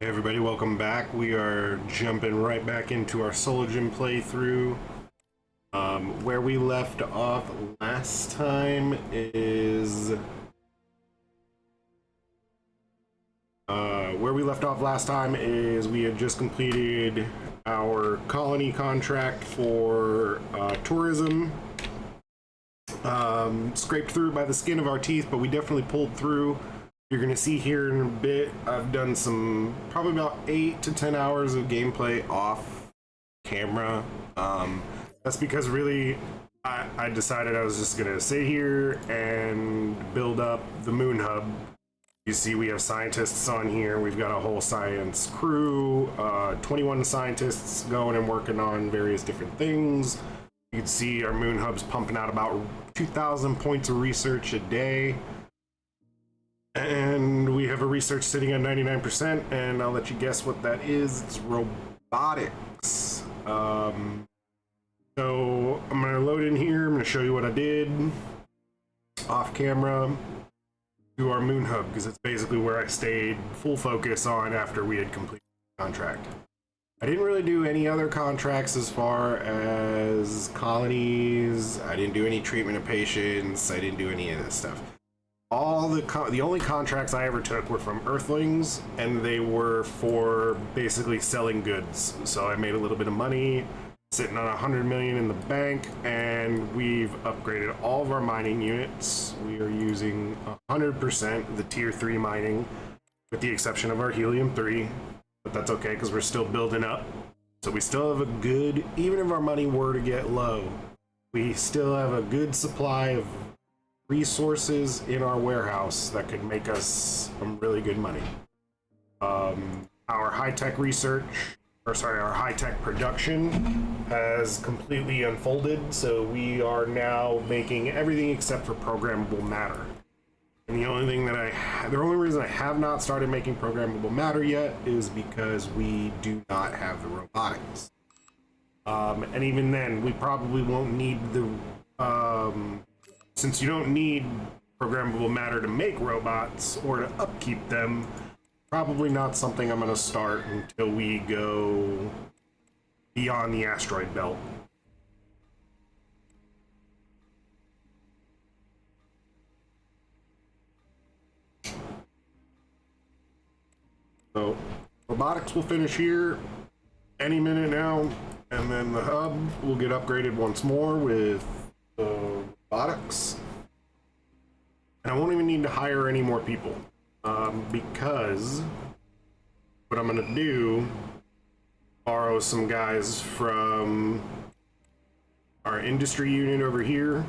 Hey everybody, welcome back. We are jumping right back into our Solargene playthrough. Where we left off last time is... we had just completed our colony contract for tourism. Scraped through by the skin of our teeth, but we definitely pulled through. You're going to see here in a bit, I've done some, probably about 8 to 10 hours of gameplay off camera. That's because really, I decided I was just going to sit here and build up the moon hub. You see we have scientists on here. We've got a whole science crew, 21 scientists going and working on various different things. You can see our moon hub's pumping out about 2,000 points of research a day. And we have a research sitting at 99%, and I'll let you guess what that is. It's robotics. So I'm gonna load in here. I'm gonna show you what I did off camera to our moon hub, because it's basically where I stayed full focus on after we had completed the contract. I didn't really do any other contracts as far as colonies. I didn't do any treatment of patients. I didn't do any of this stuff. The only contracts I ever took were from Earthlings, and they were for basically selling goods. So I made a little bit of money, sitting on 100 million in the bank, and we've upgraded all of our mining units. We are using 100% the tier 3 mining, with the exception of our helium-3, but that's okay because we're still building up. So we still have a good, even if our money were to get low, we still have a good supply of resources in our warehouse that could make us some really good money. Our high-tech our high-tech production has completely unfolded, so we are now making everything except for programmable matter. And the only reason I have not started making programmable matter yet is because we do not have the robotics. And even then, we probably won't need the since you don't need programmable matter to make robots or to upkeep them, probably not something I'm going to start until we go beyond the asteroid belt. So, robotics will finish here any minute now, and then the hub will get upgraded once more with robotics, and I won't even need to hire any more people, because what I'm gonna do, borrow some guys from our industry unit over here.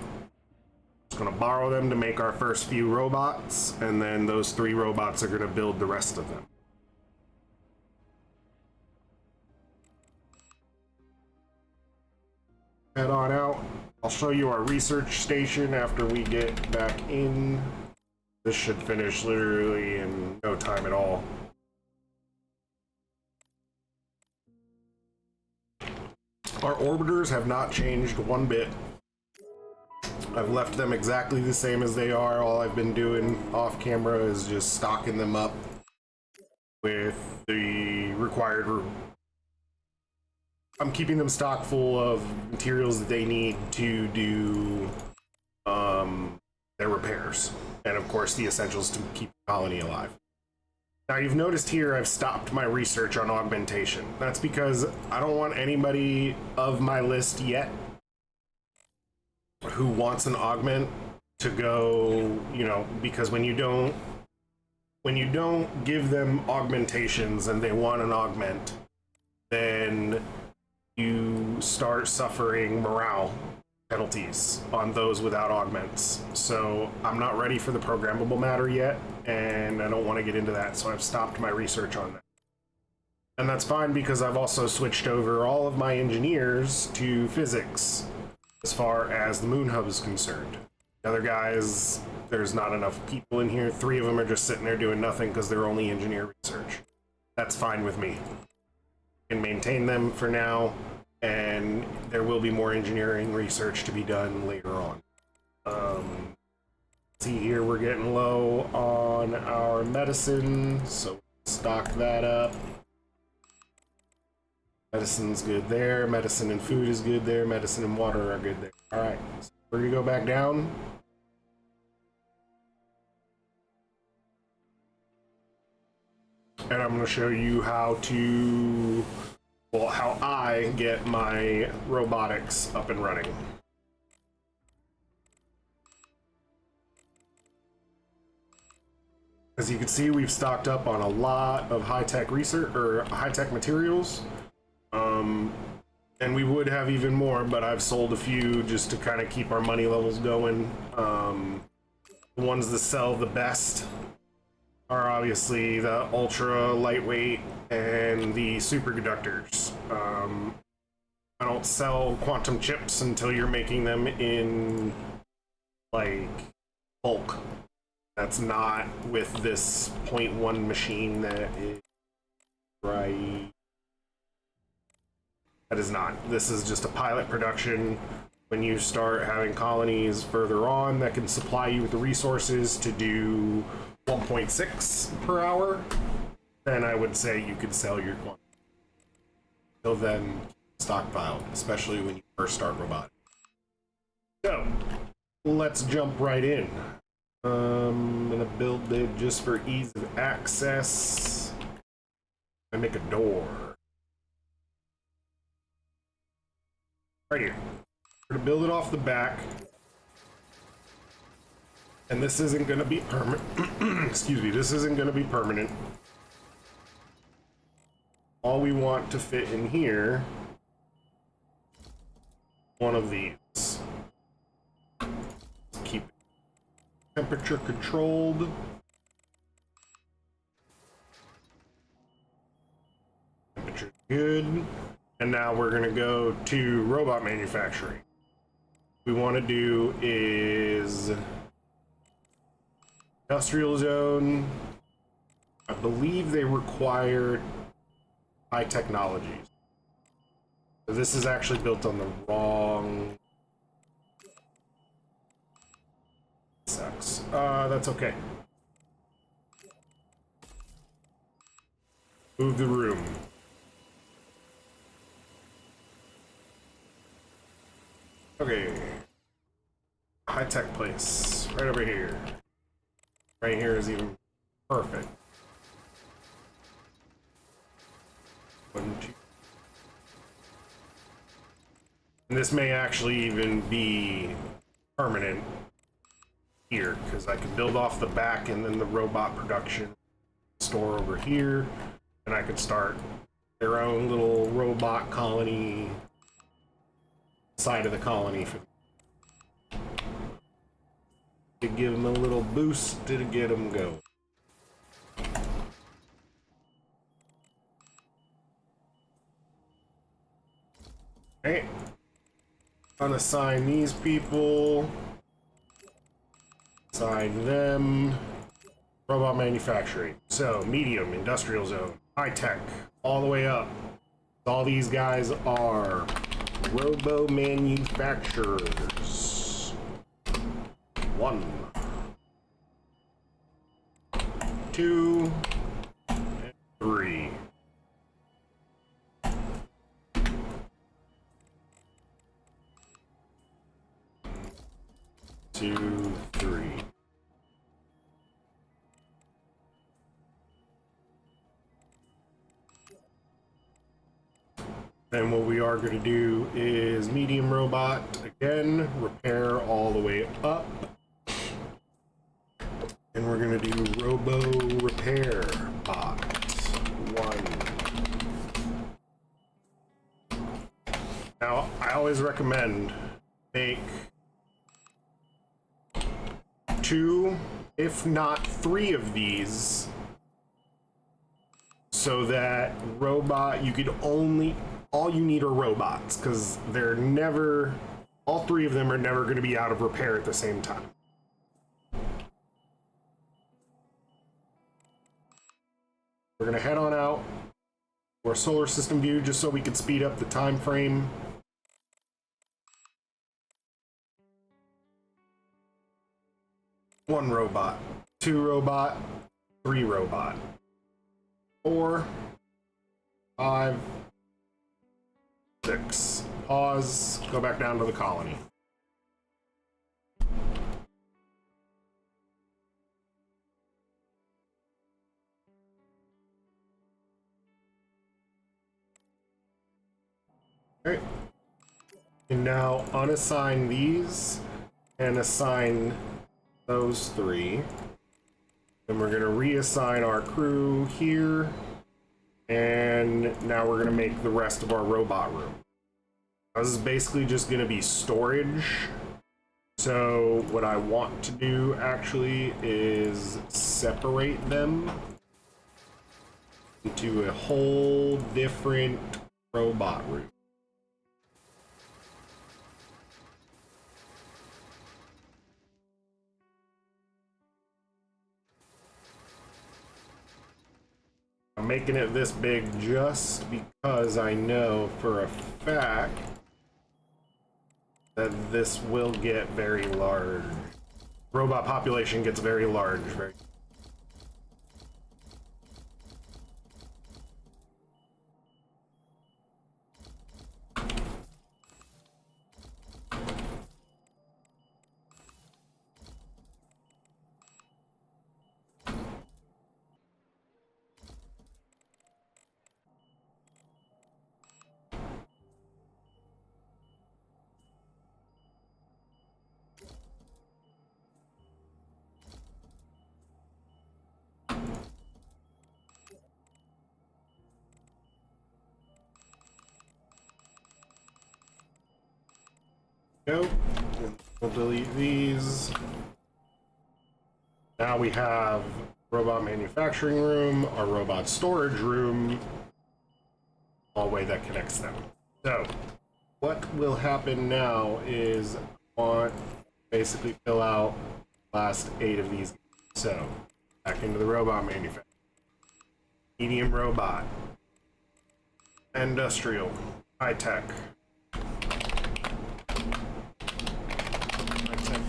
Just gonna borrow them to make our first few robots, and then those 3 robots are gonna build the rest of them. Head on out. I'll show you our research station after we get back in. This should finish literally in no time at all. Our orbiters have not changed one bit. I've left them exactly the same as they are. All I've been doing off camera is just stocking them up with the required I'm keeping them stocked full of materials that they need to do their repairs, and of course the essentials to keep the colony alive. Now you've noticed here I've stopped my research on augmentation. That's because I don't want anybody of my list yet who wants an augment to go, because when you don't give them augmentations and they want an augment, then you start suffering morale penalties on those without augments. So I'm not ready for the programmable matter yet, and I don't want to get into that, so I've stopped my research on that. And that's fine because I've also switched over all of my engineers to physics as far as the moon hub is concerned. The other guys, there's not enough people in here. 3 of them are just sitting there doing nothing because they're only engineer research. That's fine with me. And maintain them for now, and there will be more engineering research to be done later on. See here, we're getting low on our medicine, so Stock that up. Medicine's good there. Medicine and food is good there. Medicine and water are good there. Alright, so we're gonna go back down. And I'm gonna show you how to, well, how I get my robotics up and running. As you can see, we've stocked up on a lot of high-tech research or high-tech materials. And we would have even more, but I've sold a few just to kind of keep our money levels going. The ones that sell the best are obviously the ultra lightweight and the superconductors. I don't sell quantum chips until you're making them in like bulk. That's not with this 0.1 machine that is right. That is not. This is just a pilot production. When you start having colonies further on that can supply you with the resources to do 1.6 per hour, then I would say you could sell your quantity. Till then, stockpiled, especially when you first start robotic. So, let's jump right in. I'm gonna build it just for ease of access. I make a door. Right here. We're gonna build it off the back. And this isn't gonna be permanent. Excuse me, this isn't gonna be permanent. All we want to fit in here, one of these. Keep it temperature controlled. Temperature good. And now we're gonna go to robot manufacturing. What we want to do is industrial zone. I believe they require high technologies. So this is actually built on the wrong. Sucks. That's okay. Move the room. Okay. High-tech place. Right over here. Right here is even perfect. 1, 2. And this may actually even be permanent here, because I can build off the back and then the robot production store over here, and I could start their own little robot colony side of the colony for to give them a little boost to get them going. Okay, unassign these people, assign them. Robot manufacturing. So medium industrial zone, high tech, all the way up. All these guys are robo manufacturers. 1, 2, and 3. Two, 3. And what we are going to do is medium robot again, repair all the way up. And we're going to do robo repair bot 1. Now, I always recommend make 2, if not 3 of these, so that robot, you could only, all you need are robots, because they're never, all 3 of them are never going to be out of repair at the same time. We're going to head on out for a solar system view just so we can speed up the time frame. One robot, 2 robot, 3 robot. 4, 5, 6. Pause, go back down to the colony. Okay. And now unassign these and assign those 3. Then we're going to reassign our crew here. And now we're going to make the rest of our robot room. This is basically just going to be storage. So what I want to do actually is separate them into a whole different robot room. I'm making it this big just because I know for a fact that this will get very large. Robot population gets very large very. Go. We'll delete these. Now we have robot manufacturing room, our robot storage room, hallway that connects them. So, what will happen now is I want to basically fill out the last 8 of these. So, back into the robot manufacturing. Medium robot. Industrial. High tech.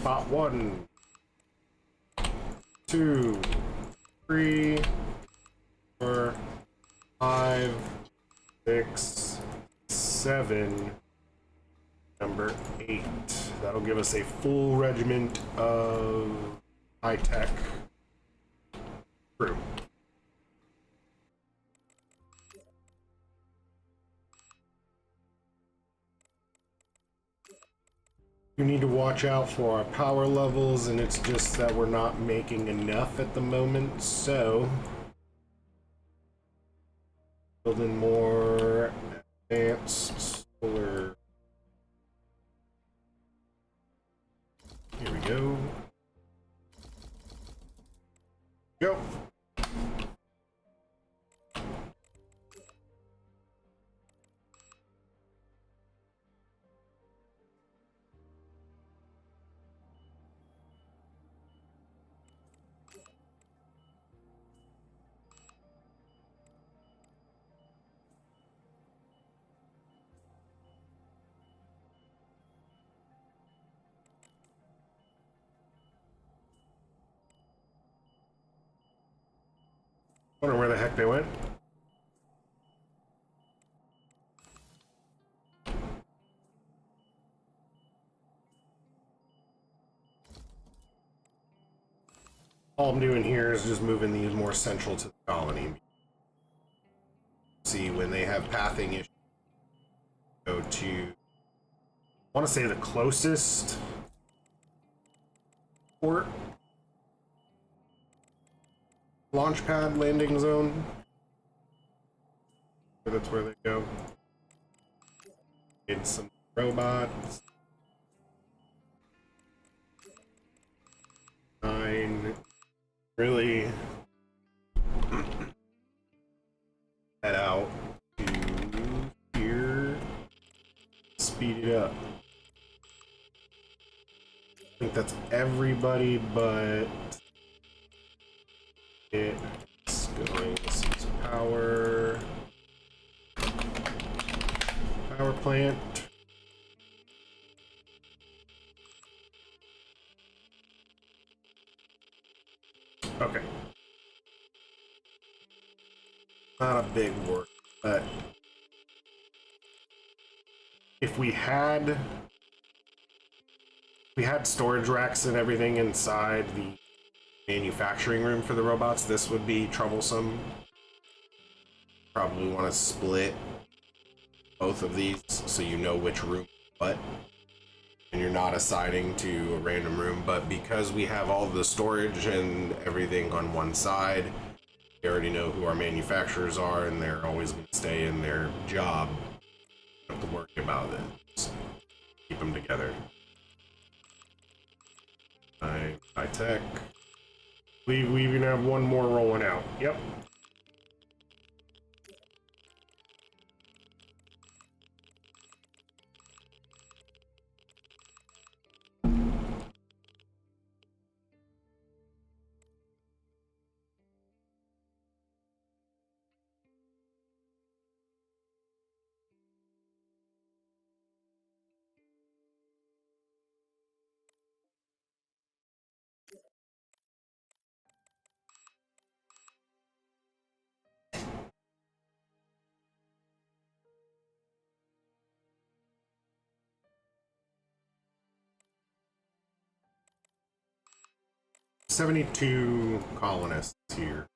Bot 1, 2, 3, 4, 5, 6, 7, number 8. That'll give us a full regiment of high-tech crew. We need to watch out for our power levels, and it's just that we're not making enough at the moment, so building more advanced solar. Here we go. Go. I wonder where the heck they went. All I'm doing here is just moving these more central to the colony. See, when they have pathing issues, go to, I want to say the closest port. Launch pad landing zone. That's where they go. Get some robots. 9. Really head out to here. Speed it up. I think that's everybody but it's going to see power plant. Okay. Not a big work, but if we had storage racks and everything inside the manufacturing room for the robots, this would be troublesome. Probably want to split both of these so you know which room what, and you're not assigning to a random room. But because we have all the storage and everything on one side, we already know who our manufacturers are, and they're always going to stay in their job. Don't have to worry about it. So keep them together. High tech. We even have one more rolling out. Yep. $72 colonists here.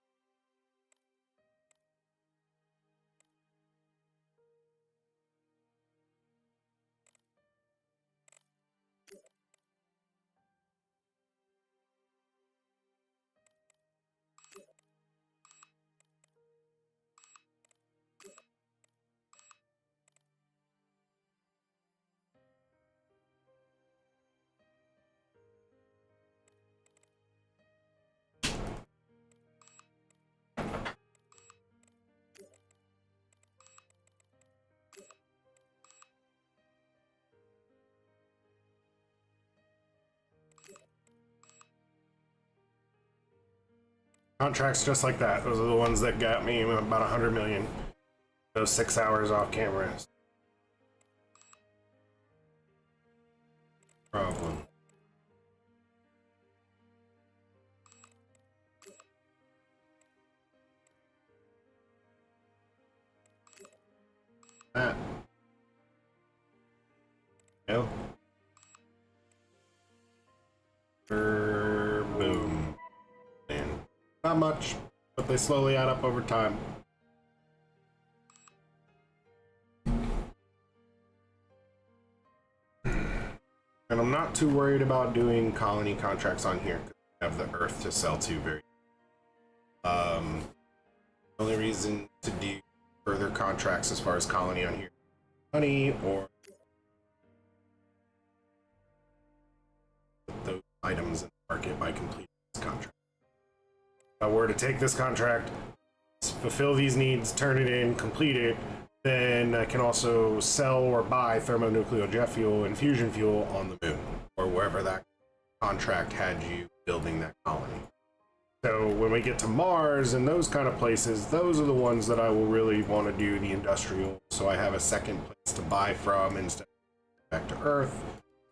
Contracts just like that. Those are the ones that got me about 100 million. Those 6 hours off camera. Problem. That. No. Boom. And not much, but they slowly add up over time. And I'm not too worried about doing colony contracts on here because we have the Earth to sell to very. The only reason to do further contracts as far as colony on here, money or those items in the market by completing this contract. If I were to take this contract, fulfill these needs, turn it in, complete it, then I can also sell or buy thermonuclear jet fuel and fusion fuel on the moon or wherever that contract had you building that colony. So when we get to Mars and those kind of places, those are the ones that I will really want to do the industrial. So I have a second place to buy from instead of back to Earth,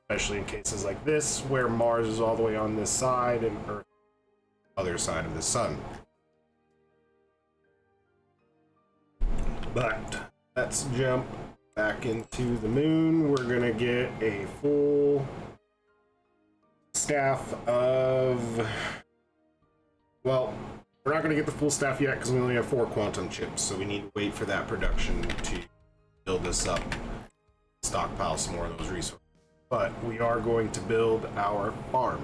especially in cases like this where Mars is all the way on this side and Earth on the other side of the sun. But let's jump back into the moon. We're gonna get a full staff of, well, we're not gonna get the full staff yet because we only have 4 quantum chips, so we need to wait for that production to build this up, stockpile some more of those resources. But we are going to build our farm.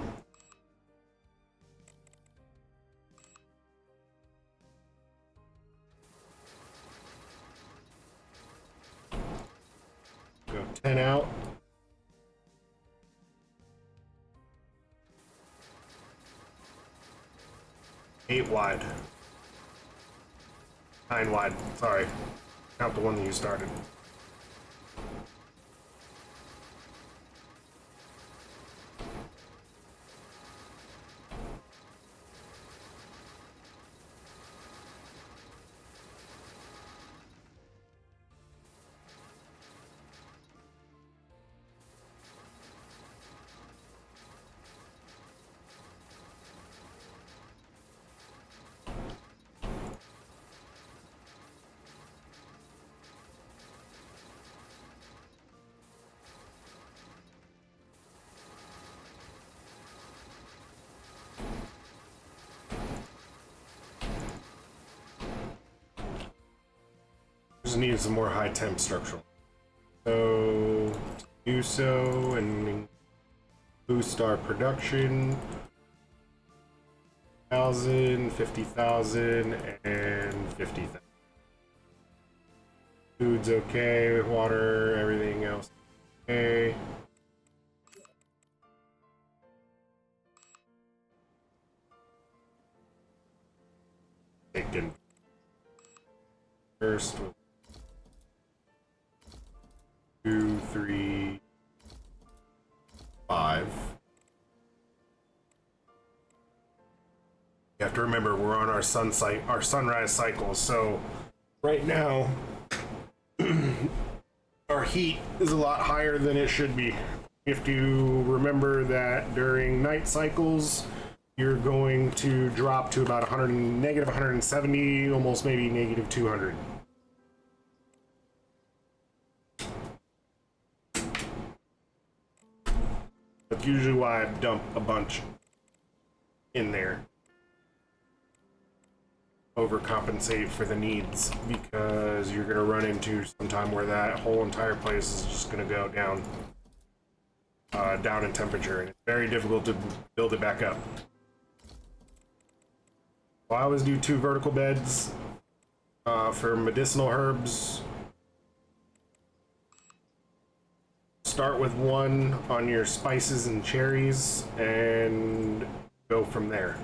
Go 10 out. 8 wide. 9 wide, sorry. Count the one that you started. Just need some more high temp structural. So do so and boost our production. 1,000, 50,000, and 50,000. Food's okay, water, everything else okay. Taken first with 2, 3, 5. You have to remember we're on our sunrise cycle, so right now our heat is a lot higher than it should be. You have to remember that during night cycles you're going to drop to about negative 170, almost maybe negative 200. That's usually why I dump a bunch in there. Overcompensate for the needs, because you're going to run into some time where that whole entire place is just going to go down in temperature, and it's very difficult to build it back up. Well, I always do 2 vertical beds for medicinal herbs. Start with 1 on your spices and cherries and go from there.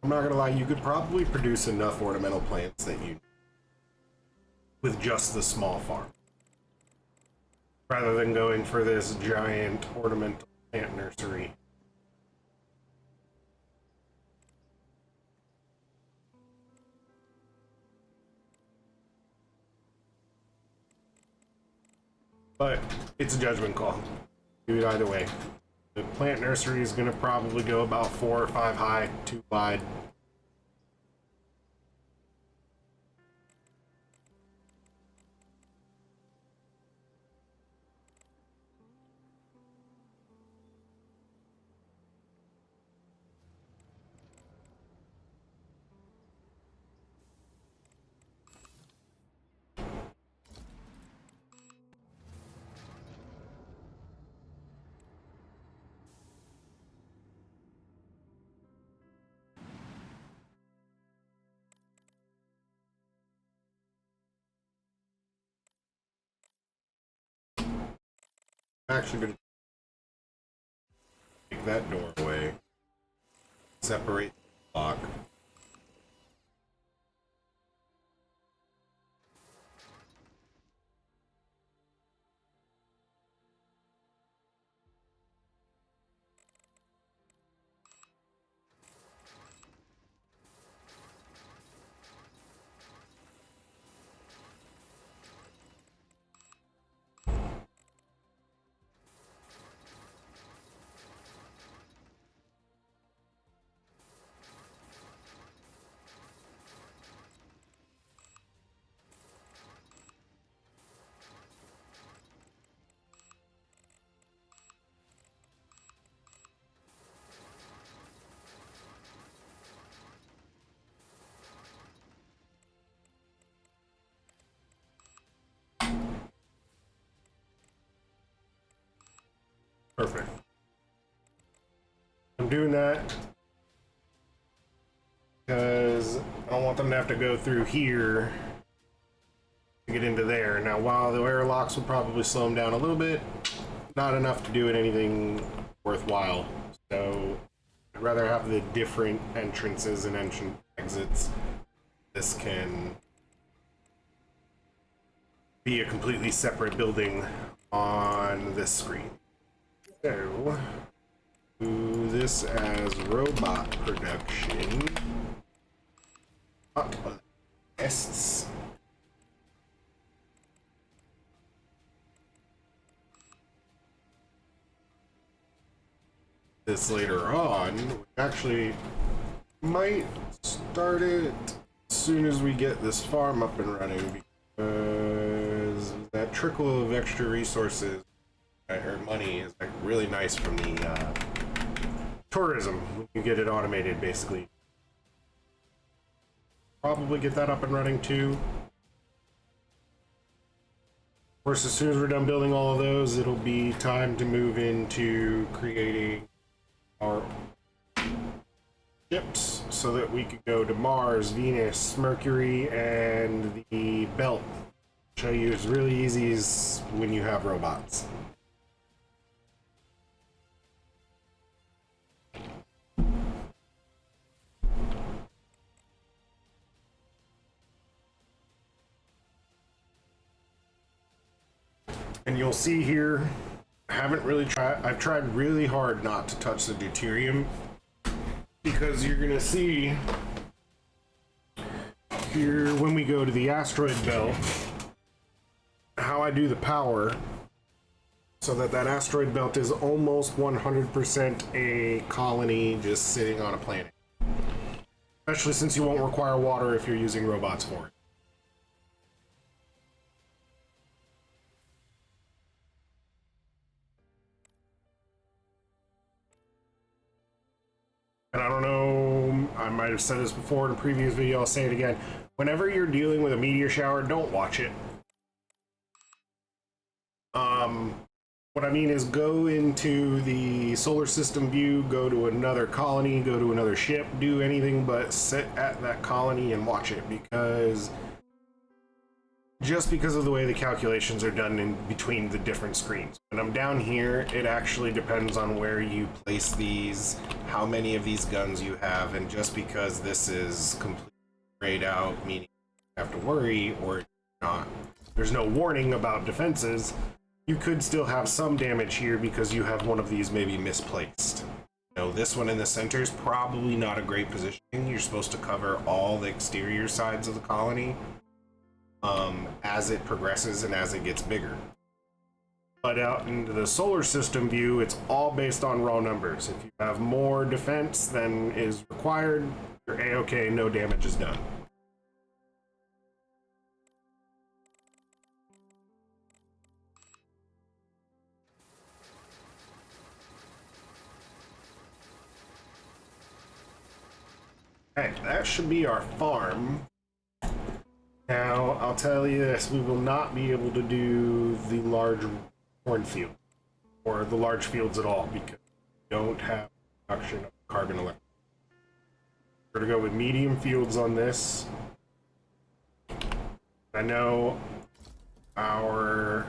I'm not gonna lie, you could probably produce enough ornamental plants that you with just the small farm, rather than going for this giant ornamental plant nursery. But it's a judgment call. Do it either way. The plant nursery is going to probably go about 4 or 5 high, 2 wide. I'm actually going to take that door away, separate the block. Perfect. I'm doing that because I don't want them to have to go through here to get into there. Now, while the airlocks will probably slow them down a little bit, not enough to do it anything worthwhile. So I'd rather have the different entrances and exits. This can be a completely separate building on this screen. So, do this as robot production. this later on. We actually might start it as soon as we get this farm up and running, because that trickle of extra resources or money is like really nice from the tourism when you get it automated, basically. Probably get that up and running too. Of course, as soon as we're done building all of those, it'll be time to move into creating our ships so that we could go to Mars, Venus, Mercury, and the belt. Show you it's really easy when you have robots. And you'll see here, I've tried really hard not to touch the deuterium, because you're gonna see here when we go to the asteroid belt how I do the power so that asteroid belt is almost 100% a colony just sitting on a planet. Especially since you won't require water if you're using robots for it. And I don't know, I might have said this before in a previous video, I'll say it again. Whenever you're dealing with a meteor shower, don't watch it. What I mean is go into the solar system view, go to another colony, go to another ship, do anything but sit at that colony and watch it, because just because of the way the calculations are done in between the different screens. When I'm down here, it actually depends on where you place these, how many of these guns you have, and just because this is completely grayed out, meaning you have to worry or not, there's no warning about defenses, you could still have some damage here because you have one of these maybe misplaced. You know, this one in the center is probably not a great positioning. You're supposed to cover all the exterior sides of the colony as it progresses and as it gets bigger. But out into the solar system view, it's all based on raw numbers. If you have more defense than is required, you're A-okay, no damage is done. Okay, that should be our farm. Now, I'll tell you this, we will not be able to do the large cornfield, or the large fields at all, because we don't have production of carbon electricity. We're going to go with medium fields on this. I know our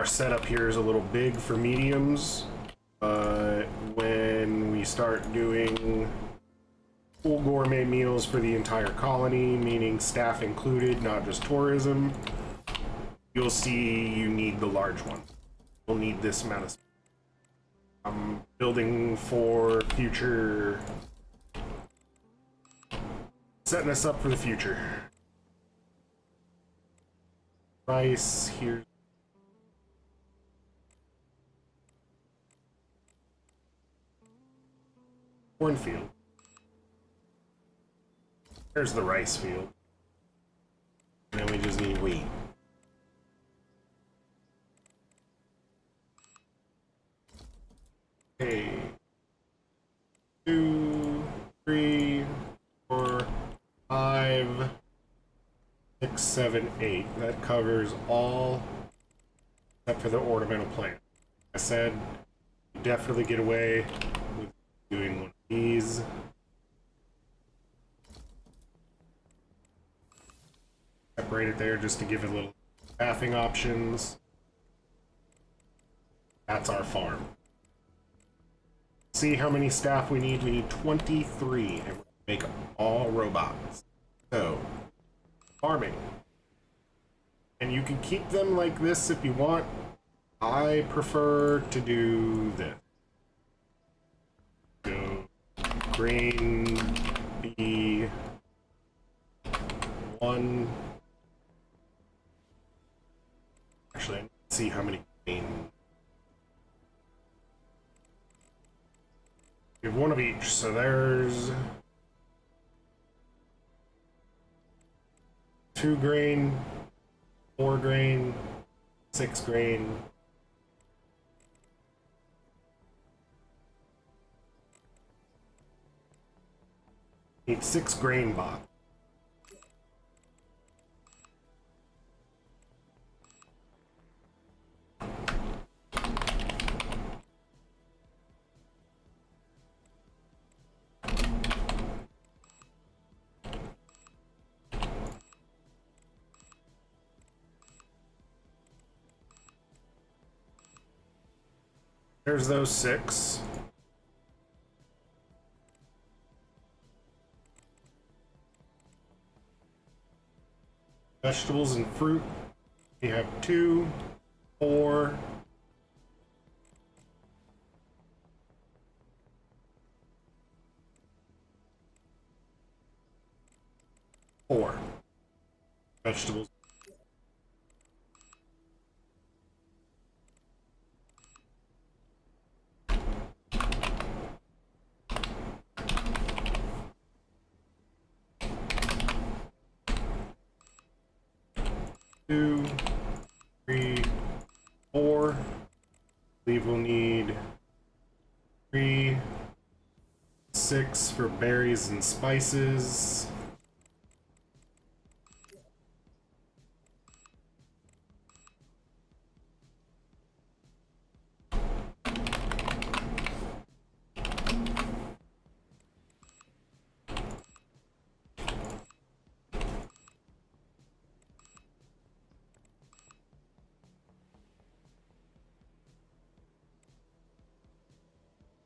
setup here is a little big for mediums. When we start doing full gourmet meals for the entire colony, meaning staff included, not just tourism, you'll see you need the large one. You'll need this amount of space. I'm building for future, setting us up for the future. Rice, here's cornfield. There's the rice field. And then we just need wheat. Okay. 2, 3, 4, 5, 6, 7, 8. That covers all except for the ornamental plant. I said, definitely get away with doing one of these. Separate it there just to give it a little staffing options. That's our farm. See how many staff we need? We need 23, and we're gonna make all robots. So, farming. And you can keep them like this if you want. I prefer to do this. Go grain B1. Actually, I need to see how many grain. We have one of each, so there's 2 grain, 4 grain, 6 grain. Need 6 grain box. There's those 6. Vegetables and fruit, we have 2, 4, 4 vegetables. Two, 3, 4. I believe we'll need 3, 6 for berries and spices.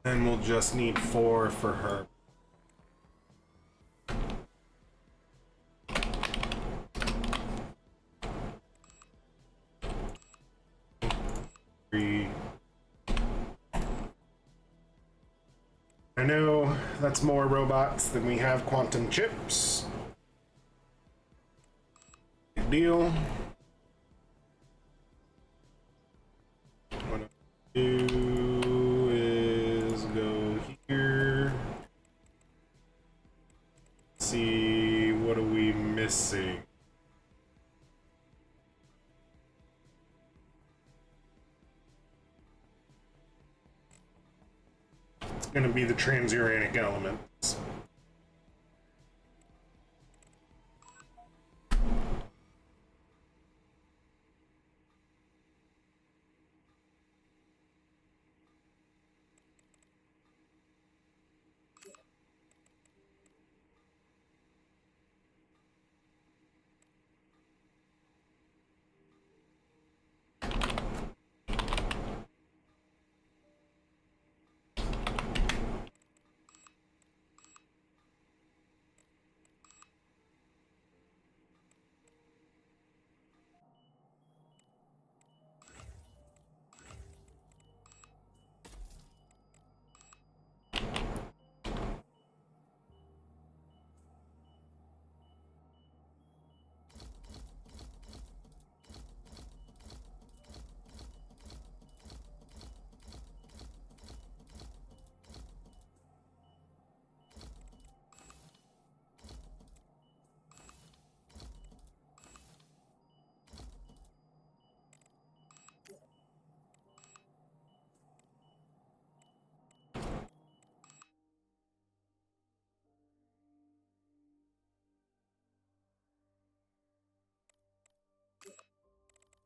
And we'll just need 4 for her. I know that's more robots than we have quantum chips. Big deal. What I'll do is go here. See, what are we missing? It's going to be the transuranic elements.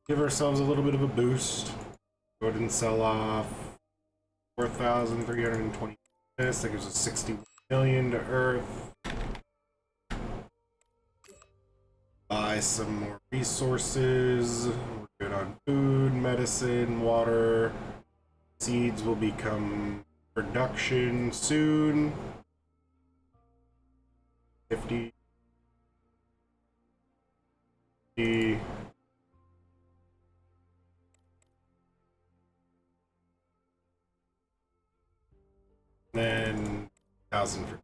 Give ourselves a little bit of a boost. Go ahead and sell off 4,320. That gives us 60 million to Earth. Buy some more resources. We're good on food, medicine, water. Seeds will become production soon. 50. Then 1,000 for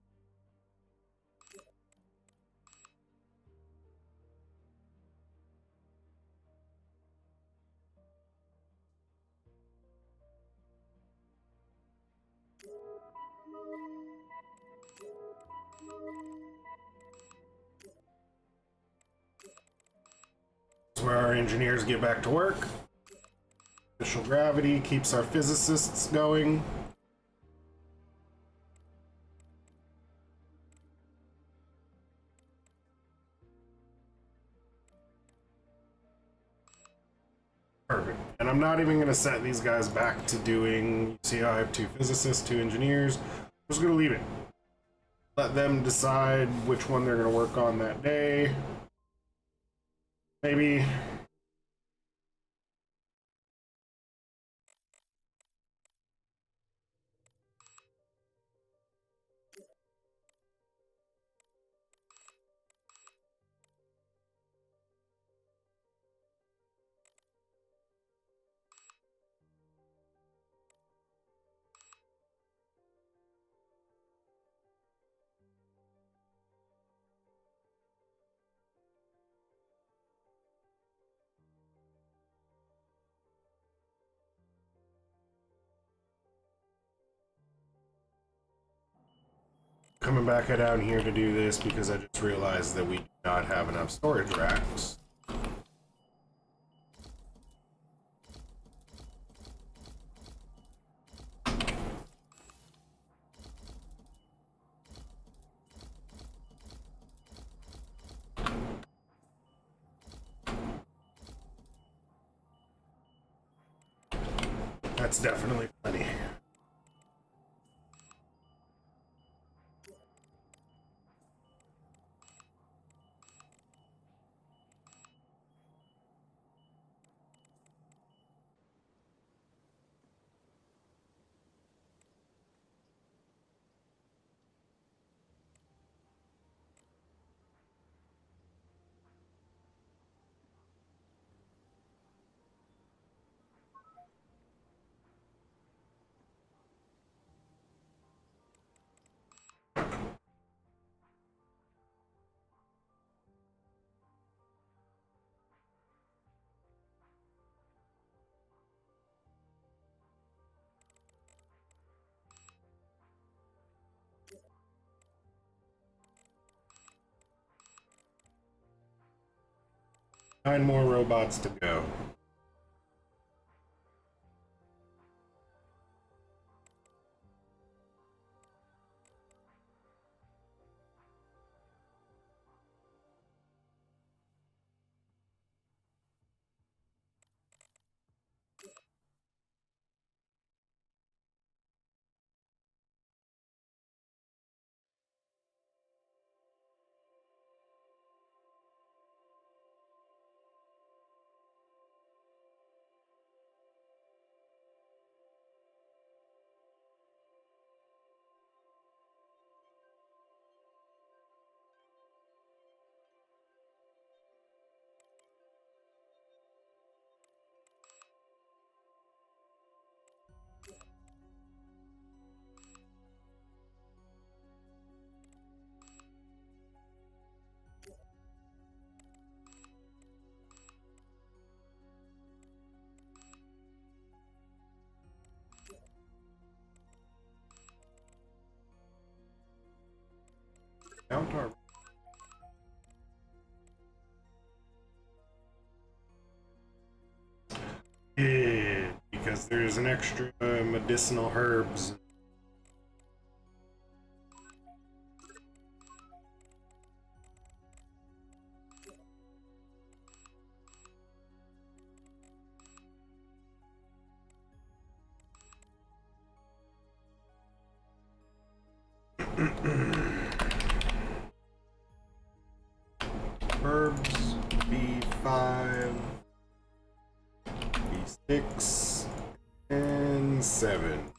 our engineers get back to work. Artificial gravity keeps our physicists going. Perfect. And I'm not even going to set these guys back to doing, you see how I have 2 physicists, 2 engineers. I'm just going to leave it. Let them decide which one they're going to work on that day. Maybe coming back down here to do this because I just realized that we do not have enough storage racks. That's definitely plenty. Nine more robots to go. Count our yeah, because there's an extra medicinal herbs. Herbs, B5, B6, and 7.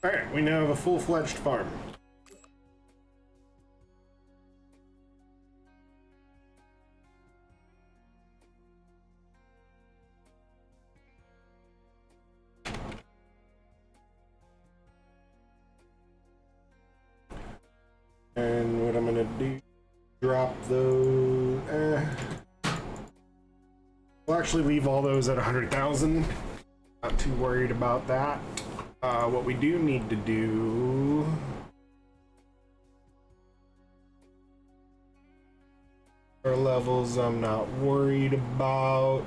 Alright, we now have a full-fledged farm. And what I'm gonna do, drop those. We'll actually leave all those at 100,000. Not too worried about that. What we do need to do... levels I'm not worried about.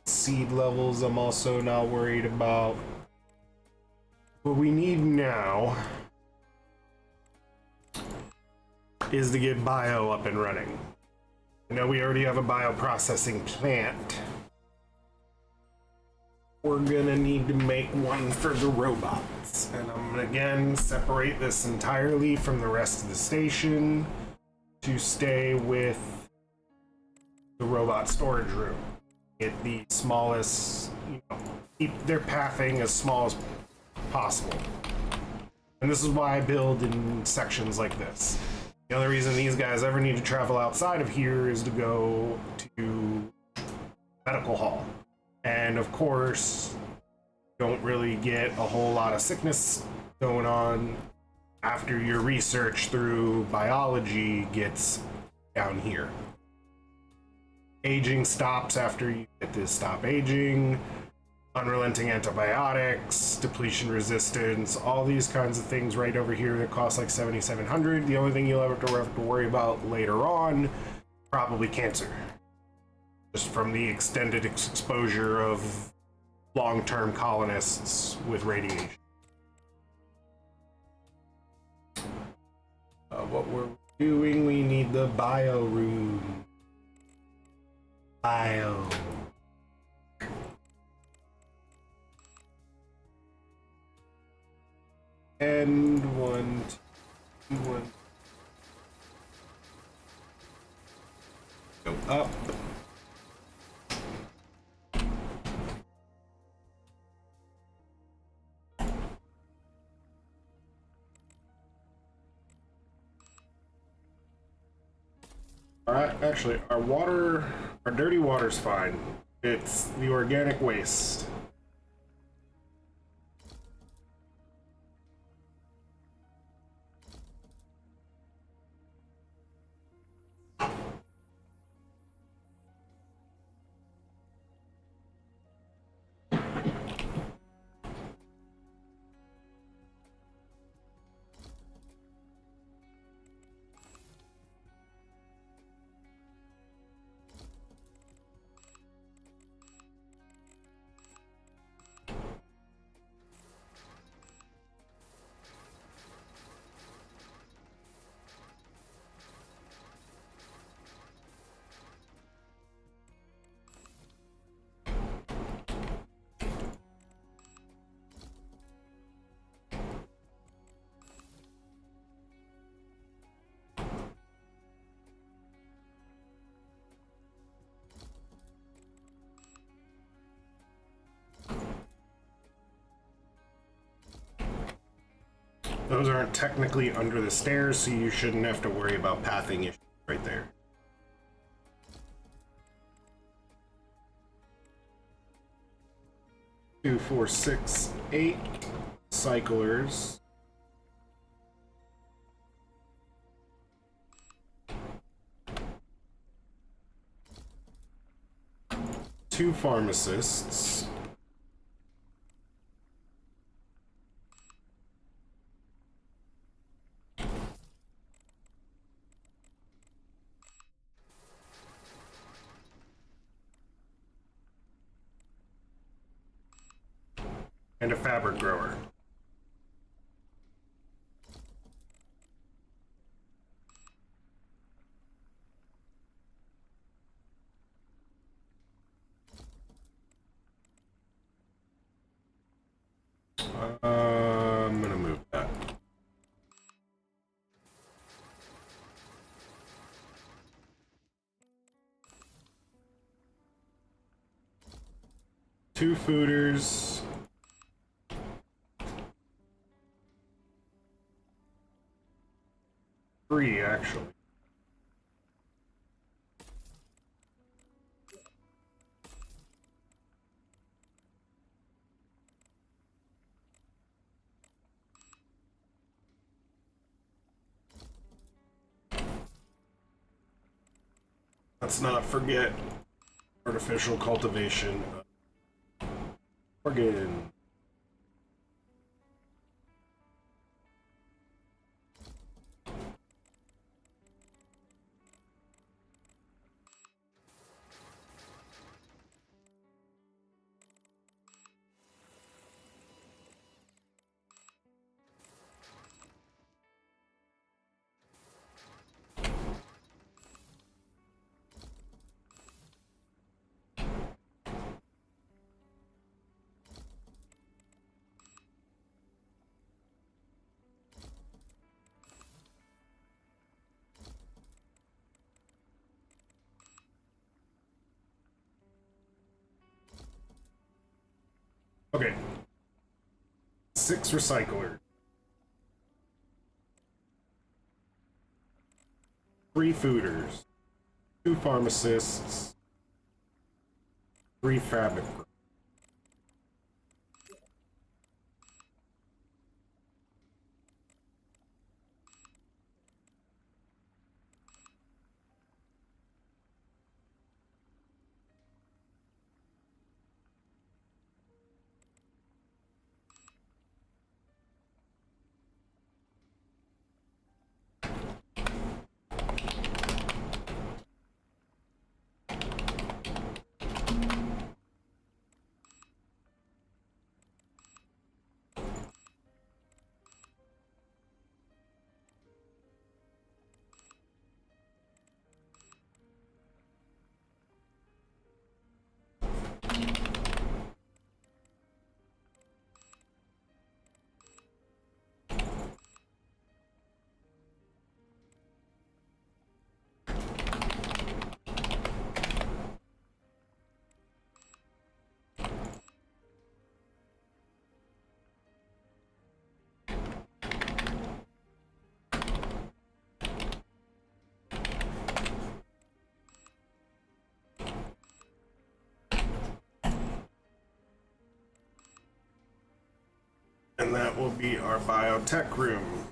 Seed levels I'm also not worried about. What we need now is to get bio up and running. I know we already have a bioprocessing plant. We're gonna need to make one for the robots. And I'm gonna again separate this entirely from the rest of the station to stay with the robot storage room. Get the smallest, keep their pathing as small as possible. And this is why I build in sections like this. The only reason these guys ever need to travel outside of here is to go to medical hall. And of course, don't really get a whole lot of sickness going on after your research through biology gets down here. Aging stops after you get to stop aging, unrelenting antibiotics, depletion resistance, all these kinds of things right over here that cost like 7,700. The only thing you'll ever have to worry about later on, probably cancer. Just from the extended exposure of long-term colonists with radiation. What we're doing, we need the bio room. Bio. And 1, 2, 1. Go up. Alright, actually, our dirty water's fine. It's the organic waste. Those aren't technically under the stairs, so you shouldn't have to worry about pathing issues right there. Two, 4, 6, 8 cyclers. Two pharmacists. And a fabric grower. I'm gonna move that. Two fooders. Three, actually. Let's not forget artificial cultivation of Morgan. Okay. 6 recyclers. 3 fooders. 2 pharmacists. 3 fabric. And that will be our biotech room.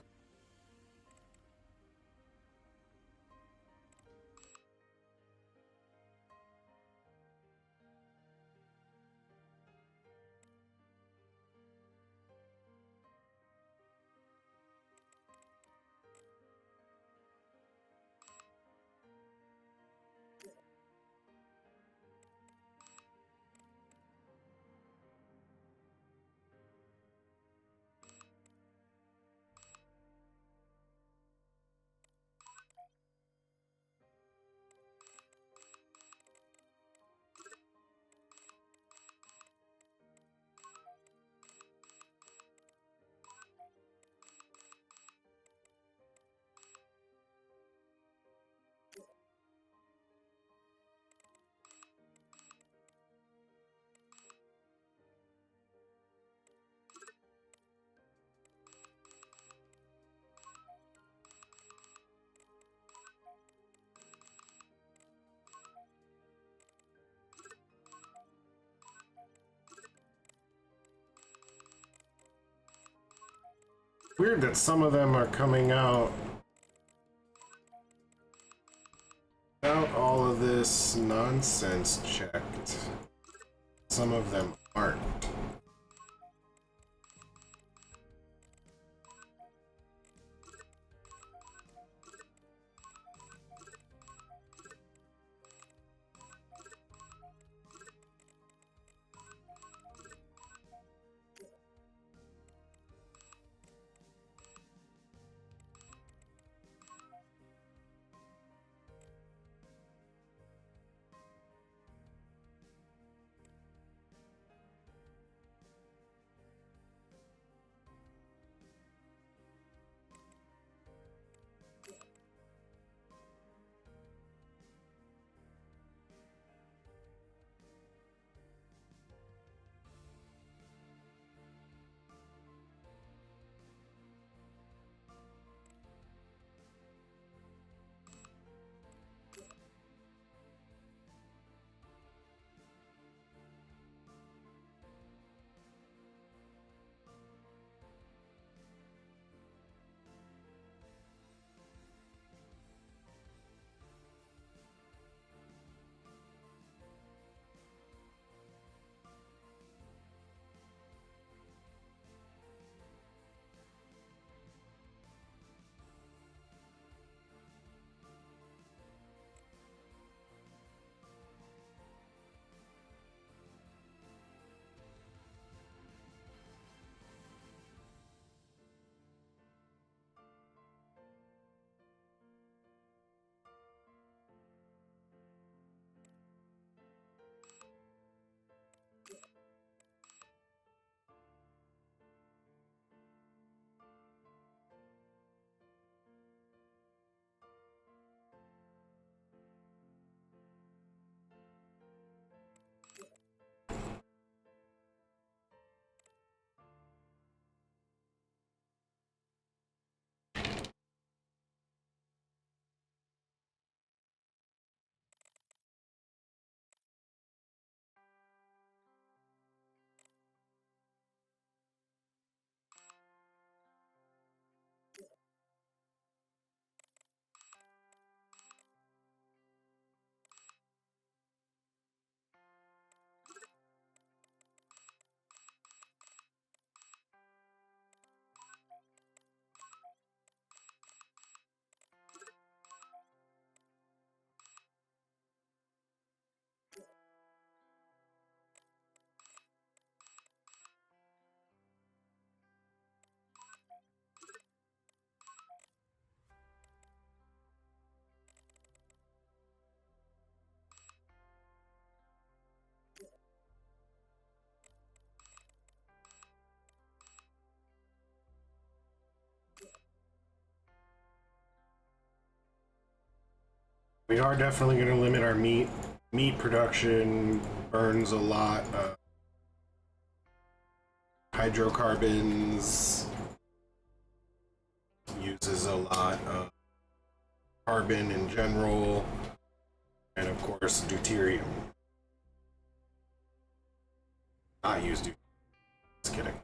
Weird that some of them are coming out without all of this nonsense checked. Some of them aren't. We are definitely going to limit our meat. Meat production burns a lot of hydrocarbons, uses a lot of carbon in general, and of course deuterium. Not use deuterium. Just kidding.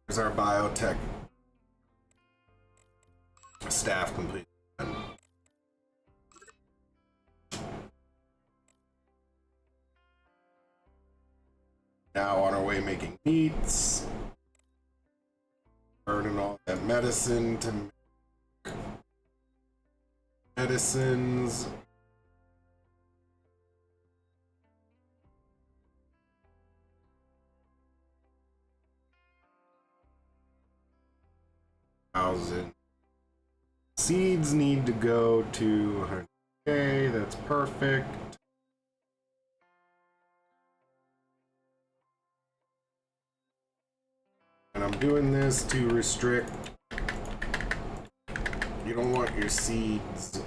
Here's our biotech staff completely done. Now on our way making meats, burning all that medicine to make medicines. Thousand seeds need to go to 100K. That's perfect. And I'm doing this to restrict. You don't want your seeds,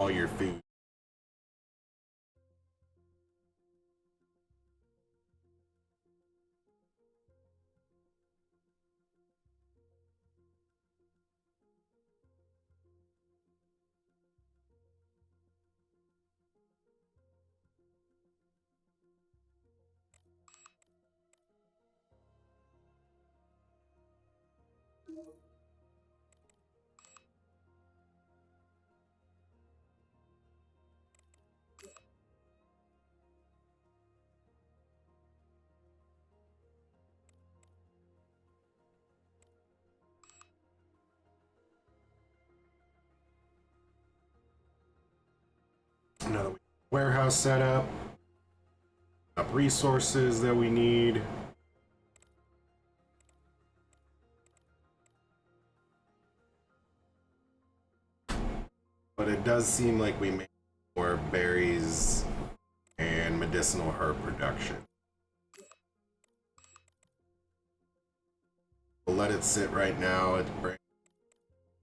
all your food. Another warehouse setup, up resources that we need. But it does seem like we make more berries and medicinal herb production. We'll let it sit right now.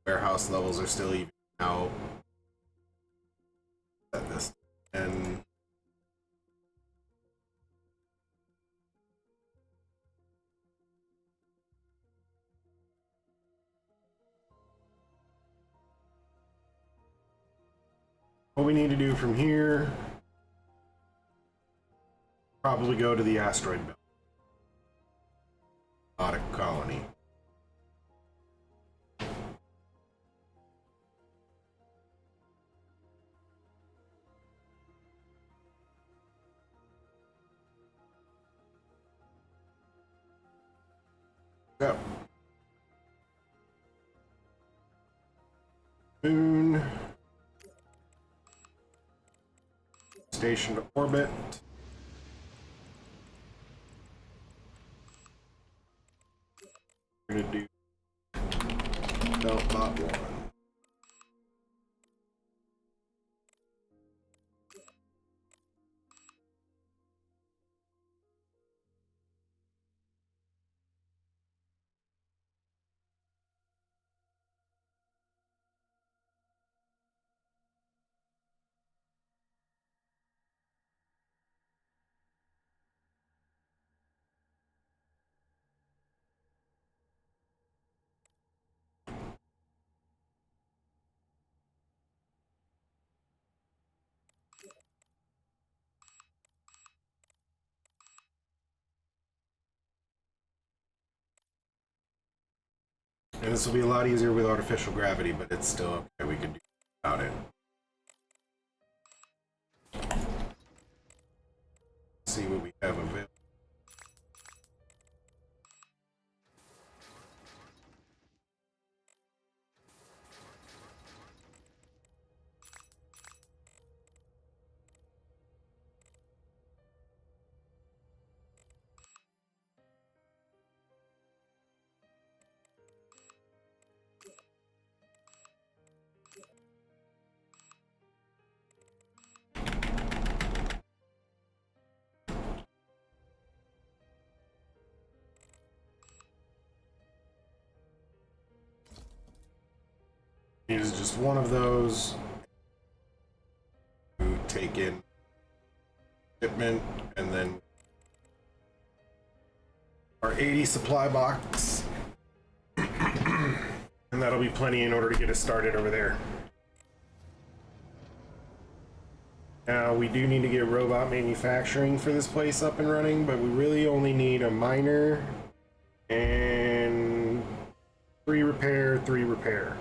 Warehouse levels are still even out. Set this and what we need to do from here, probably go to the asteroid belt. Robotic colony. Go. Moon. Station to orbit. We're gonna do belt bot 1. And this will be a lot easier with artificial gravity, but it's still okay. We can do without it. see what we have available. Use just one of those to take in shipment, and then our 80 supply box, and that'll be plenty in order to get us started over there. Now we do need to get robot manufacturing for this place up and running, but we really only need a miner and 3 repair, 3 repair.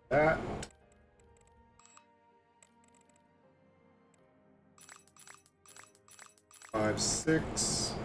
That. Five, 6.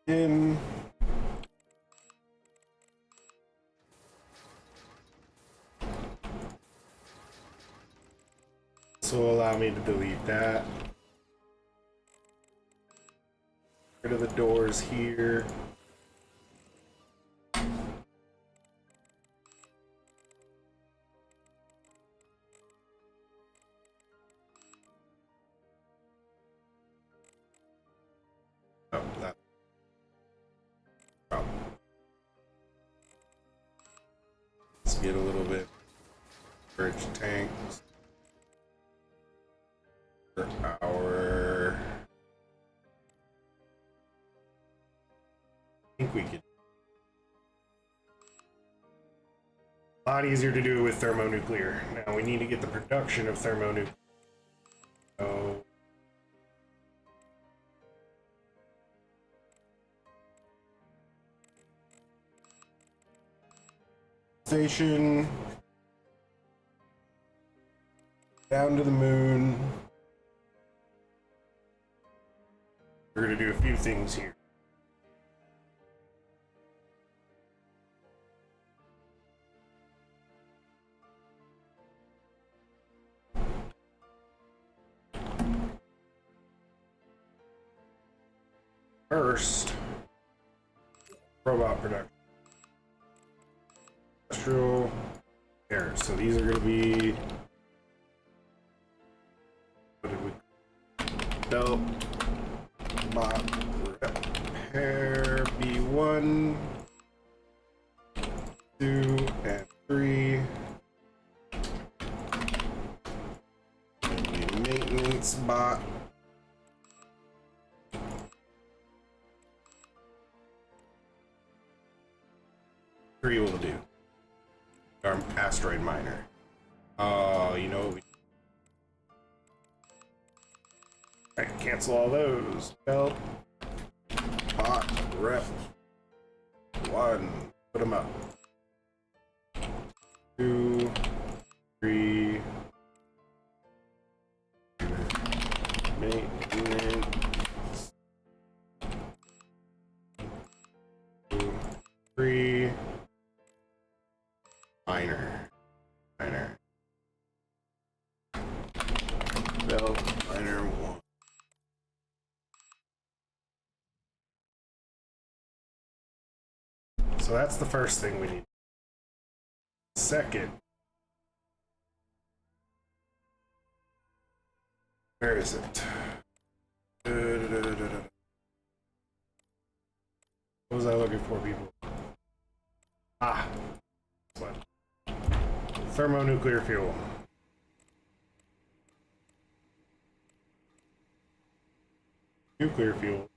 In. This will allow me to delete that. Rid of the doors here. Oh, that. Oh. Let's get a little bit. Storage tanks. Per hour. I think we could. A lot easier to do it with thermonuclear. Now we need to get the production of thermonuclear. So. Station. Down to the moon. We're going to do a few things here. First, robot production. Industrial air. So these are going to be. What did we? Belt. Bot repair B1, 2, and 3. And maintenance bot. Three will do. Our asteroid miner. You know what we. Alright, cancel all those. Belt. Bot. Rep. 1. Put them up. 2. 3. Maintenance. 2. 3. Miner. Belt. Miner 1. So that's the first thing we need. Second, where is it? What was I looking for, people? Ah, this one. thermonuclear fuel. Nuclear fuel.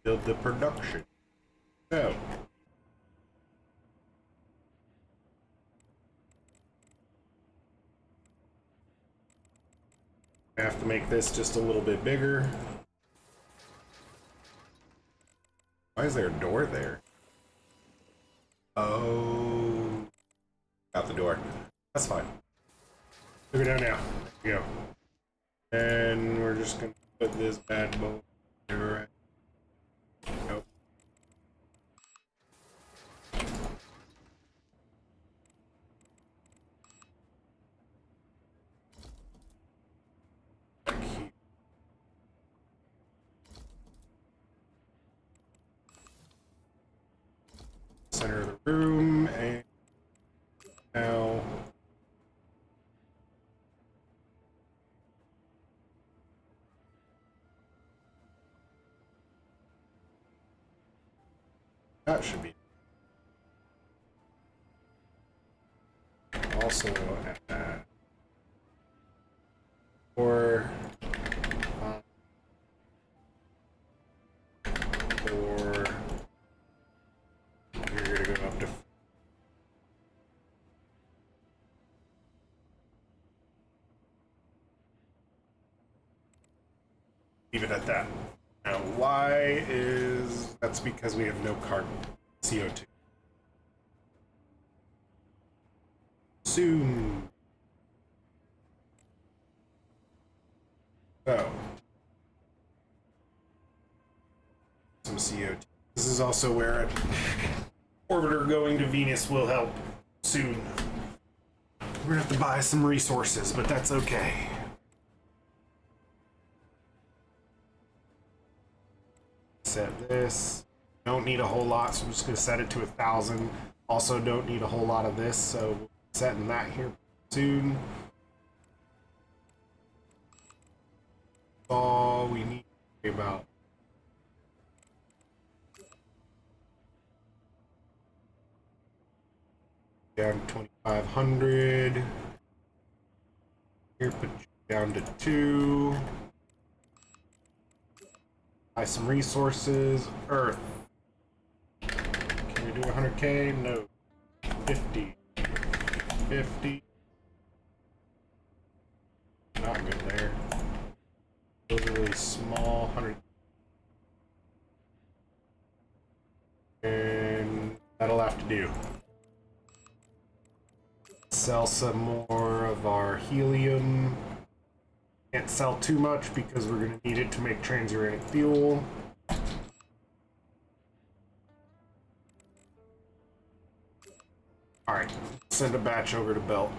Build the production. So. I have to make this just a little bit bigger. Why is there a door there? Oh. Out the door. That's fine. Look it down now. There we go. And we're just gonna put this bad boy right. Nope. Center of the room, and now that should be. Also, or you're gonna go up to. Leave it at that. Now, why is that's because we have no carbon, CO2. Soon. So, some CO2. This is also where an orbiter going to Venus will help soon. We're gonna have to buy some resources, but that's okay. Set this. Don't need a whole lot, so I'm just gonna set it to 1,000. Also, don't need a whole lot of this, so we'll setting that here soon. All we need to worry about. Down to 2,500. Here, put you down to 2. Buy some resources. Earth. Can we do 100k? No. 50. 50. Not good there. Those are really small. 100. And that'll have to do. Sell some more of our helium. Can't sell too much because we're going to need it to make transuranic fuel. Alright, send a batch over to Belt.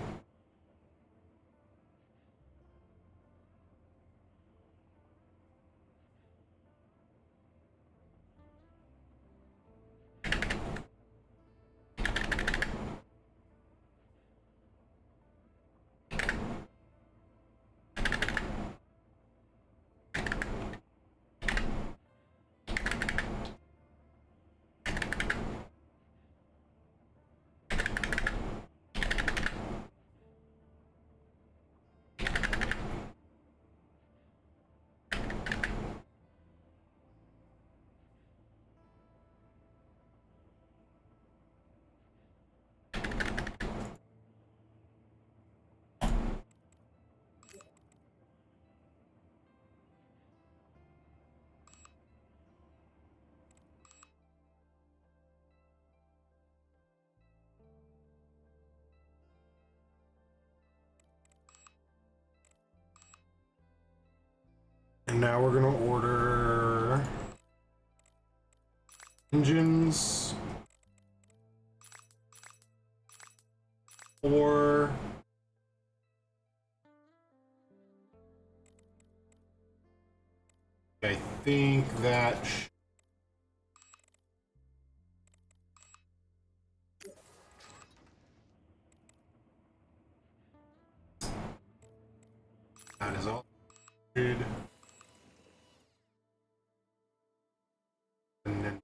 And now we're going to order engines. Or I think that that is all good. And then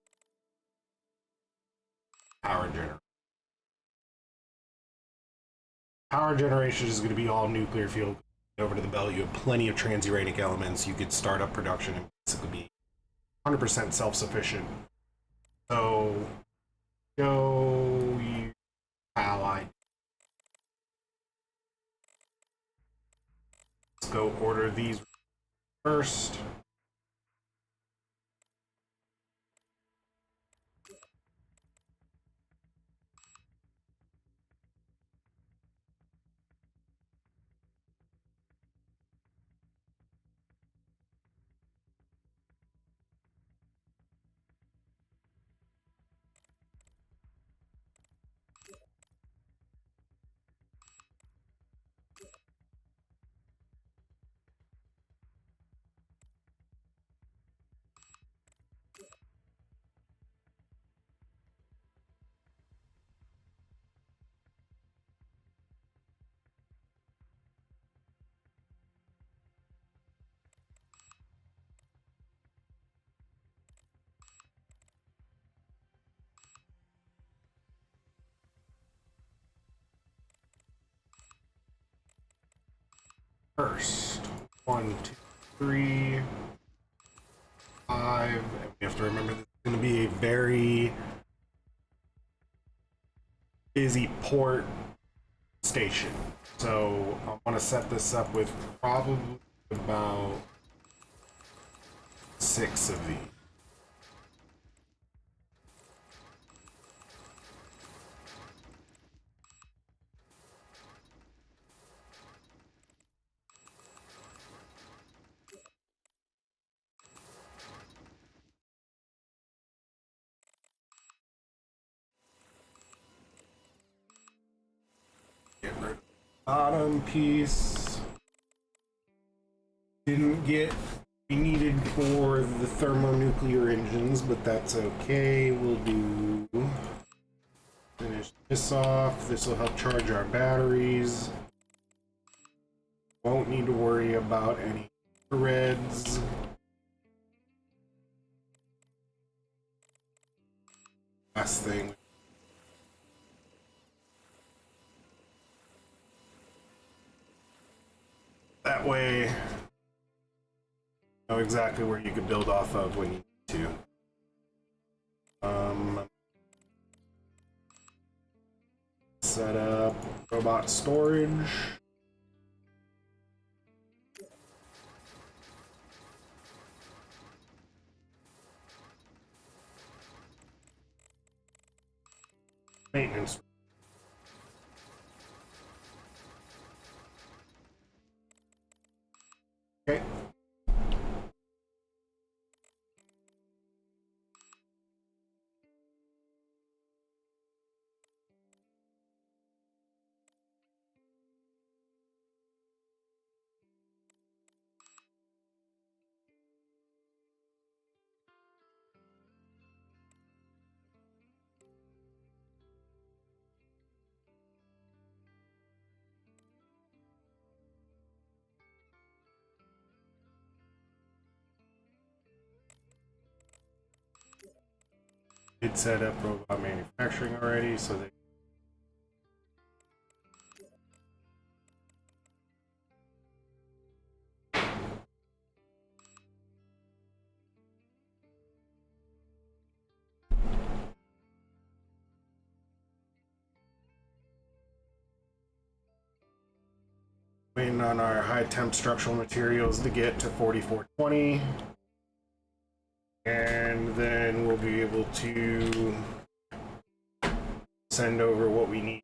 power generator. Power generation is going to be all nuclear fuel. Over to the belt, you have plenty of transuranic elements. You could start up production and basically be 100% self-sufficient. So, go you ally. Let's go order these first. First, 1, 2, 3, 5. And we have to remember this is going to be a very busy port station. So I want to set this up with probably about 6 of these. Get rid of the bottom piece. Didn't get we needed for the thermonuclear engines, but that's okay. We'll do finish this off. This will help charge our batteries. Won't need to worry about any threads. Last thing. That way, you know exactly where you can build off of when you need to. Set up robot storage. Maintenance. Okay. Did set up robot manufacturing already, so they waiting on our high temp structural materials to get to 4420. And then we'll be able to send over what we need.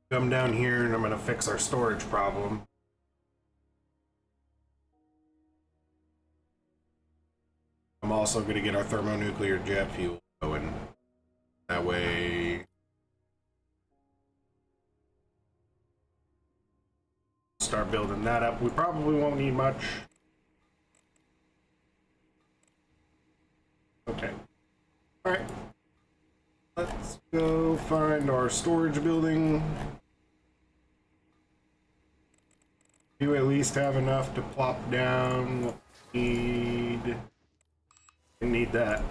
Come down here and I'm going to fix our storage problem. I'm also going to get our thermonuclear jet fuel going. That way, start building that up. We probably won't need much. Okay. All right. Let's go find our storage building. You at least have enough to plop down what we need. We need that.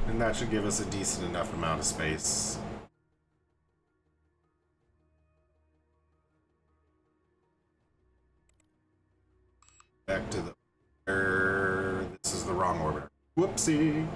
And that should give us a decent enough amount of space. Back to the order. This is the wrong order. Whoopsie.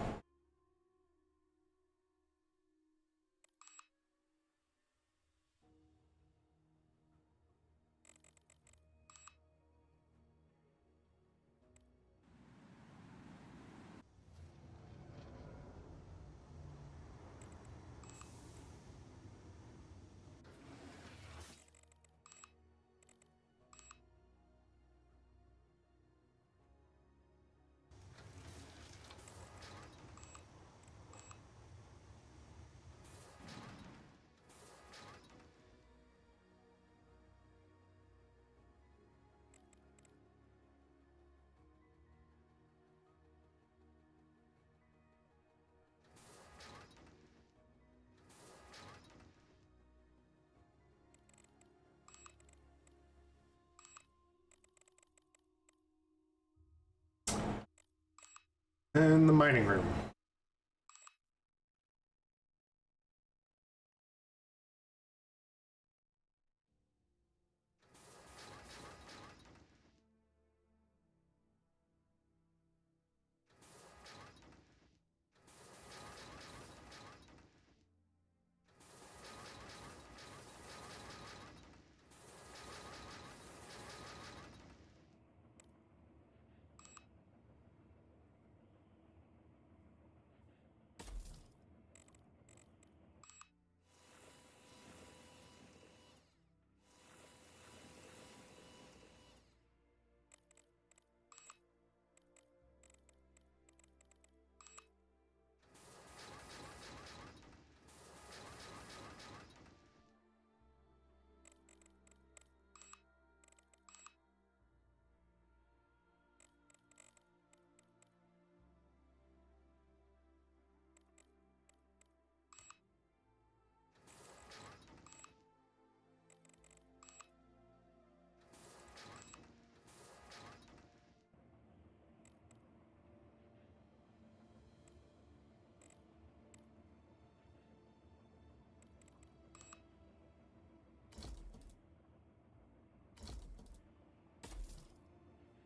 And the mining room.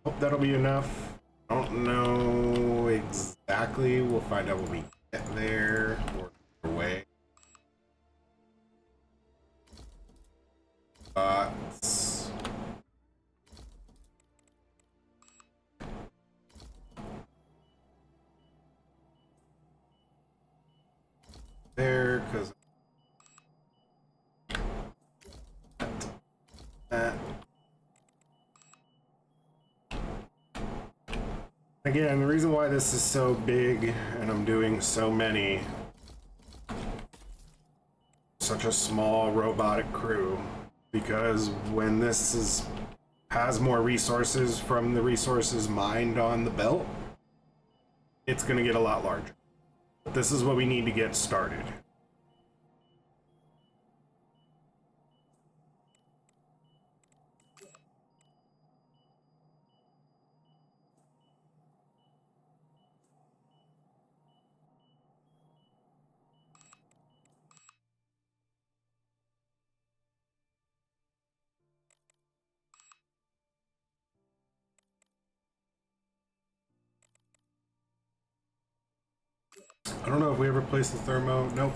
Hope that'll be enough. Don't know exactly. We'll find out when we get there or away. But there, because that. Again, the reason why this is so big and I'm doing so many, such a small robotic crew, because when this has more resources from the resources mined on the belt, it's going to get a lot larger. This is what we need to get started. I don't know if we ever placed the thermo. Nope.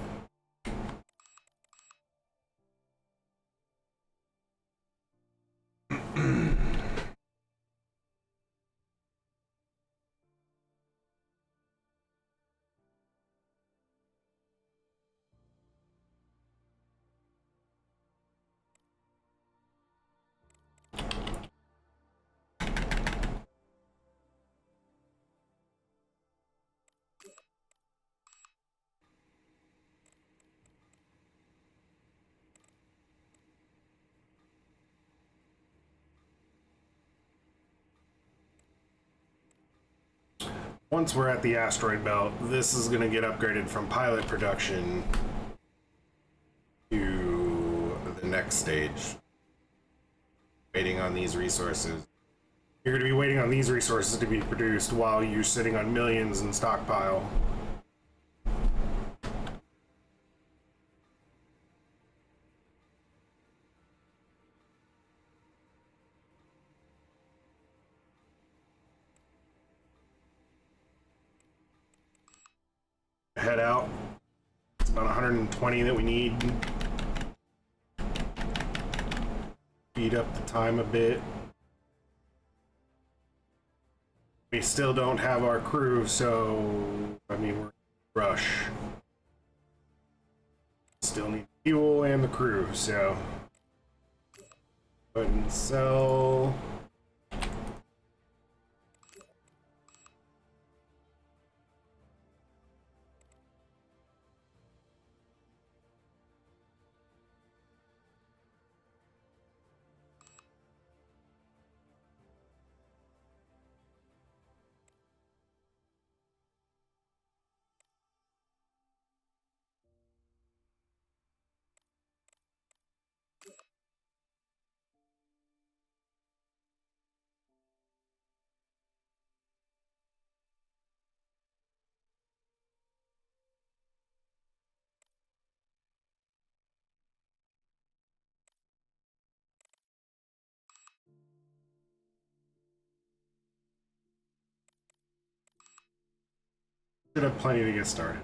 once we're at the asteroid belt, this is going to get upgraded from pilot production to the next stage. Waiting on these resources. You're going to be waiting on these resources to be produced while you're sitting on millions in stockpile. Head out. It's about 120 that we need. Speed up the time a bit. We still don't have our crew, so I mean, we're in a rush. Still need fuel and the crew, so go ahead and sell. Should have plenty to get started.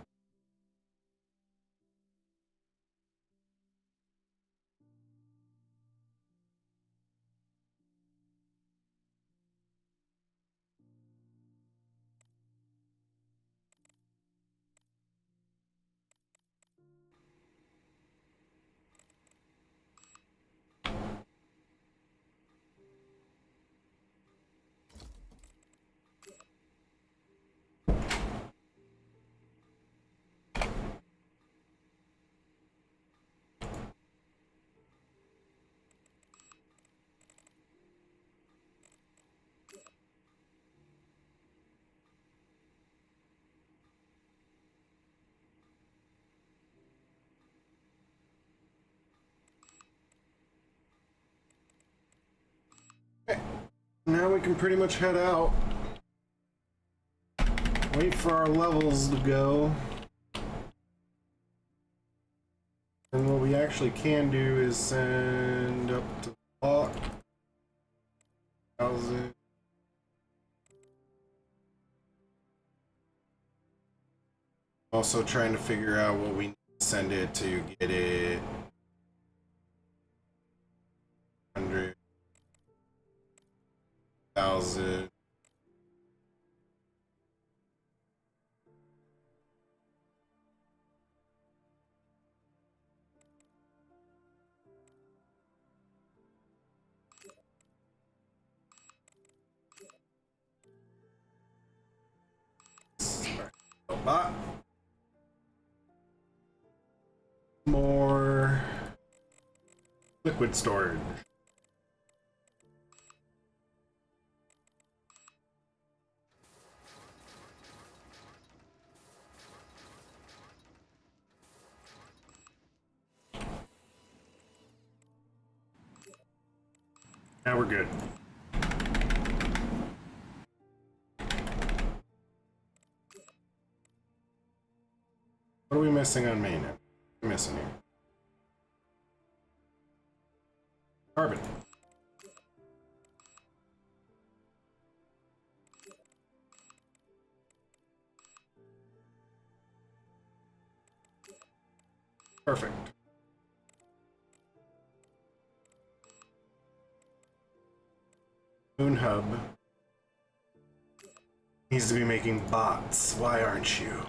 Now we can pretty much head out. Wait for our levels to go. And what we actually can do is send up to the block. 1,000. Also trying to figure out what we need to send it to get it. 100,000. Bot. More liquid storage. Now we're good. What are we missing on main? What are we missing here? Carbon. Perfect. Moon Hub needs to be making bots. Why aren't you?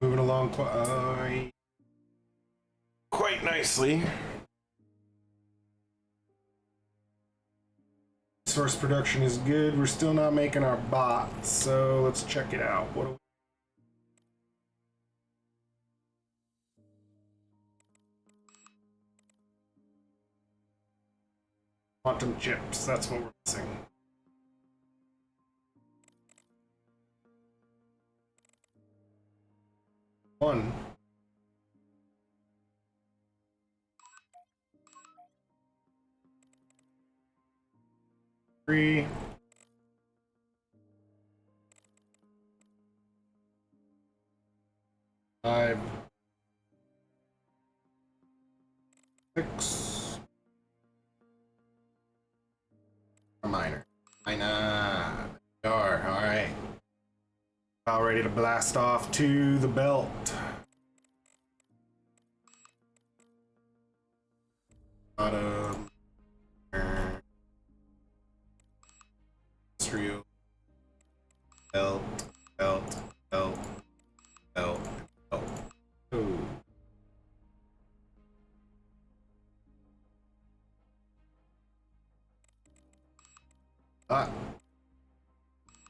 Moving along quite nicely. Source production is good. We're still not making our bots, so let's check it out. What do we... Quantum chips, that's what we're missing. One. Three. Five. Six. A minor. Alright. All ready to blast off to the belt. Bottom. Industrial. Belt. Belt. Belt. Belt. Belt. Ooh.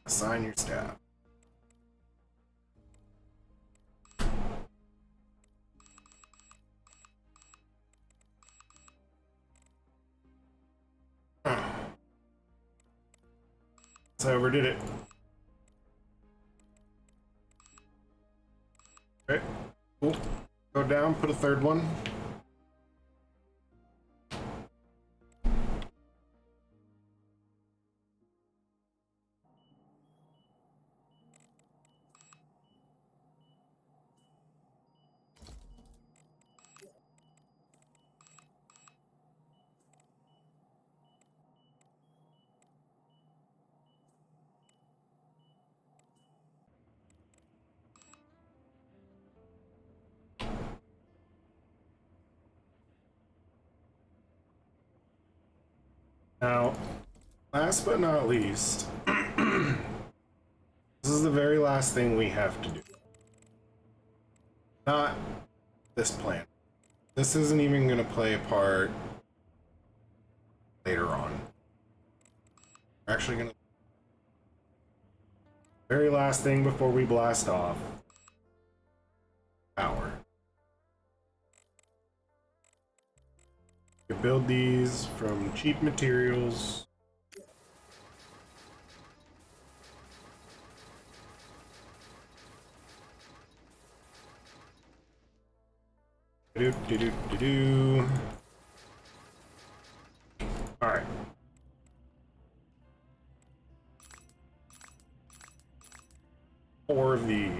Assign your staff. So I overdid it. Okay, cool. Go down, put a third one. Now, last but not least, this is the very last thing we have to do. Not this plan. This isn't even going to play a part later on. We're actually going to... Very last thing before we blast off. Power. You build these from cheap materials. All right. Four of these.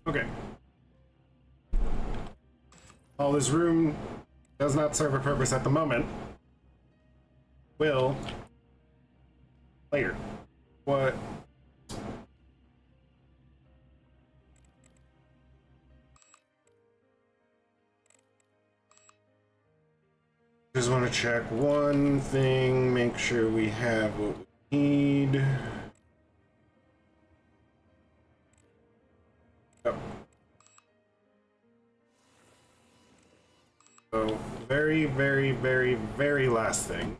Okay. While this room does not serve a purpose at the moment, will later. What? Just want to check one thing, make sure we have what we need. Yep. So, very, very, very, very last thing.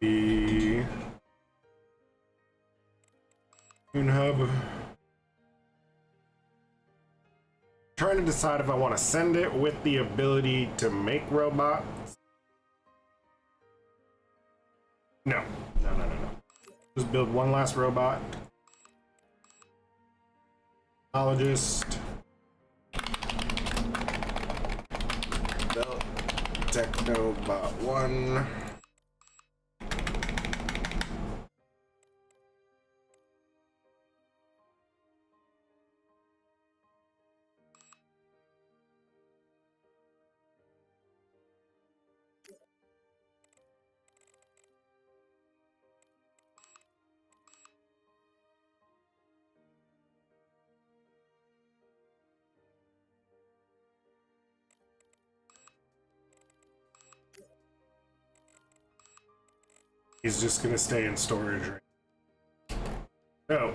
The Moon Hub. Trying to decide if I want to send it with the ability to make robots. No. Just build one last robot. Technologist. Built Technobot 1. He's just gonna stay in storage. So,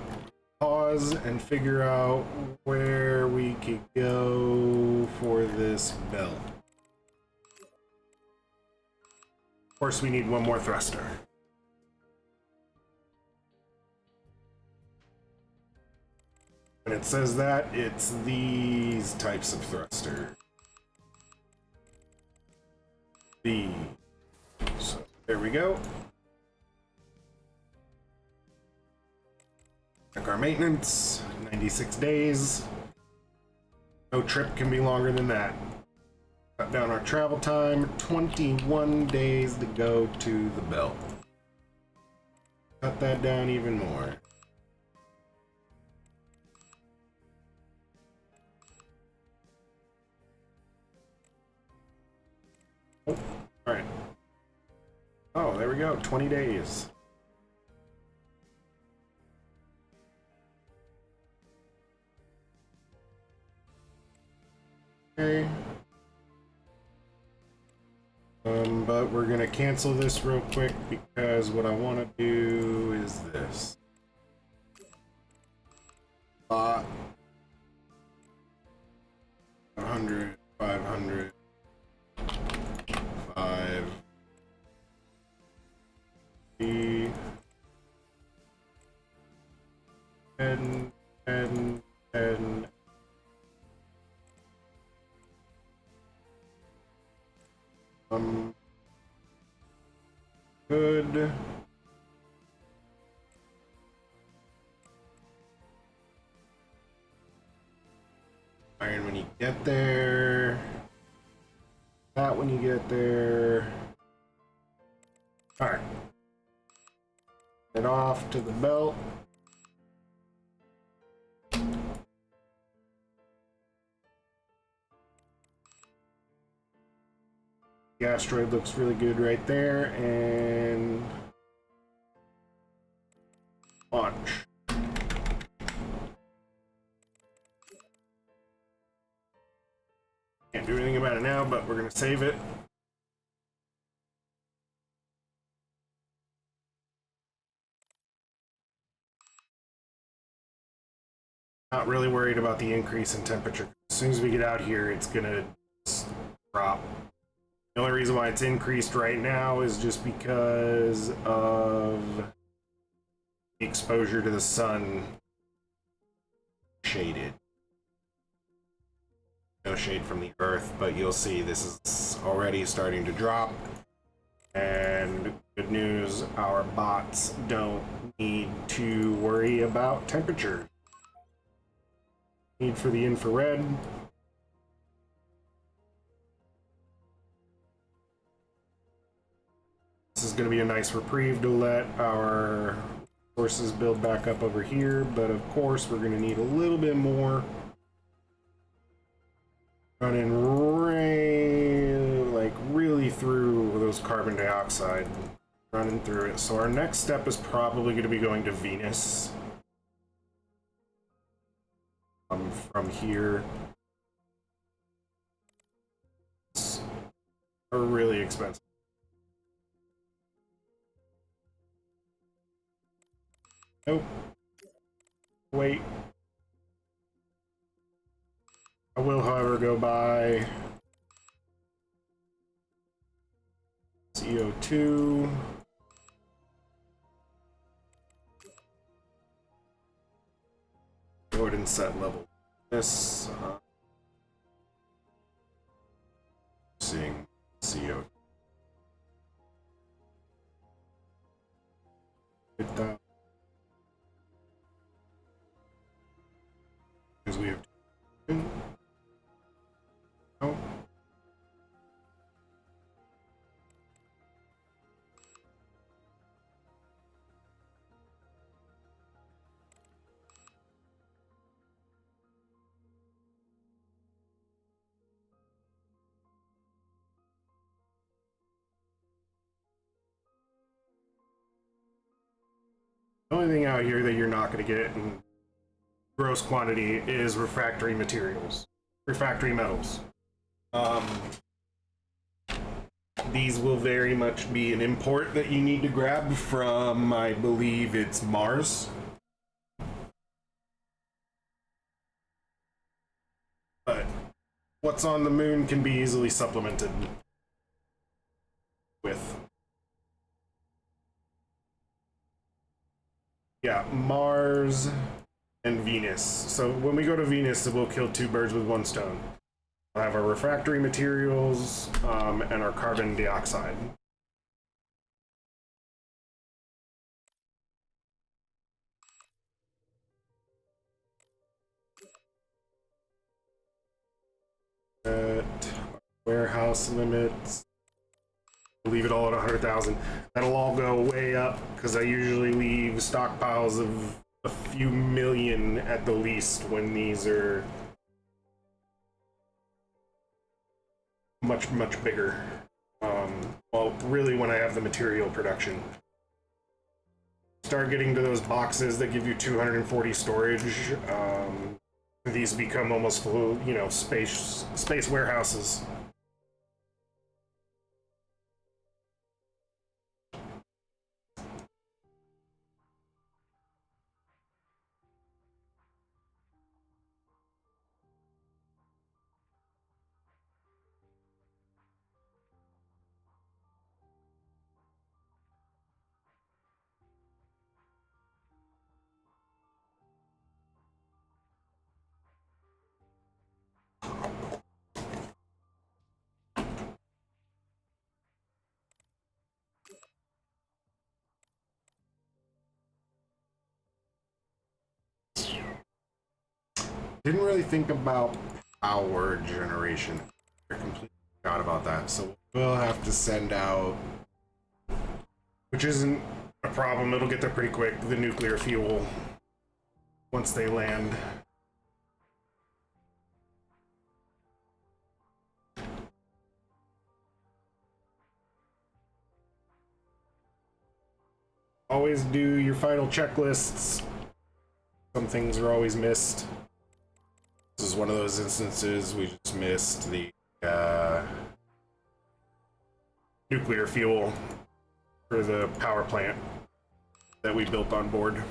pause and figure out where we could go for this belt. Of course, we need one more thruster. When it says that, it's these types of thruster. So, there we go. Check our maintenance, 96 days. No trip can be longer than that. Cut down our travel time, 21 days to go to the belt. Cut that down even more. Oh, all right. Oh, there we go, 20 days. Okay. But we're gonna cancel this real quick because what I want to do is this. Bot 500, 500, 5, 10, 10, 10. Good. Iron when you get there. That when you get there. Alright. Head off to the belt. The asteroid looks really good right there, and launch. Can't do anything about it now, but we're gonna save it. Not really worried about the increase in temperature. As soon as we get out here, it's gonna drop. The only reason why it's increased right now is just because of the exposure to the sun. Shaded. No shade from the earth, but you'll see this is already starting to drop. And good news, our bots don't need to worry about temperature. Need for the infrared. This is going to be a nice reprieve to let our resources build back up over here, but of course we're going to need a little bit more. Running like really through those carbon dioxide, running through it. So our next step is probably going to be going to Venus. From here. It's really expensive. Nope. Wait. I will, however, go by CO2. Go ahead and set level this. Seeing CO2. Hit that. Because we have. Oh. The only thing out here that you're not going to get in gross quantity is refractory materials, refractory metals. These will very much be an import that you need to grab from, I believe it's Mars. But what's on the moon can be easily supplemented with. Yeah, Mars and Venus. So when we go to Venus, we'll kill two birds with one stone. We'll have our refractory materials and our carbon dioxide. Warehouse limits. Leave it all at 100,000. That'll all go way up because I usually leave stockpiles of a few million at the least when these are much bigger. Well, really when I have the material production. Start getting to those boxes that give you 240 storage. These become almost full, you know, space warehouses. Didn't really think about power generation. I completely forgot about that. So we'll have to send out, which isn't a problem. It'll get there pretty quick. The nuclear fuel once they land. Always do your final checklists. Some things are always missed. This is one of those instances we just missed the nuclear fuel for the power plant that we built on board.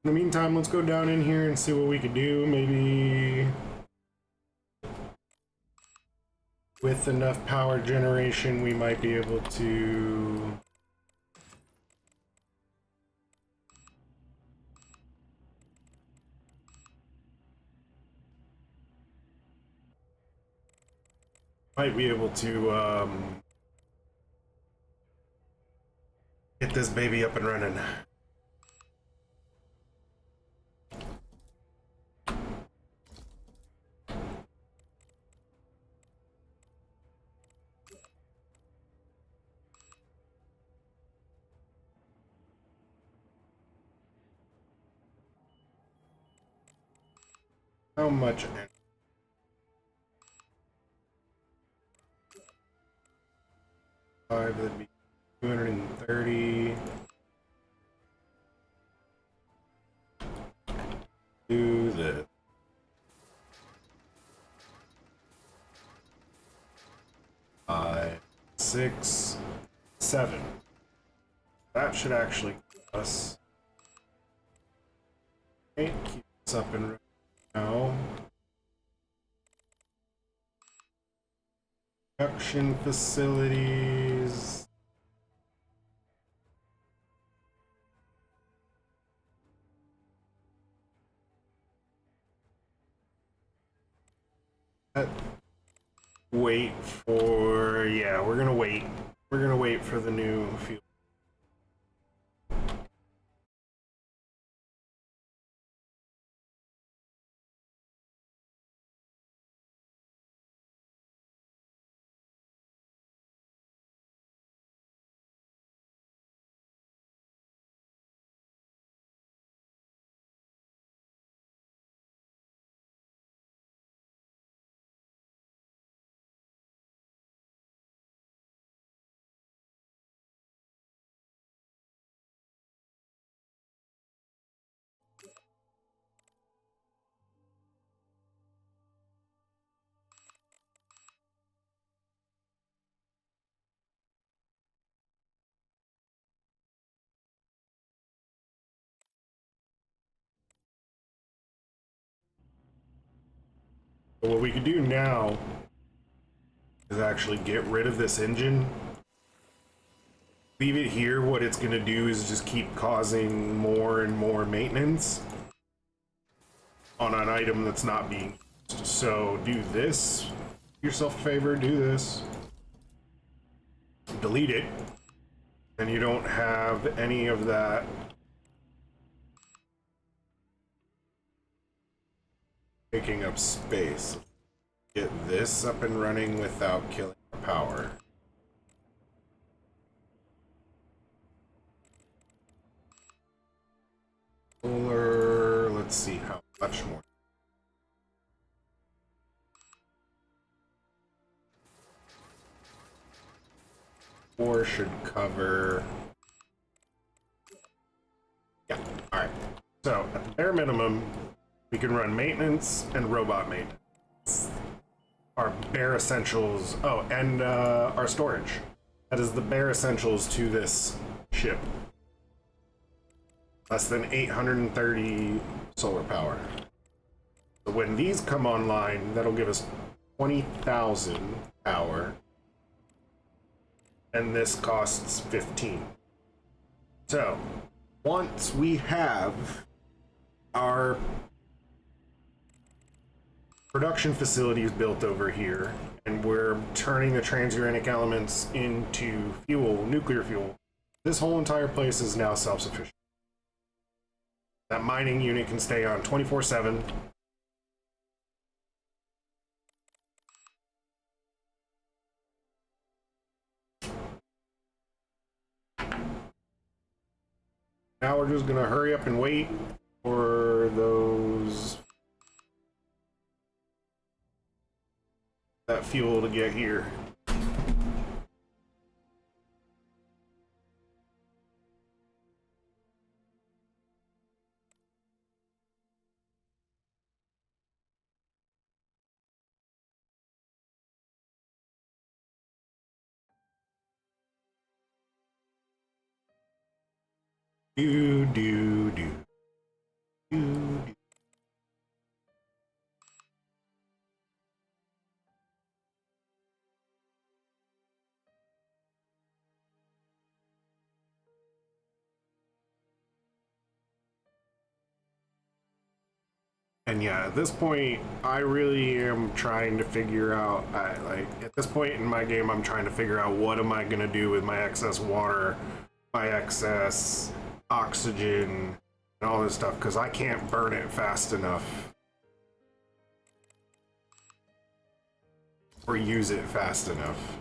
In the meantime, let's go down in here and see what we can do. Maybe with enough power generation, we might be able to get this baby up and running. How much? Five, that'd be 230. Do this. 5, 6, 7. That should actually give us. Okay, keep this up and running now. Production facilities. Wait for, yeah, we're gonna wait. We're gonna wait for the new field. But what we could do now is actually get rid of this engine. Leave it here. What it's going to do is just keep causing more and more maintenance on an item that's not being used. So do this. Do yourself a favor, do this. Delete it. And you don't have any of that taking up space. Get this up and running without killing the power. Solar, let's see how much more. 4 should cover. Yeah, alright. So, at the bare minimum, we can run maintenance and robot maintenance. Our bare essentials. Oh, and our storage. That is the bare essentials to this ship. Less than 830 solar power. So when these come online, that'll give us 20,000 power. And this costs 15. So, once we have our production facilities built over here, and we're turning the transuranic elements into fuel, nuclear fuel, this whole entire place is now self-sufficient. That mining unit can stay on 24/7. Now we're just gonna hurry up and wait for that fuel to get here. Do. And yeah, at this point, I really am trying to figure out, at this point in my game, I'm trying to figure out what am I gonna do with my excess water, my excess oxygen, and all this stuff, because I can't burn it fast enough. Or use it fast enough.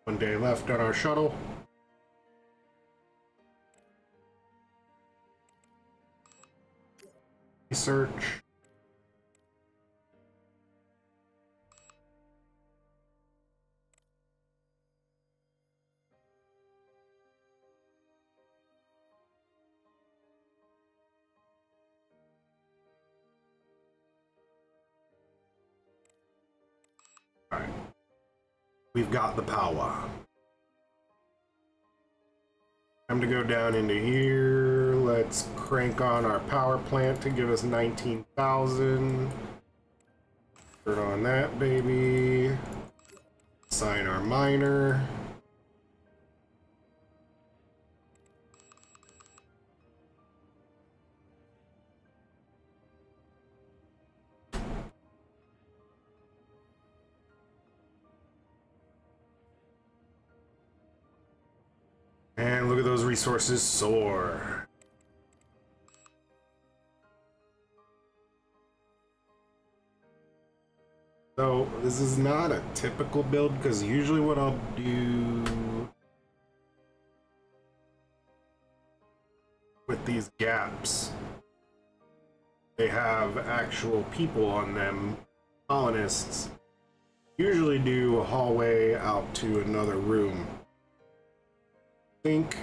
One day left on our shuttle. Research. All right. We've got the power. Time to go down into here. Let's crank on our power plant to give us 19,000. Turn on that baby. Assign our miner. And look at those resources soar. So this is not a typical build, because usually what I'll do with these gaps, they have actual people on them, colonists, usually do a hallway out to another room. Think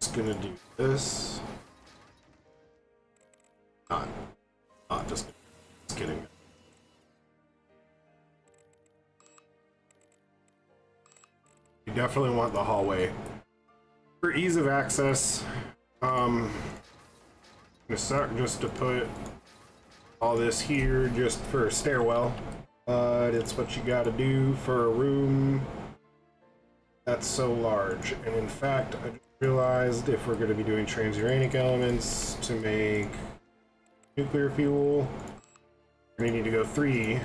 just gonna do this. Just kidding. You definitely want the hallway for ease of access. I'm gonna start just to put all this here just for a stairwell, but it's what you gotta do for a room that's so large. And in fact, I just realized if we're gonna be doing transuranic elements to make nuclear fuel, we're gonna need to go 3.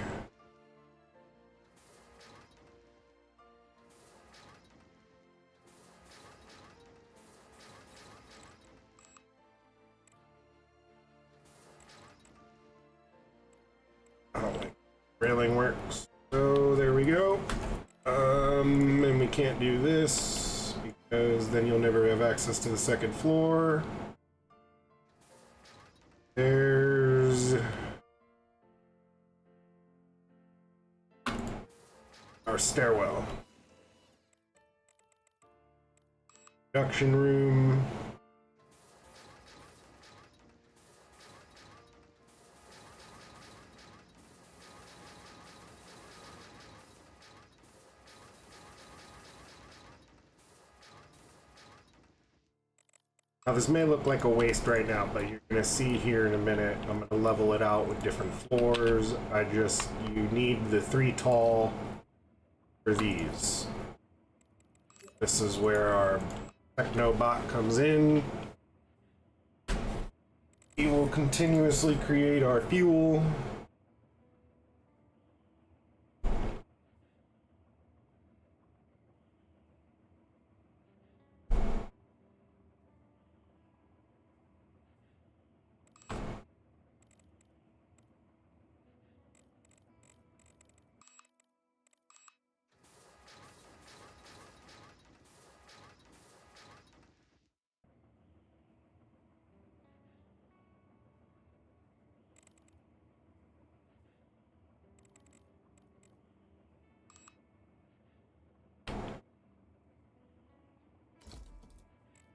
I don't think railing works. So there we go. And we can't do this because then you'll never have access to the second floor. There's our stairwell. Production room. Now this may look like a waste right now, but you're gonna see here in a minute, I'm gonna level it out with different floors. You need the 3 tall for these. This is where our Technobot comes in. He will continuously create our fuel.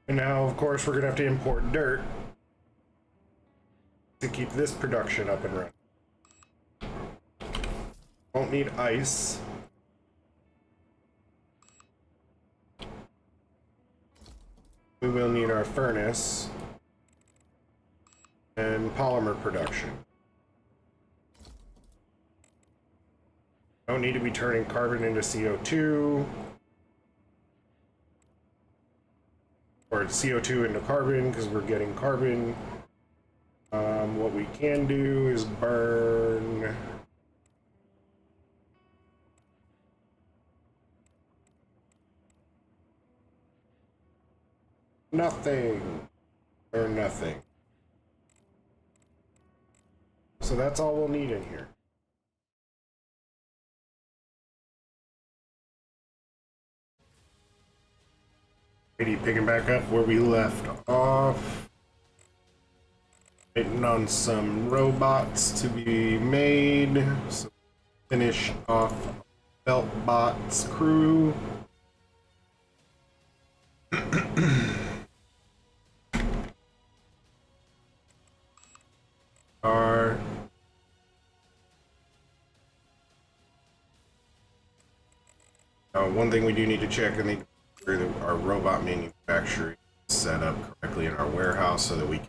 And now, of course, we're going to have to import dirt to keep this production up and running. Won't need ice. We will need our furnace and polymer production. Don't need to be turning carbon into CO2 or CO2 into carbon because we're getting carbon. What we can do is burn nothing or nothing. So that's all we'll need in here. Picking back up where we left off. Waiting on some robots to be made. So finish off Beltbot's crew. One thing we do need to check, and make sure that our robot manufacturing is set up correctly in our warehouse so that we can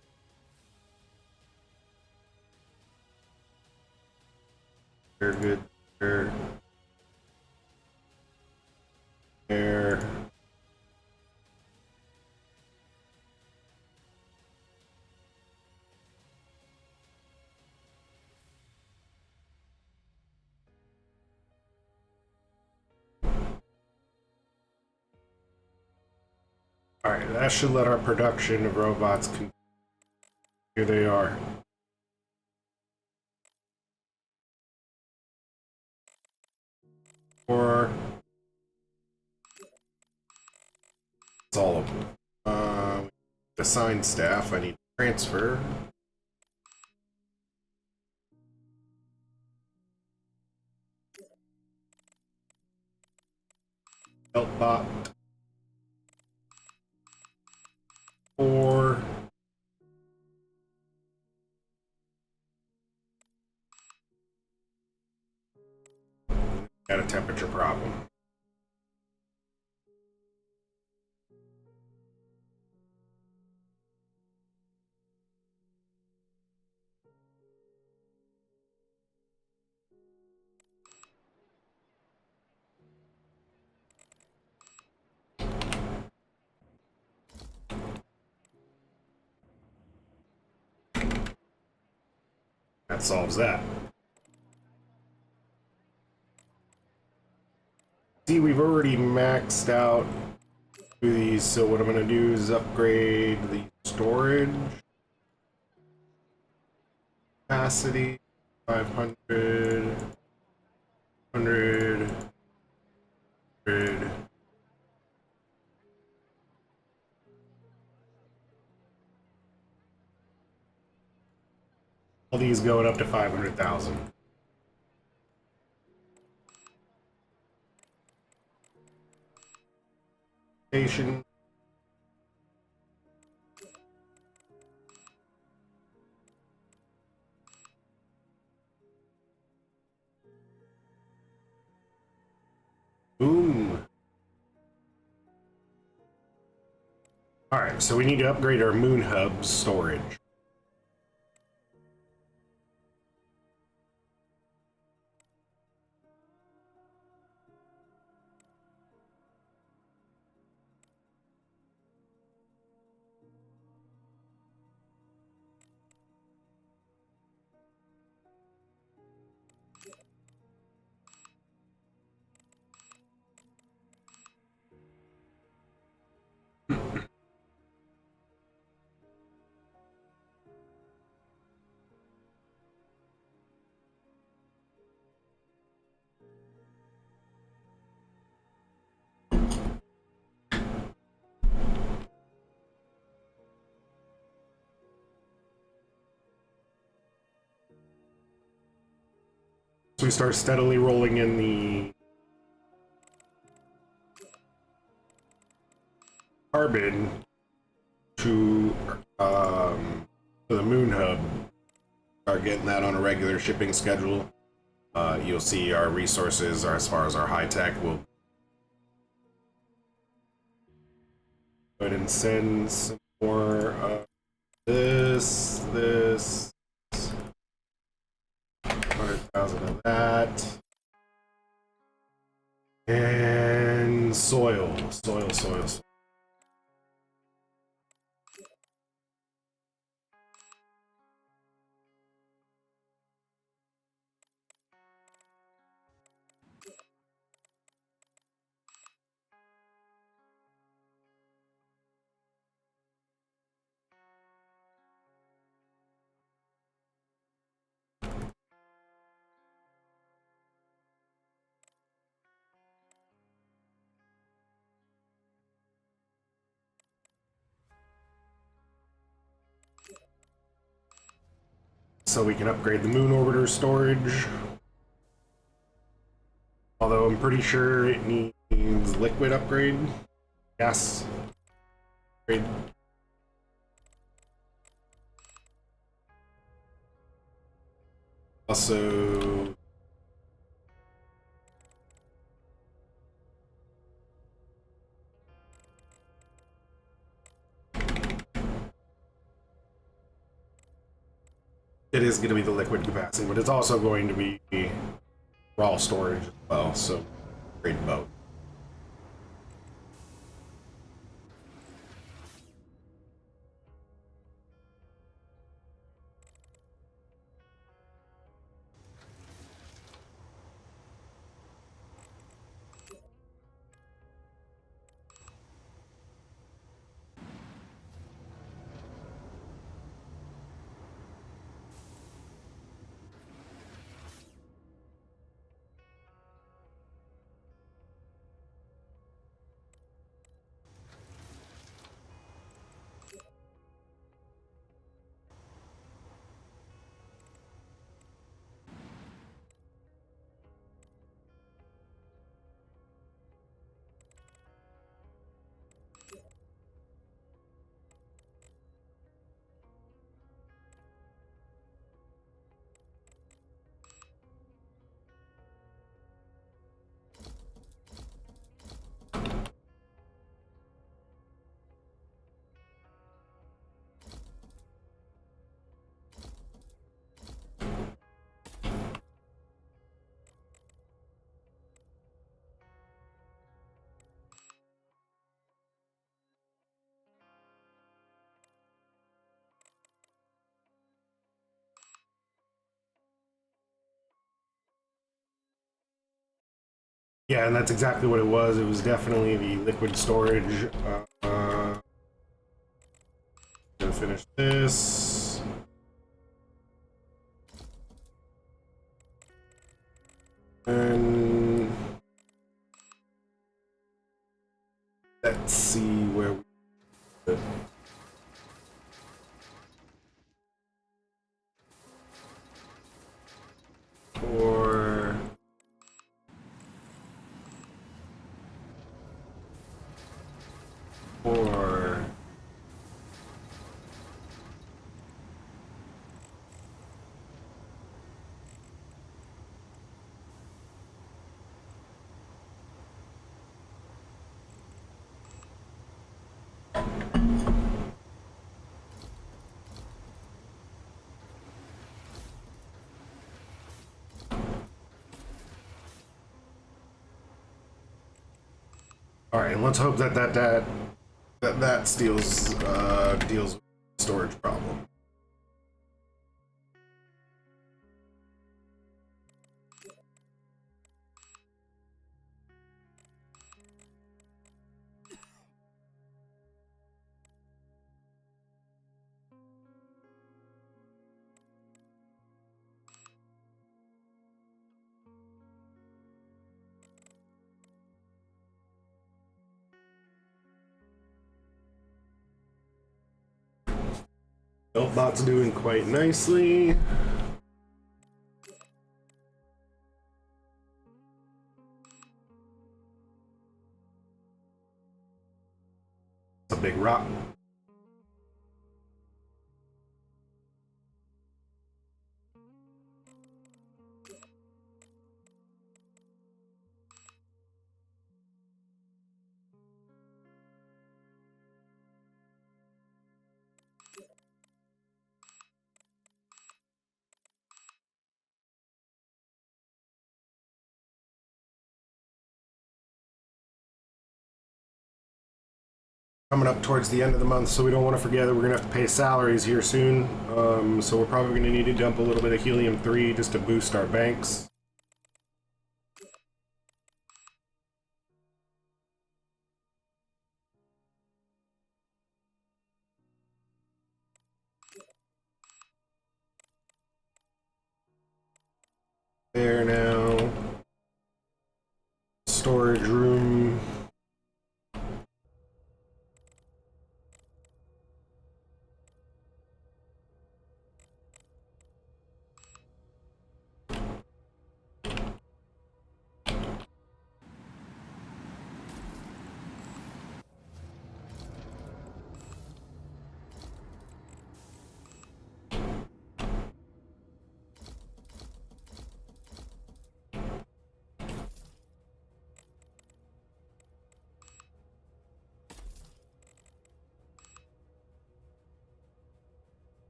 very good there. Alright, that should let our production of robots continue. Here they are. Or it's all of them. Assign staff, I need to transfer. Helpbot. 4. Got a temperature problem. That solves that. See, we've already maxed out these, so what I'm going to do is upgrade the storage capacity 500, 100, 100. All these going up to 500,000. Station. Boom. Alright, so we need to upgrade our moon hub storage. So we start steadily rolling in the carbon. for the moon hub, start getting that on a regular shipping schedule. You'll see our resources, as far as our high tech, will go ahead and send some more this, 100,000 of that, and soil. So we can upgrade the moon orbiter storage. Although I'm pretty sure it needs liquid upgrade. Gas upgrade. Also, it is going to be the liquid capacity, but it's also going to be raw storage as well, so upgrade both. Yeah, and that's exactly what it was. It was definitely the liquid storage. Gonna finish this. And let's see where we for for all right, and let's hope that deals with the storage problem. Beltbot's doing quite nicely. It's a big rock. coming up towards the end of the month, so we don't want to forget that we're going to have to pay salaries here soon. So we're probably going to need to dump a little bit of helium-3 just to boost our banks. There now. Storage room.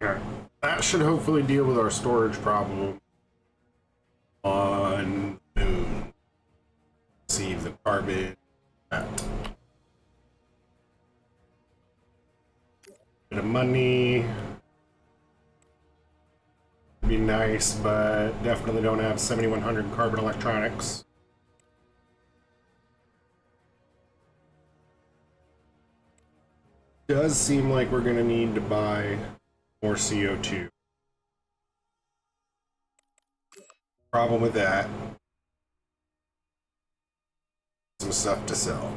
Okay. That should hopefully deal with our storage problem on the moon. Save the carbon. Bit of money. Be nice, but definitely don't have 7100 carbon electronics. Does seem like we're gonna need to buy more CO2. Problem with that. Some stuff to sell.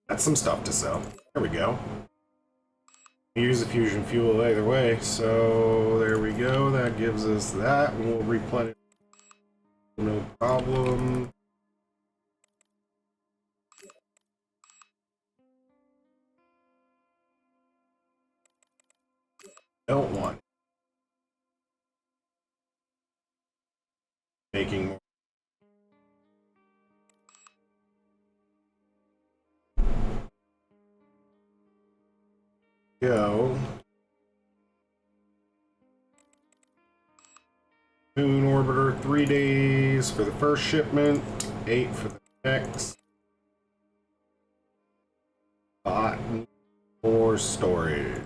That's some stuff to sell. There we go. Use the fusion fuel either way, so there we go. That gives us that. We'll replenish. No problem. Don't want it. Making more. Go. Moon orbiter, 3 days for the first shipment, 8 for the next. Bought more storage.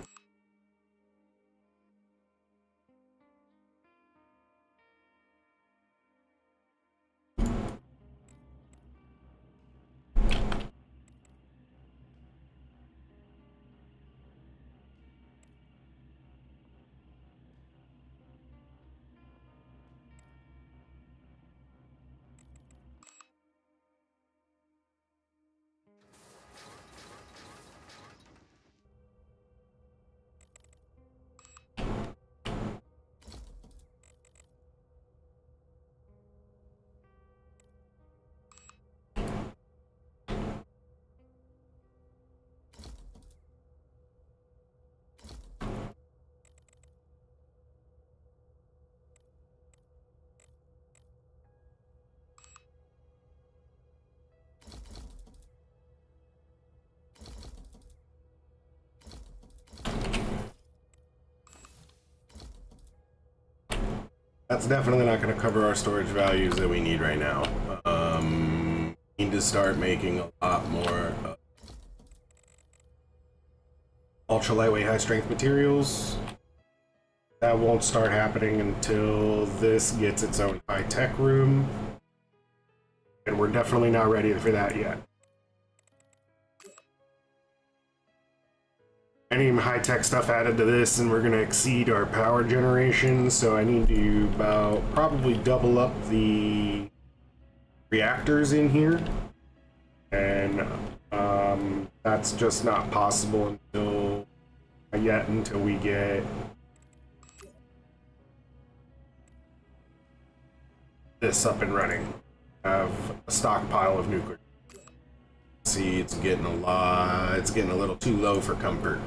That's definitely not going to cover our storage values that we need right now. Need to start making a lot more ultra lightweight, high strength materials. That won't start happening until this gets its own high tech room, and we're definitely not ready for that yet. any high-tech stuff added to this, and we're going to exceed our power generation, so I need to probably double up the reactors in here, and that's just not possible until we get this up and running. I have a stockpile of nuclear. See, it's getting a little too low for comfort.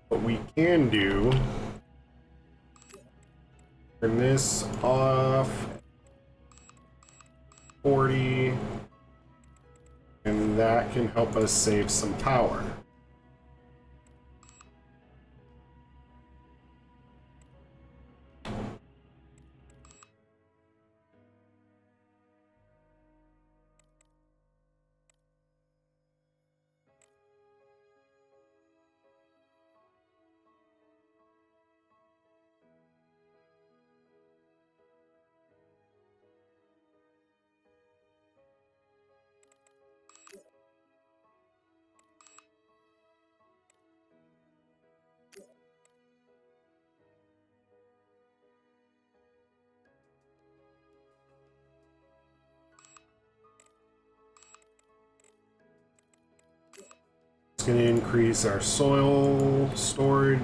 What we can do, turn this off, 40, and that can help us save some power. Going to increase our soil storage.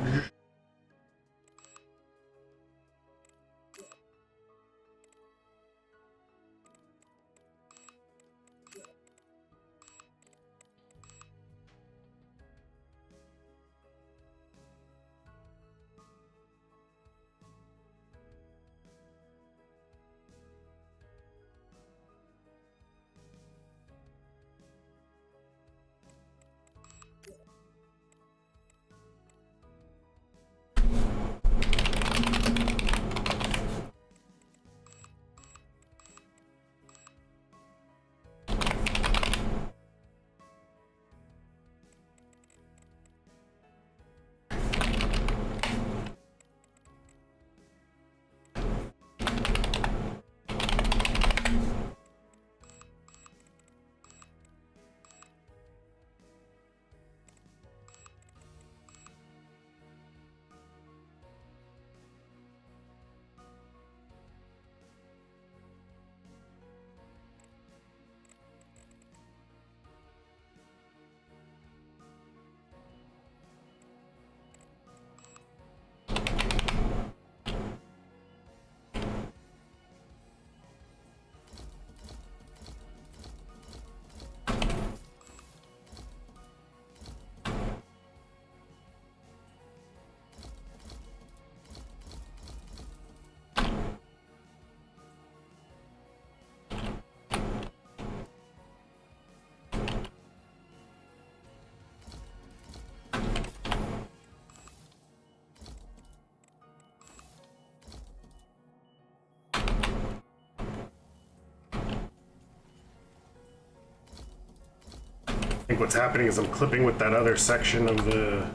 I think what's happening is I'm clipping with that other section of the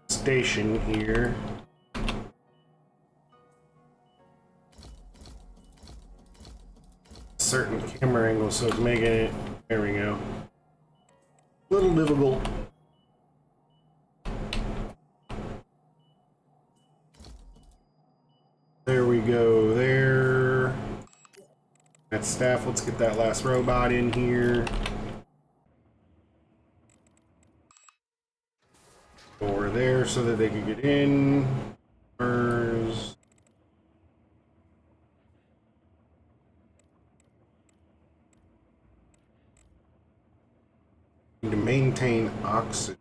station here. Certain camera angle, so it's making it, there we go, a little difficult. There we go, there. That's staff, let's get that last robot in here. Over there so that they can get in. Burrs. Need to maintain oxygen.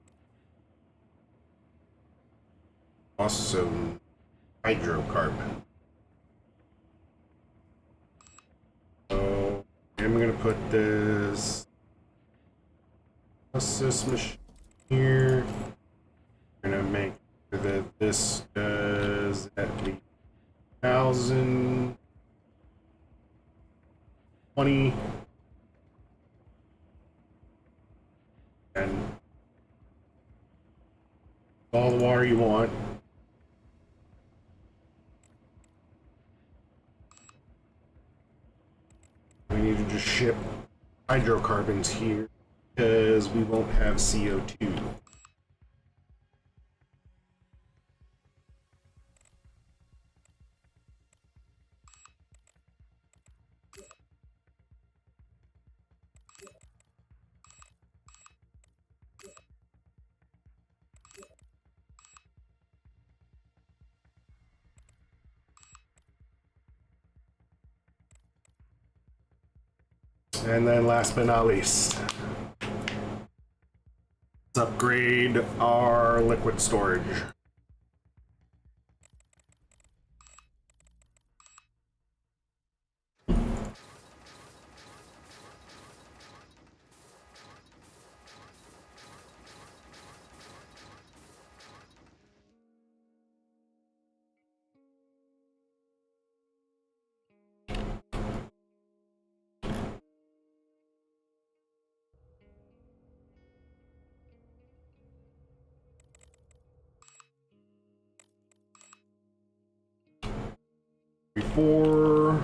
Also hydrocarbon. So I'm gonna put this machine here. I'm gonna make sure that this does at least 1,020 and all the water you want. We need to just ship hydrocarbons here because we won't have CO2. And then last but not least, let's upgrade our liquid storage. Four.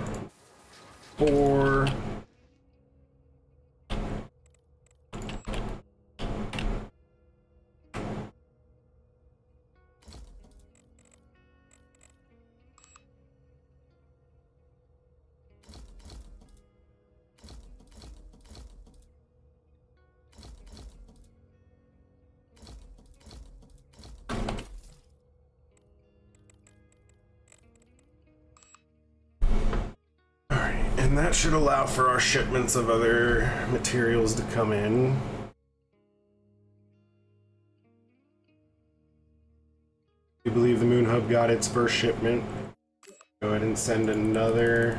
And that should allow for our shipments of other materials to come in. We believe the Moon Hub got its first shipment. Go ahead and send another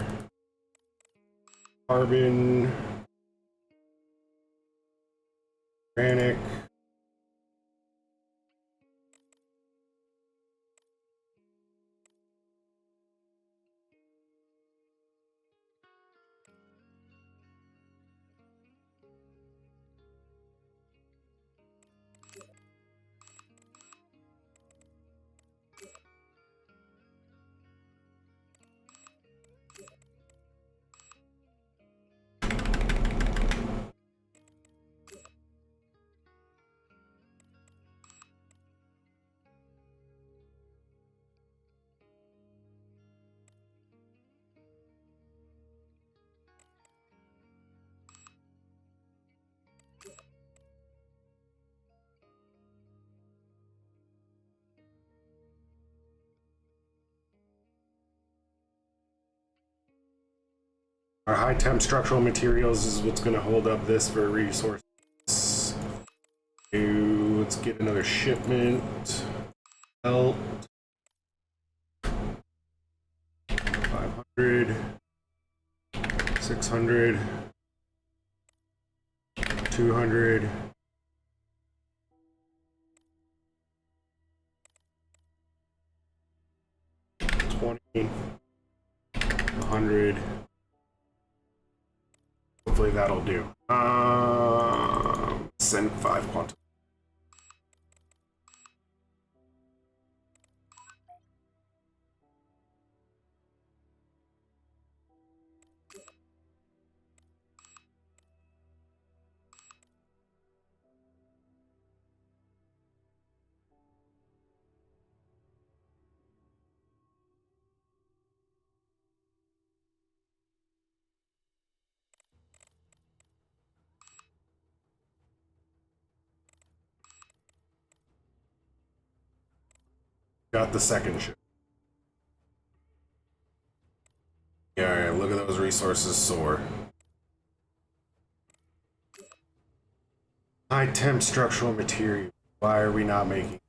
carbon, organic. Our high temp structural materials is what's going to hold up this for resources. Let's get another shipment. Belt. 500. 600. 200. 20. 100. Hopefully that'll do. Send 5 quantum. Got the second ship. Yeah, alright, look at those resources soar. High temp structural material. Why are we not making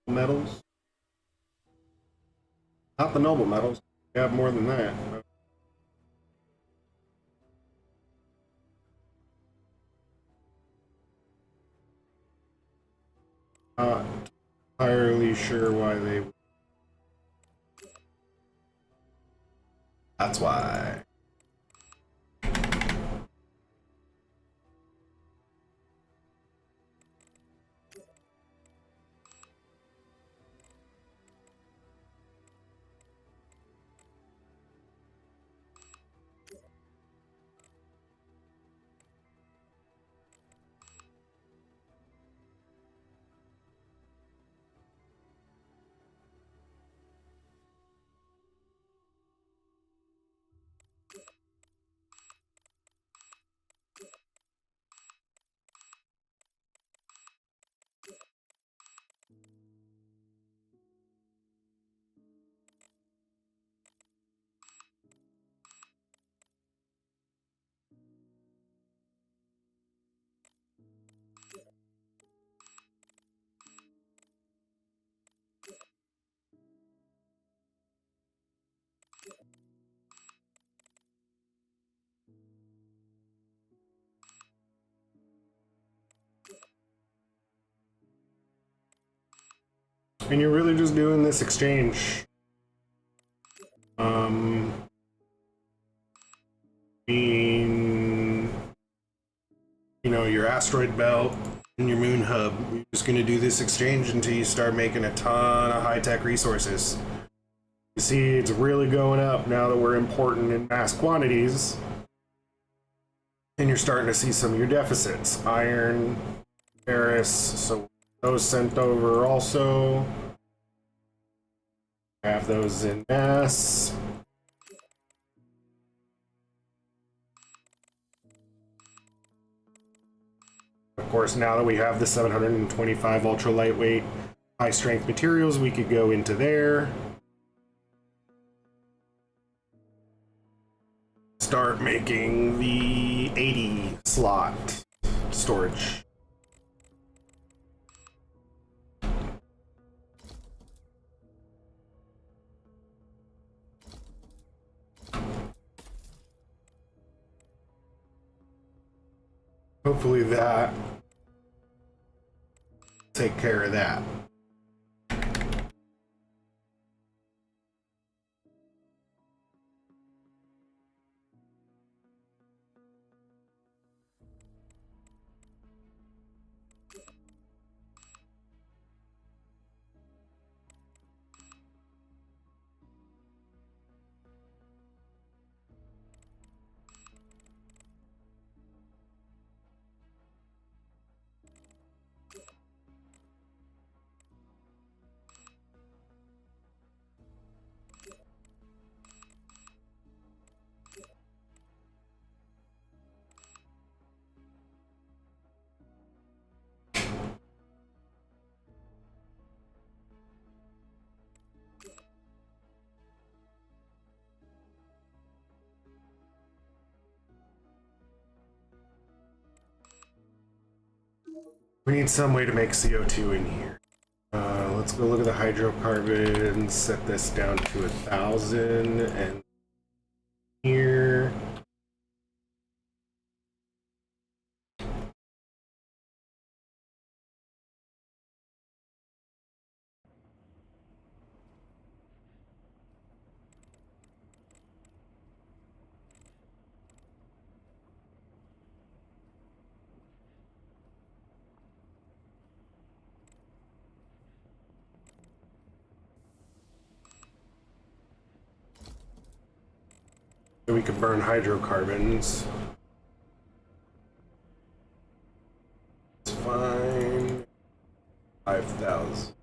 metals? Not the noble metals. We have more than that. Not entirely sure why they. That's why. And you're really just doing this exchange. In your asteroid belt and your moon hub, you're just going to do this exchange until you start making a ton of high-tech resources. You see, it's really going up now that we're important in mass quantities. And you're starting to see some of your deficits. Iron, ferrous, so those sent over also. Have those in mass. Of course, now that we have the 725 ultra lightweight, high strength materials, we could go into there. Start making the 80 slot storage. Hopefully that take care of that. We need some way to make CO2 in here. Let's go look at the hydrocarbons, set this down to 1,000, and here. So we could burn hydrocarbons. It's fine. 5,000.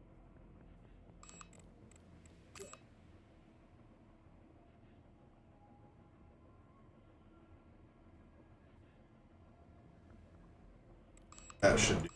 That should do.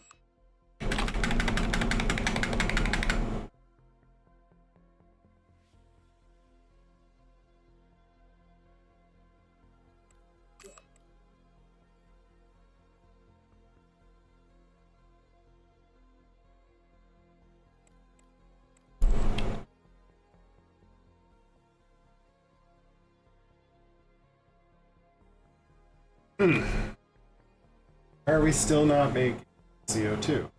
Why are we still not making CO2?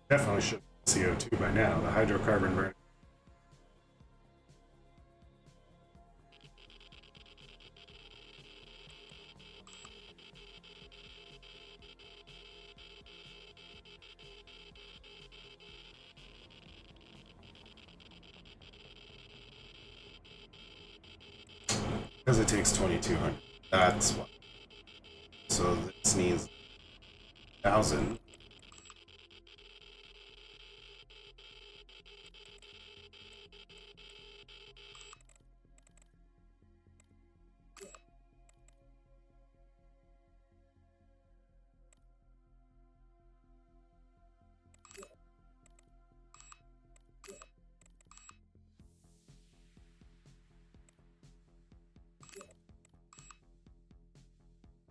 Definitely should CO2 by now. The hydrocarbon burn. Because it takes 2200. That's why. So this needs 1000.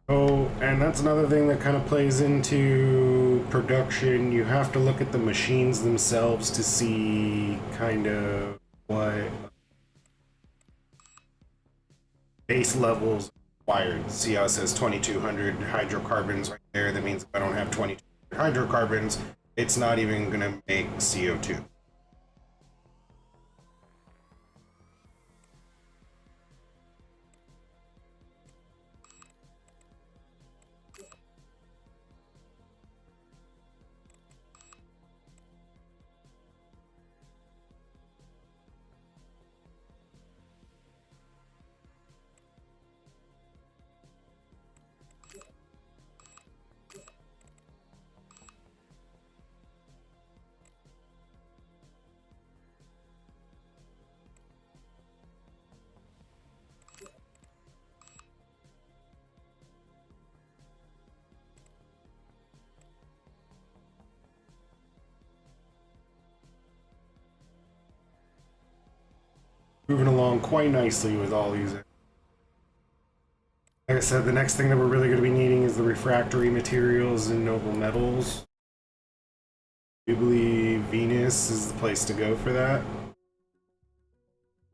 Oh, and that's another thing that kind of plays into production. You have to look at the machines themselves to see kind of what base levels required. See how it says 2200 hydrocarbons right there? That means if I don't have 2200 hydrocarbons, it's not even going to make CO2. Moving along quite nicely with all these. Like I said, the next thing that we're really going to be needing is the refractory materials and noble metals. We believe Venus is the place to go for that.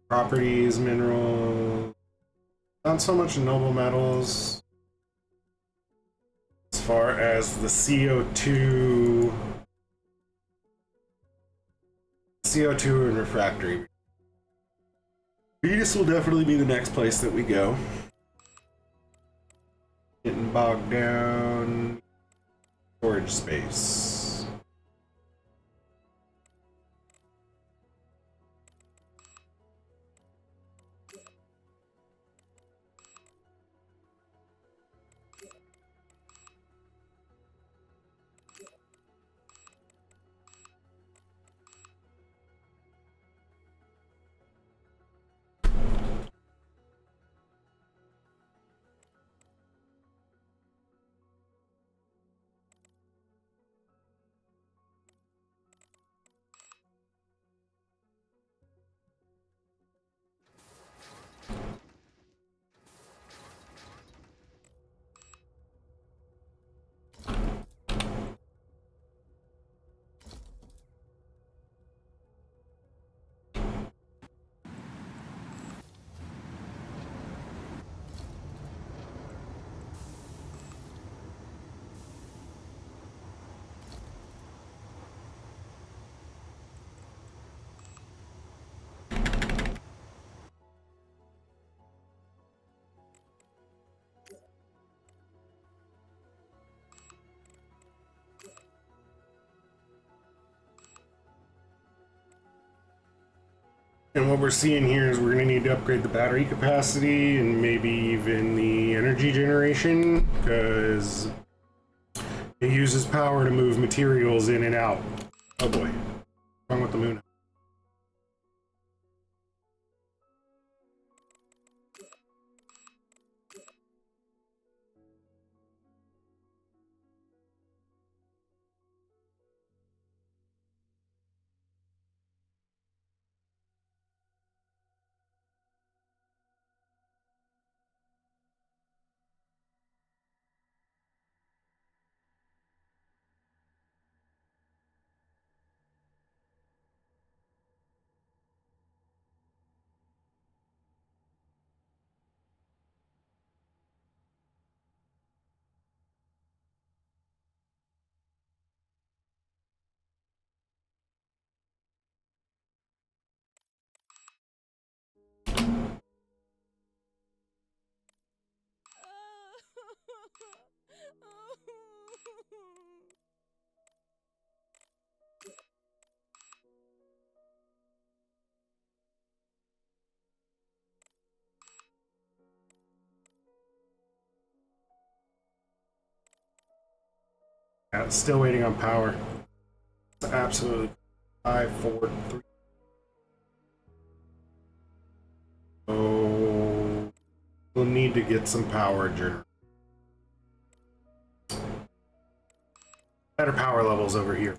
Properties, minerals, not so much noble metals. As far as the CO2 and refractory. Venus will definitely be the next place that we go. Getting bogged down. Storage space. And what we're seeing here is we're going to need to upgrade the battery capacity and maybe even the energy generation, because it uses power to move materials in and out. Oh boy. What's wrong with the moon? Yeah, still waiting on power. It's absolutely 5, 4, 3. Oh, we'll need to get some power generated. Better power levels over here.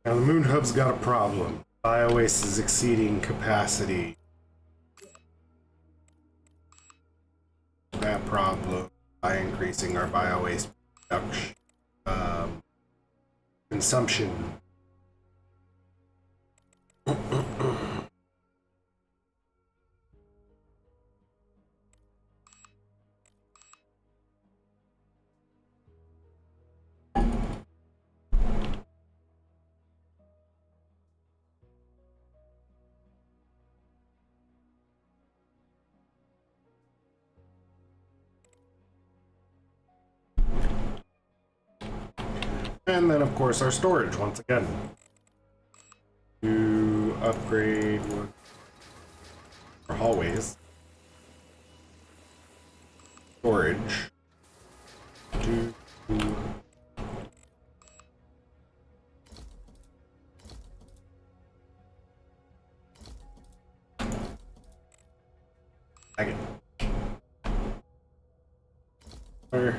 Now the Moon Hub's got a problem. BioWaste is exceeding capacity. That problem by increasing our BioWaste production, consumption. And then, of course, our storage once again. To upgrade our hallways. Storage. To again. Another,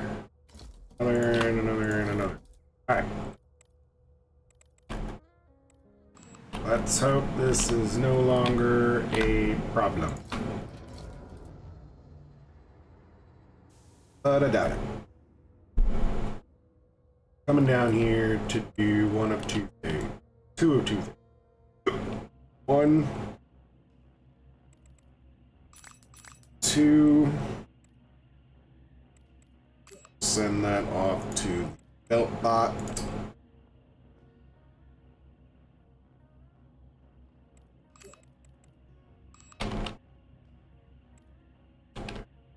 and another, and another. Alright. Let's hope this is no longer a problem. But I doubt it. Coming down here to do one of two things. Two of two things. One. Two. Send that off to belt bot.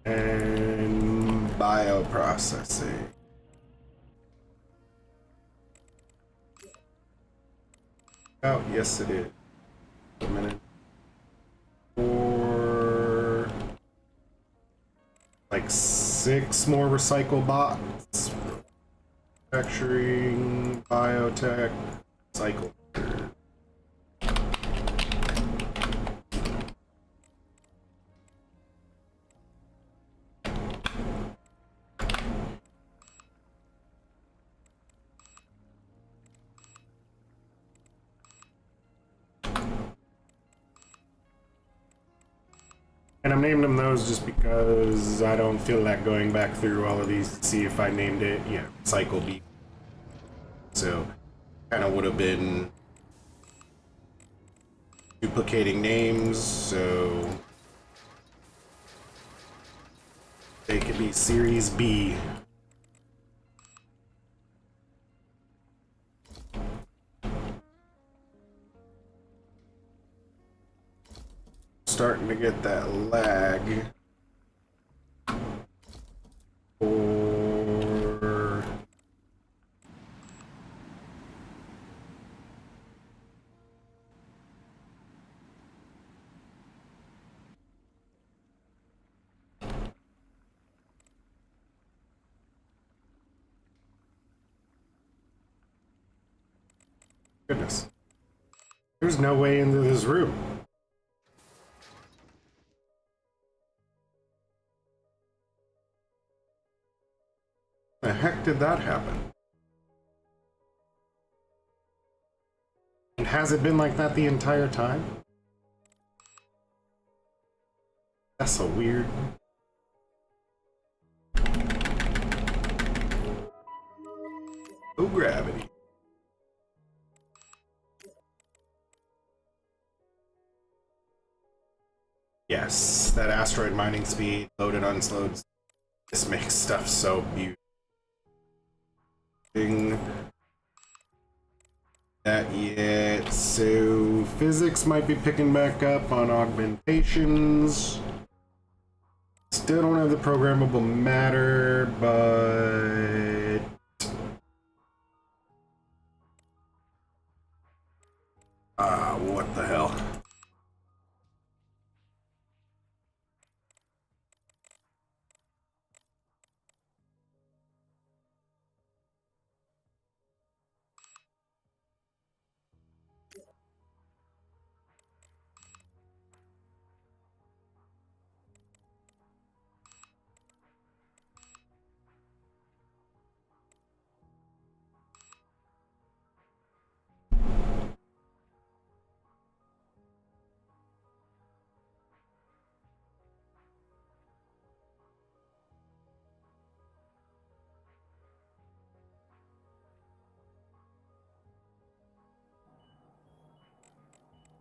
And bioprocessing. Oh, yes it is. A minute. For like 6 more recycle bots. Manufacturing, biotech, cycle. And I'm naming them those just because I don't feel like going back through all of these to see if I named it, yeah, Cycle B. So, kind of would have been duplicating names, so they could be Series B. Starting to get that lag for goodness. There's no way into this room. The heck did that happen? And has it been like that the entire time? That's so weird. No gravity. Yes, that asteroid mining speed, loaded, unslowed. This makes stuff so beautiful. That yet. So physics might be picking back up on augmentations. Still don't have the programmable matter, but what the hell?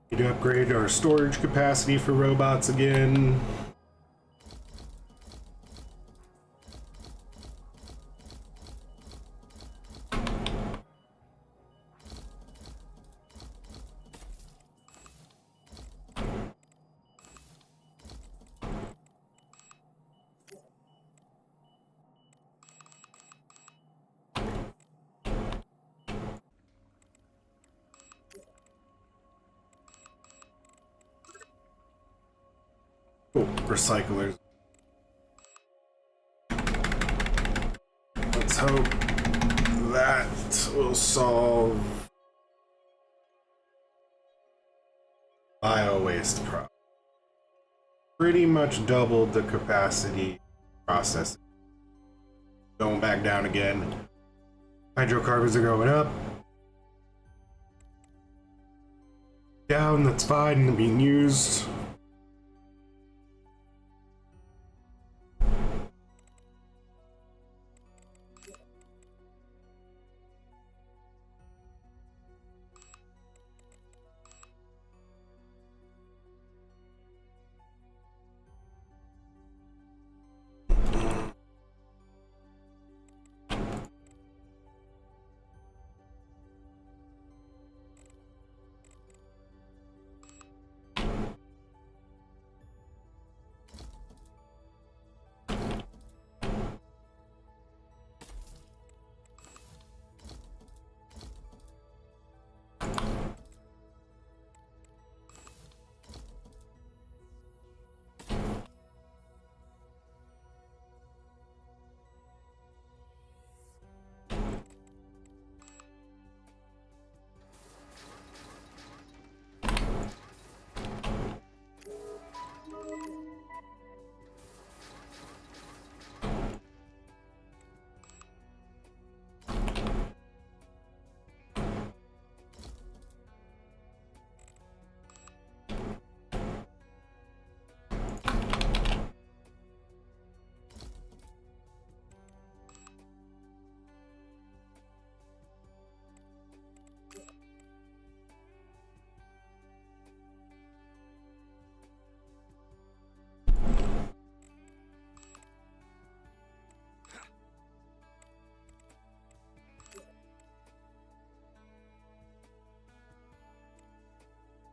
Need to upgrade our storage capacity for robots again. Oh, recyclers. Let's hope that will solve bio-waste problem. Pretty much doubled the capacity processing. Going back down again. Hydrocarbons are going up. Down, that's fine, being used.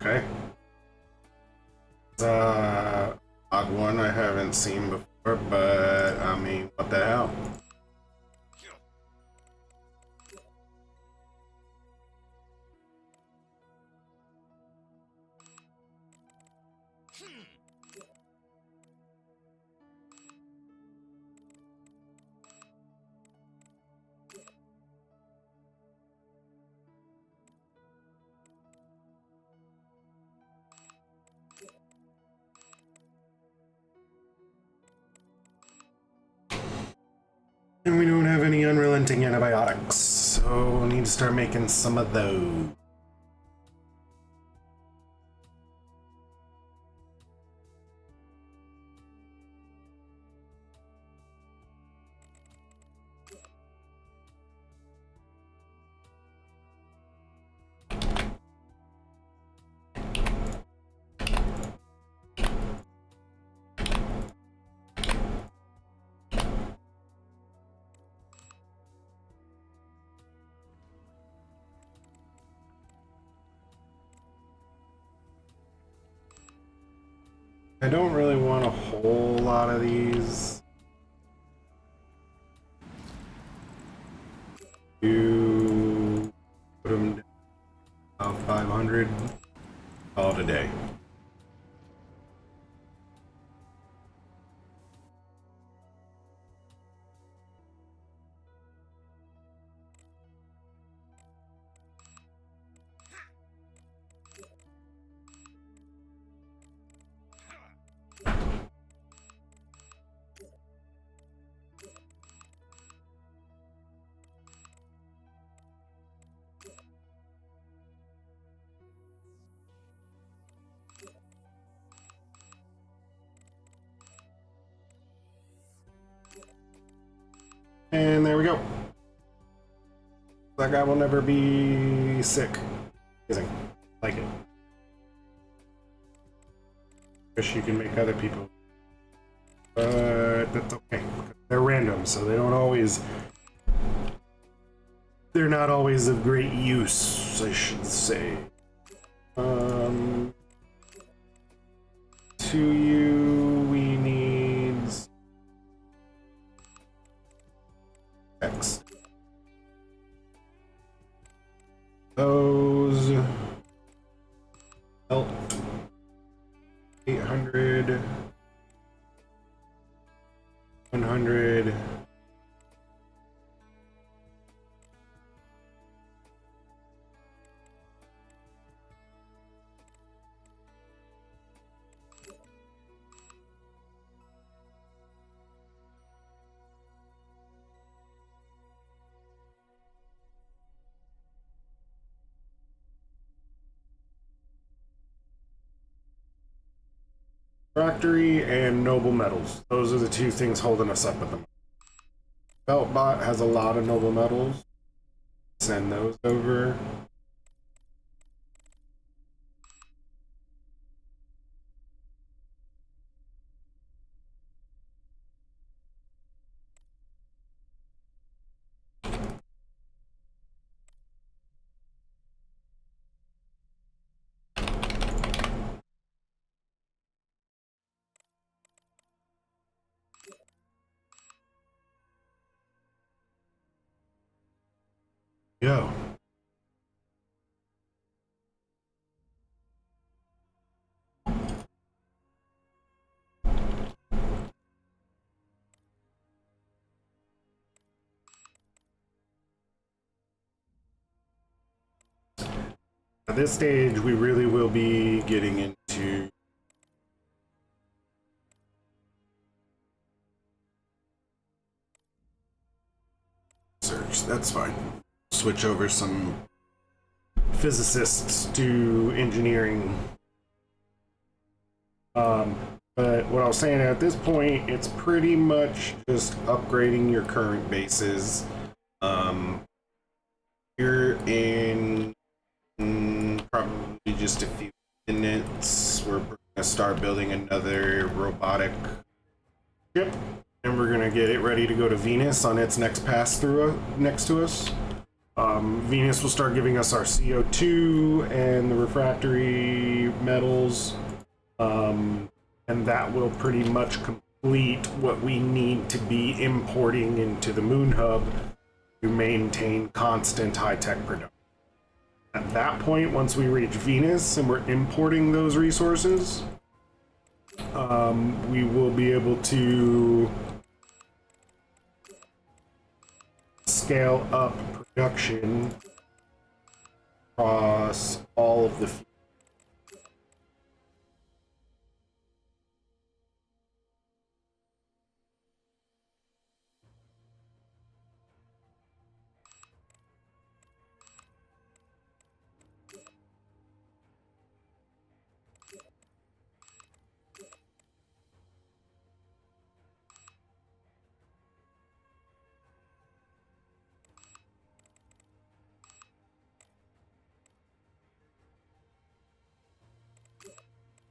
Okay. Odd one I haven't seen before, but I mean, what the hell? And we don't have any unrelenting antibiotics, so we'll need to start making some of those. I don't really want a whole lot of these. You put them down 500. All today. And there we go. That guy will never be sick. Amazing. Like it. Wish you can make other people. But that's okay. They're random, so they don't always. They're not always of great use, I should say. To you, we need X. Those help 800, 100. Factory and noble metals. Those are the two things holding us up at the moment. Beltbot has a lot of noble metals. Send those over. Yo. At this stage, we really will be getting into search. That's fine. Switch over some physicists to engineering. But what I was saying, at this point, it's pretty much just upgrading your current bases. You're in probably just a few minutes. We're gonna start building another robotic ship, and we're gonna get it ready to go to Venus on its next pass through next to us. Venus will start giving us our CO2 and the refractory metals, and that will pretty much complete what we need to be importing into the Moon Hub to maintain constant high-tech production. At that point, once we reach Venus and we're importing those resources, we will be able to scale up production across all of the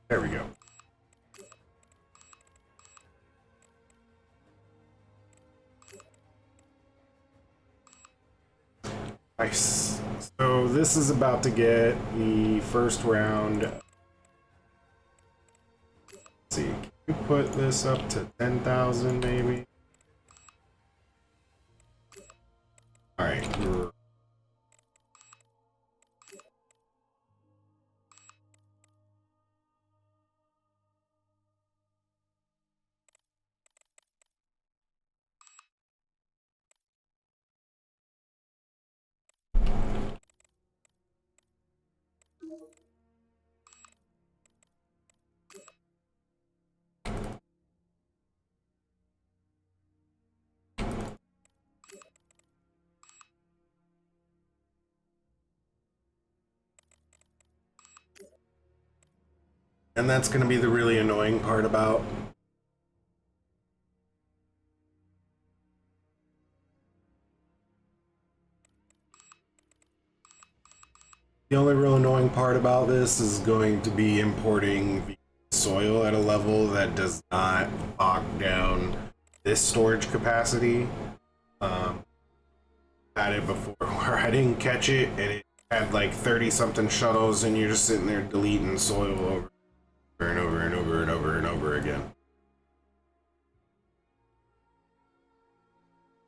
There we go. Nice. So this is about to get the first round. Let's see. put this up to 10,000 maybe. Alright. And that's going to be the really annoying part about the only real annoying part about this is going to be importing soil at a level that does not bog down this storage capacity. Had it before where I didn't catch it and it had like 30 something shuttles and you're just sitting there deleting soil over and over and over and over and over again.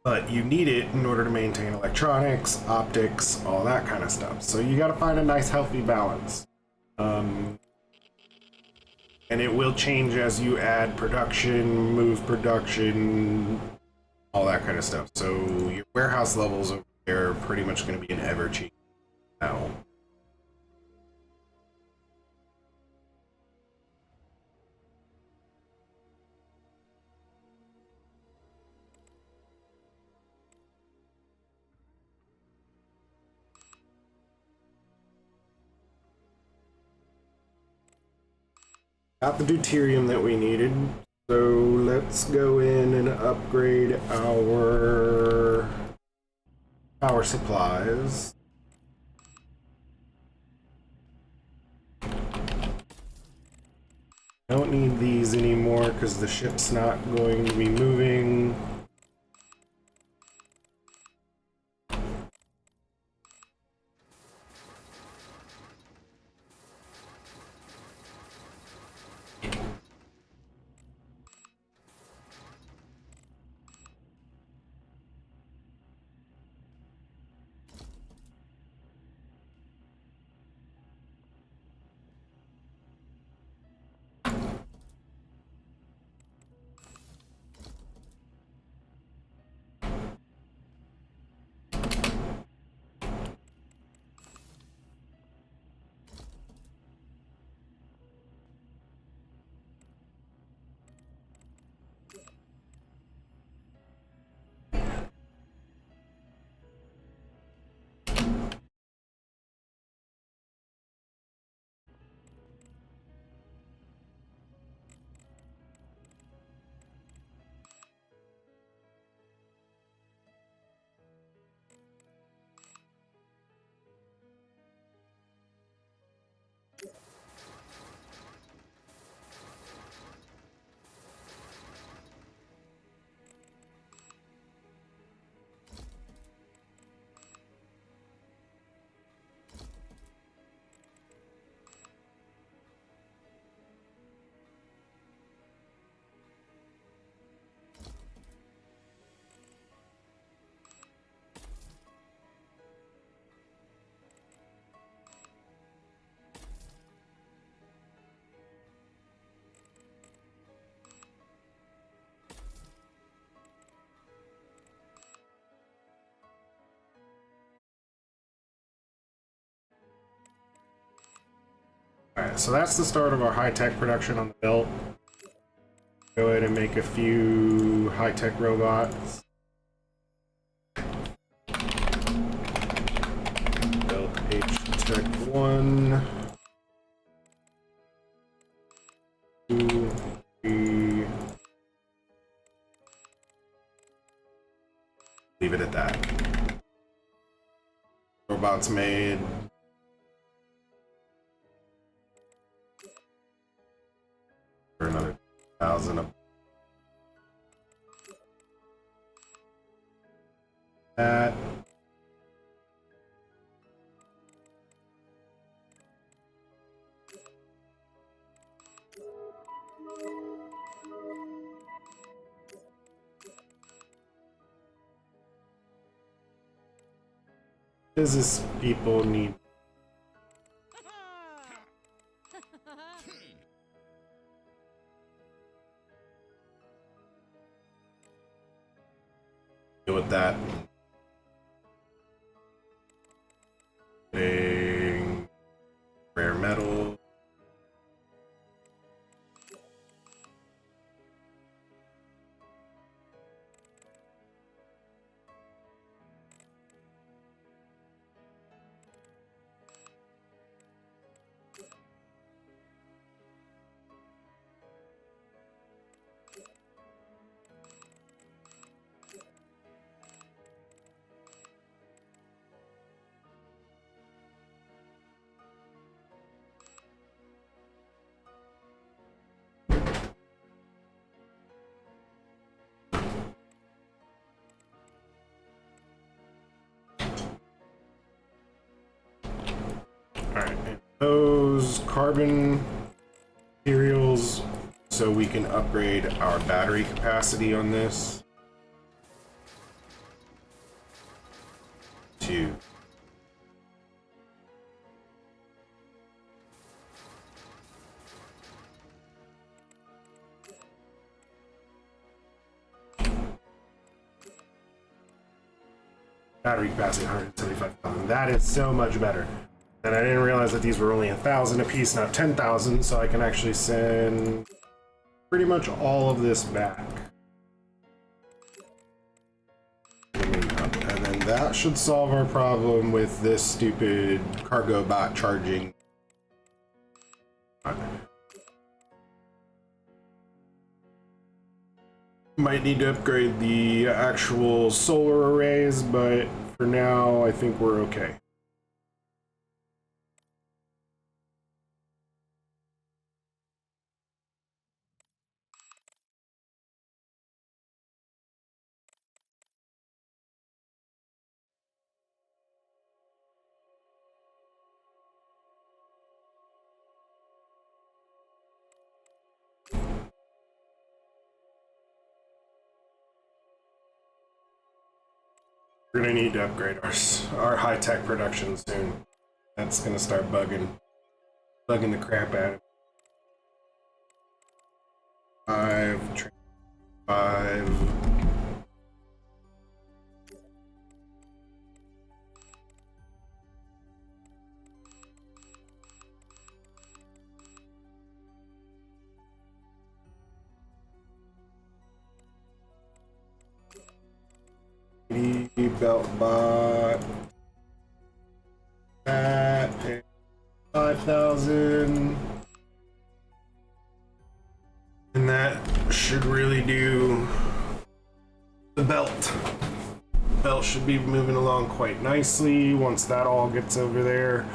But you need it in order to maintain electronics, optics, all that kind of stuff. So you got to find a nice healthy balance. And it will change as you add production, move production, all that kind of stuff. So your warehouse levels over there are pretty much going to be an ever-changing battle. Got the deuterium that we needed, so let's go in and upgrade our power supplies. Don't need these anymore because the ship's not going to be moving. Alright, so that's the start of our high-tech production on the belt. Go ahead and make a few high-tech robots. Belt H-Tech 1, 2, 3. Leave it at that. Robots made. For another 1,000 of that. Business people need. Deal with that. Getting rare metal. Alright, those carbon materials so we can upgrade our battery capacity on this to battery capacity 175,000. That is so much better. And I didn't realize that these were only 1,000 a piece, not 10,000, so I can actually send pretty much all of this back. And then that should solve our problem with this stupid cargo bot charging. Might need to upgrade the actual solar arrays, but for now, I think we're okay. We're gonna need to upgrade our high-tech production soon. That's gonna start bugging the crap out of it. 5. Belt bot. That 5,000. And that should really do the belt. Belt should be moving along quite nicely. Once that all gets over there,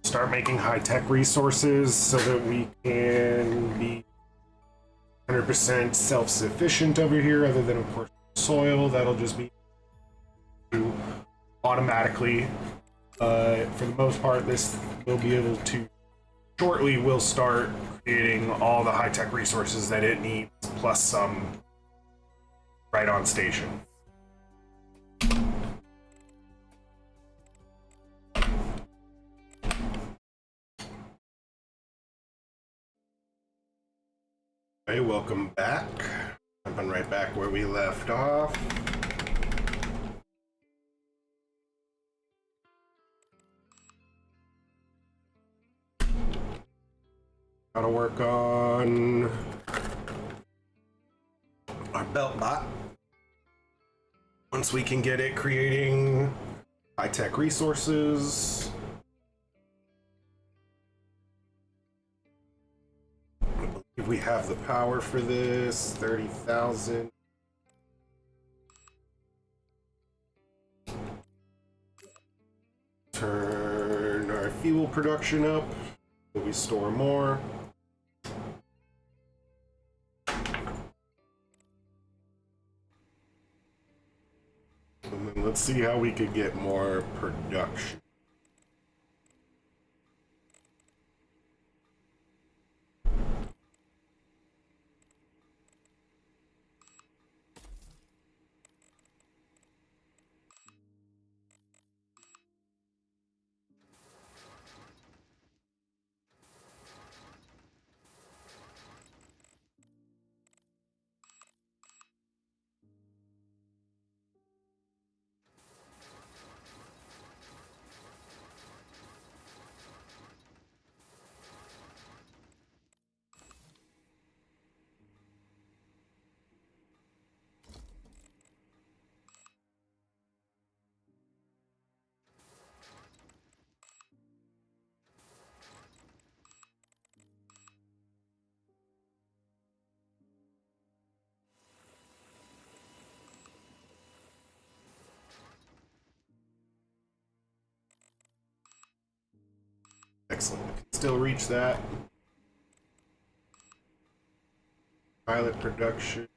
start making high-tech resources so that we can be 100% self-sufficient over here, other than of course soil. That'll just be automatically. For the most part, this will be able to shortly. We'll start creating all the high-tech resources that it needs, plus some right on station. Hey, welcome back. Jumping right back where we left off. Gotta work on our belt bot. Once we can get it creating high-tech resources. I believe we have the power for this, 30,000. Turn our fuel production up so we store more. And then let's see how we could get more production. Excellent. Can still reach that. Pilot production.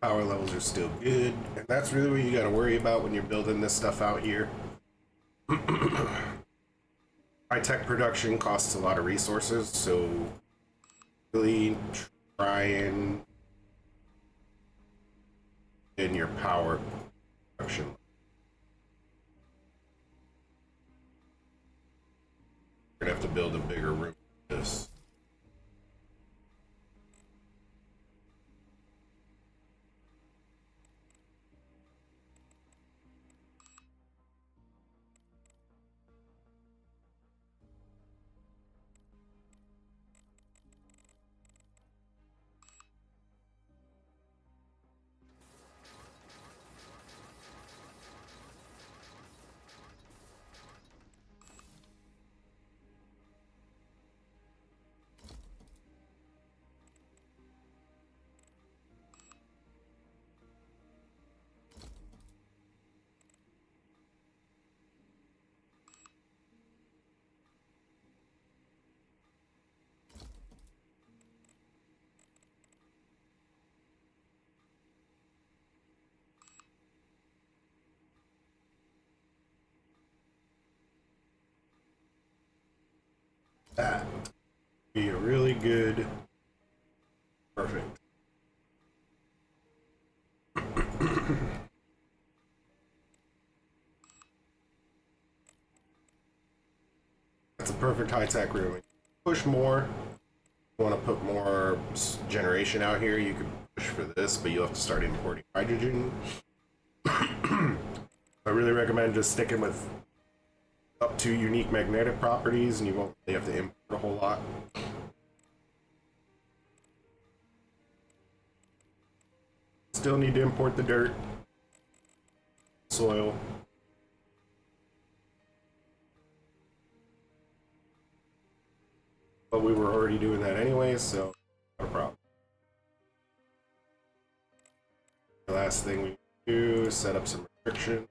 Power levels are still good, and that's really what you got to worry about when you're building this stuff out here. High-tech production costs a lot of resources, so really try and in your power production. You're gonna have to build a bigger room for this. That would be a really good, perfect. That's a perfect high-tech room. Push more. You want to put more generation out here, you could push for this, but you'll have to start importing hydrogen. I really recommend just sticking with up to unique magnetic properties, and you won't really have to import a whole lot. Still need to import the dirt, soil. But we were already doing that anyway, so not a problem. The last thing we do is set up some restriction.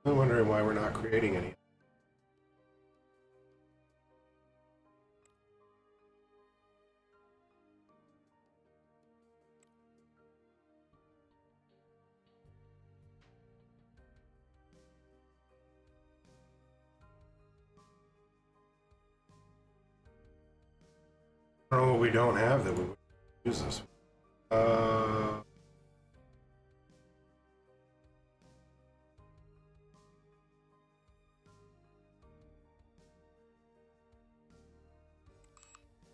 I'm wondering why we're not creating any. I don't know what we don't have that we would use this.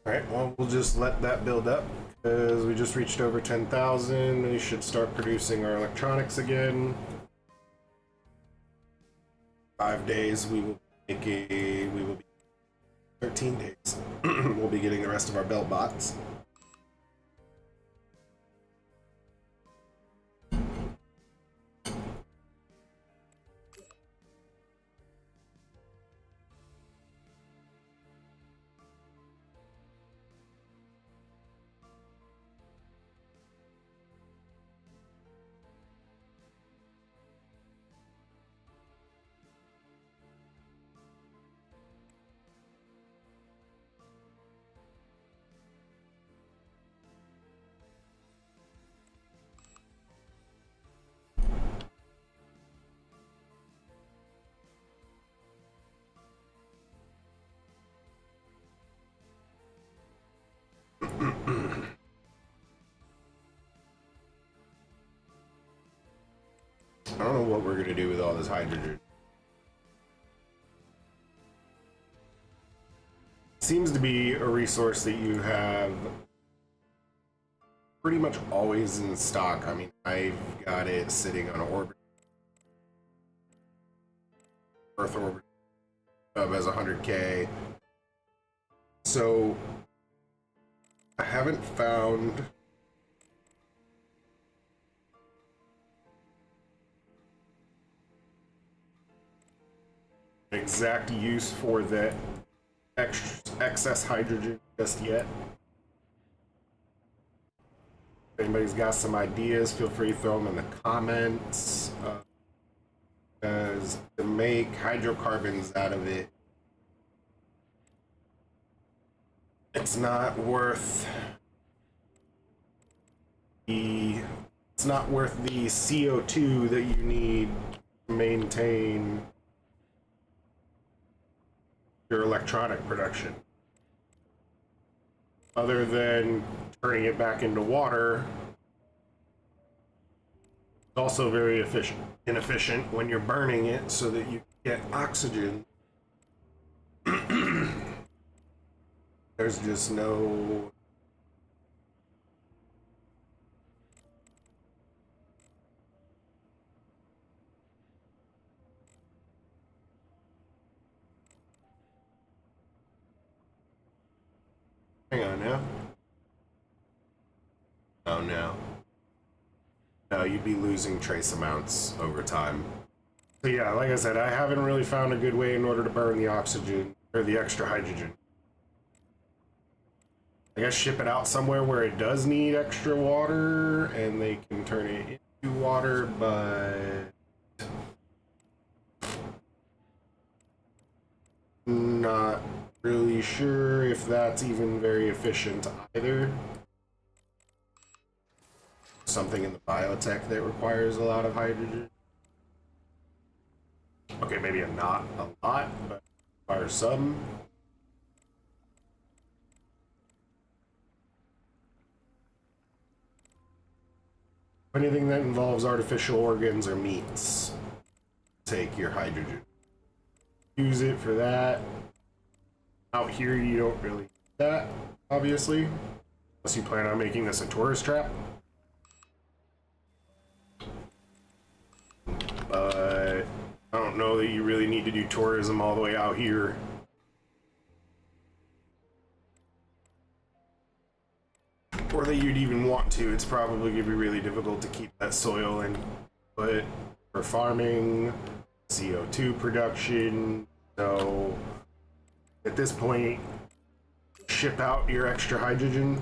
Alright, well, we'll just let that build up because we just reached over 10,000. We should start producing our electronics again. 5 days we will be 13 days. We'll be getting the rest of our belt bots. I don't know what we're gonna do with all this hydrogen. Seems to be a resource that you have pretty much always in stock. I mean, I've got it sitting on orbit, Earth orbit, as 100K. So I haven't found an exact use for that excess hydrogen just yet. If anybody's got some ideas, feel free to throw them in the comments. Because to make hydrocarbons out of it, it's not worth the CO2 that you need to maintain your electronic production. Other than turning it back into water, it's also very inefficient when you're burning it so that you get oxygen. There's just no hang on now. Oh no. No, you'd be losing trace amounts over time. So yeah, like I said, I haven't really found a good way in order to burn the oxygen or the extra hydrogen. I guess ship it out somewhere where it does need extra water and they can turn it into water, but not really sure if that's even very efficient either. Something in the biotech that requires a lot of hydrogen. Okay, maybe not a lot, but requires some. Anything that involves artificial organs or meats, take your hydrogen. Use it for that. Out here, you don't really need that, obviously, unless you plan on making this a tourist trap. But I don't know that you really need to do tourism all the way out here. Or that you'd even want to. It's probably going to be really difficult to keep that soil in. But for farming, CO2 production, so at this point, ship out your extra hydrogen.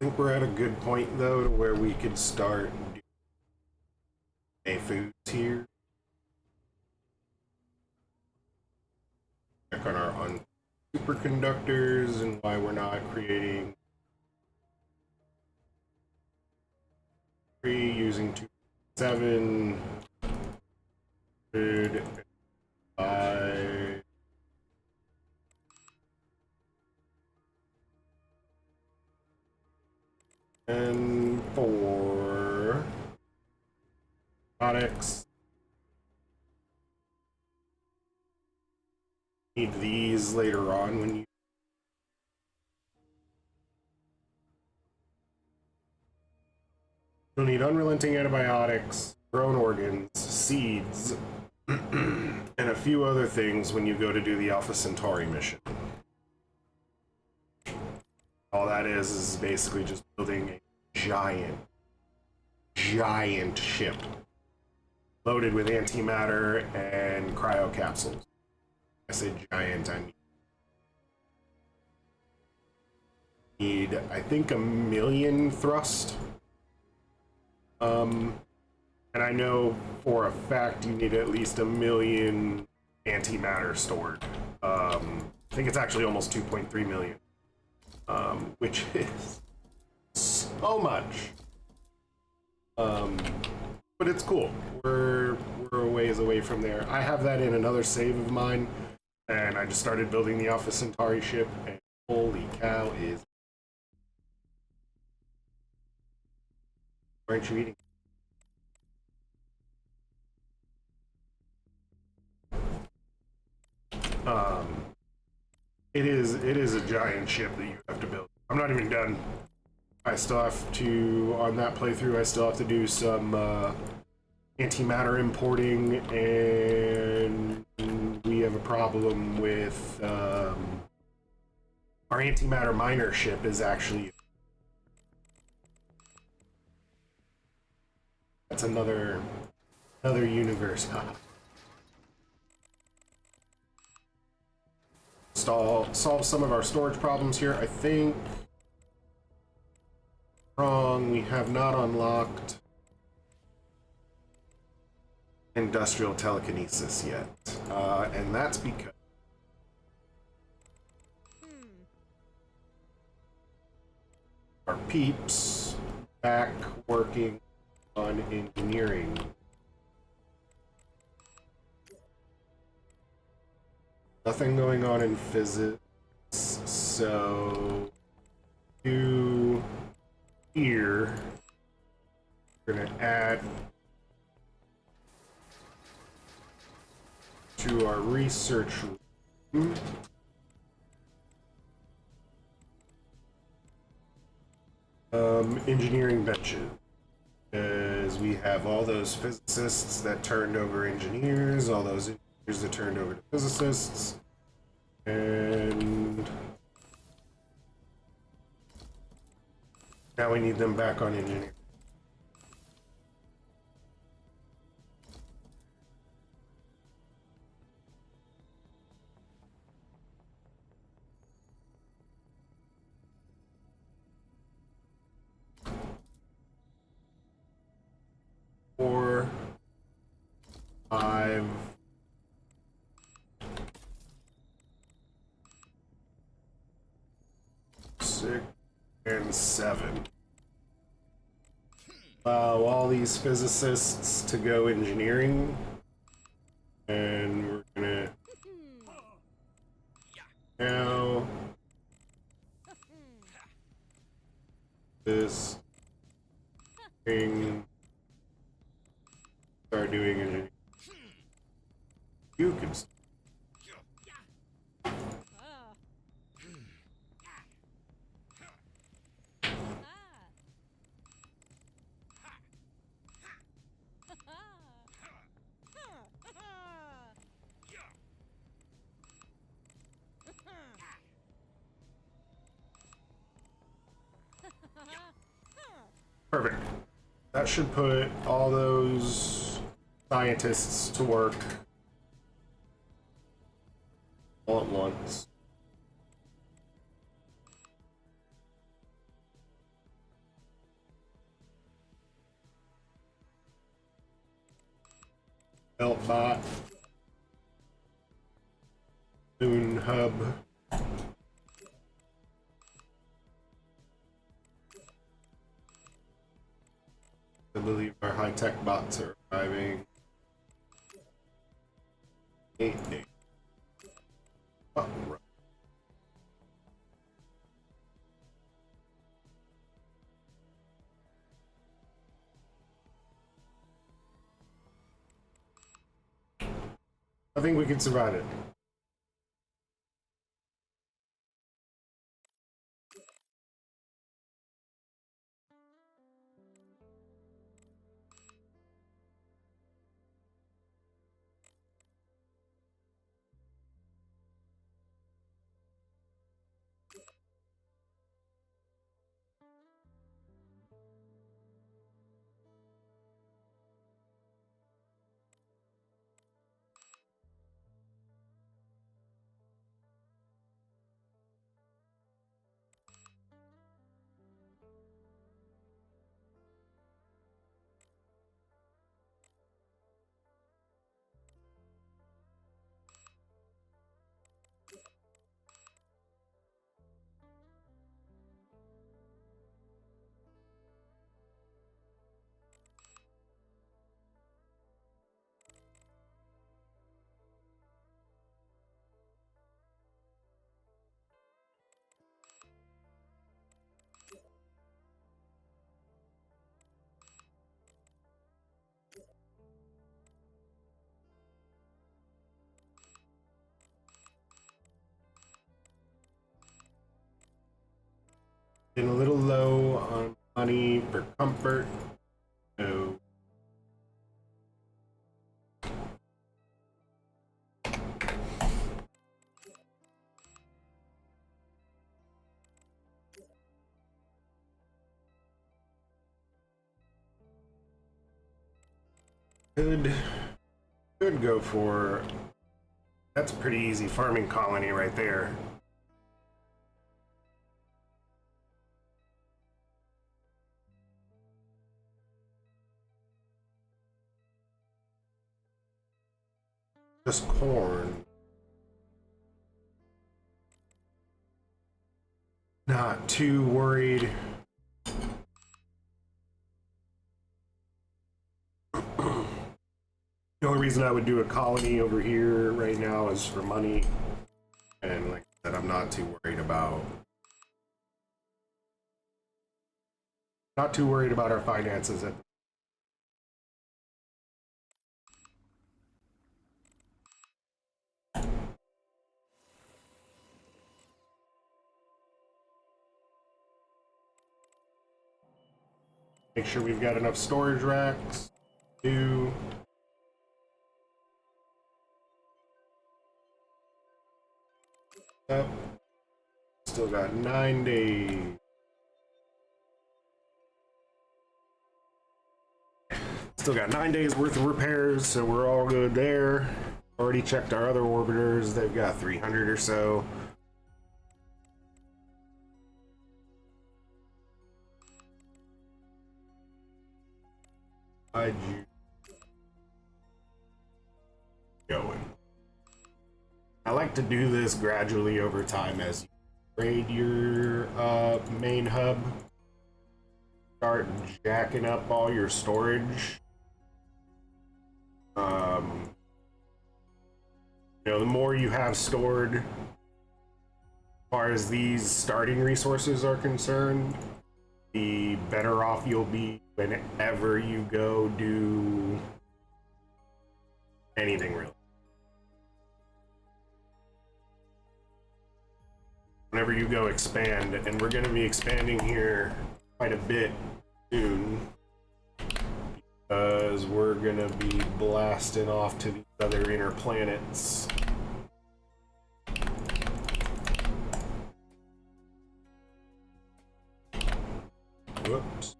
think we're at a good point though to where we could start doing foods here. Check on superconductors and why we're not creating using 2.7 5 and 4 robotics. Need these later on when you you'll need unrelenting antibiotics, grown organs, seeds, and a few other things when you go to do the Alpha Centauri mission. All that is basically just building a giant ship loaded with antimatter and cryo capsules. I say giant, I need, I think, 1 million thrust. And I know for a fact you need at least 1 million antimatter stored. I think it's actually almost 2.3 million, which is so much. But it's cool. We're a ways away from there. I have that in another save of mine, and I just started building the Alpha Centauri ship, and holy cow is... Aren't you eating? It is a giant ship that you have to build. I'm not even done. I still have to, on that playthrough, I still have to do some antimatter importing, and we have a problem with our antimatter miner ship is actually... That's another universe. Solve some of our storage problems here. I think wrong. We have not unlocked industrial telekinesis yet, and that's because our peeps back working on engineering. Nothing going on in physics, so to here, we're gonna add to our research room engineering benches. Because we have all those physicists that turned over engineers, all those engineers that turned over to physicists, and now we need them back on engineering. Four, 5, 6, and 7. Allow all these physicists to go engineering, and we're gonna now this thing start doing engineering. You can. Perfect. That should put all those scientists to work all at once. bot. Moon hub. I believe our high-tech bots are arriving. 8 days. Oh, right. I think we can survive it. Been a little low on money for comfort. So could go for, that's a pretty easy farming colony right there. Just corn. Not too worried. The only reason I would do a colony over here right now is for money. And like I said, I'm not too worried about our finances at make sure we've got enough storage racks. Up. Still got 9 days. Still got 9 days worth of repairs, so we're all good there. Already checked our other orbiters. They've got 300 or so. How'd you going? I like to do this gradually over time as you upgrade your main hub. Start jacking up all your storage. You know, the more you have stored, as far as these starting resources are concerned, the better off you'll be whenever you go do anything really. Whenever you go expand, and we're going to be expanding here quite a bit soon, because we're going to be blasting off to these other inner planets. Whoops.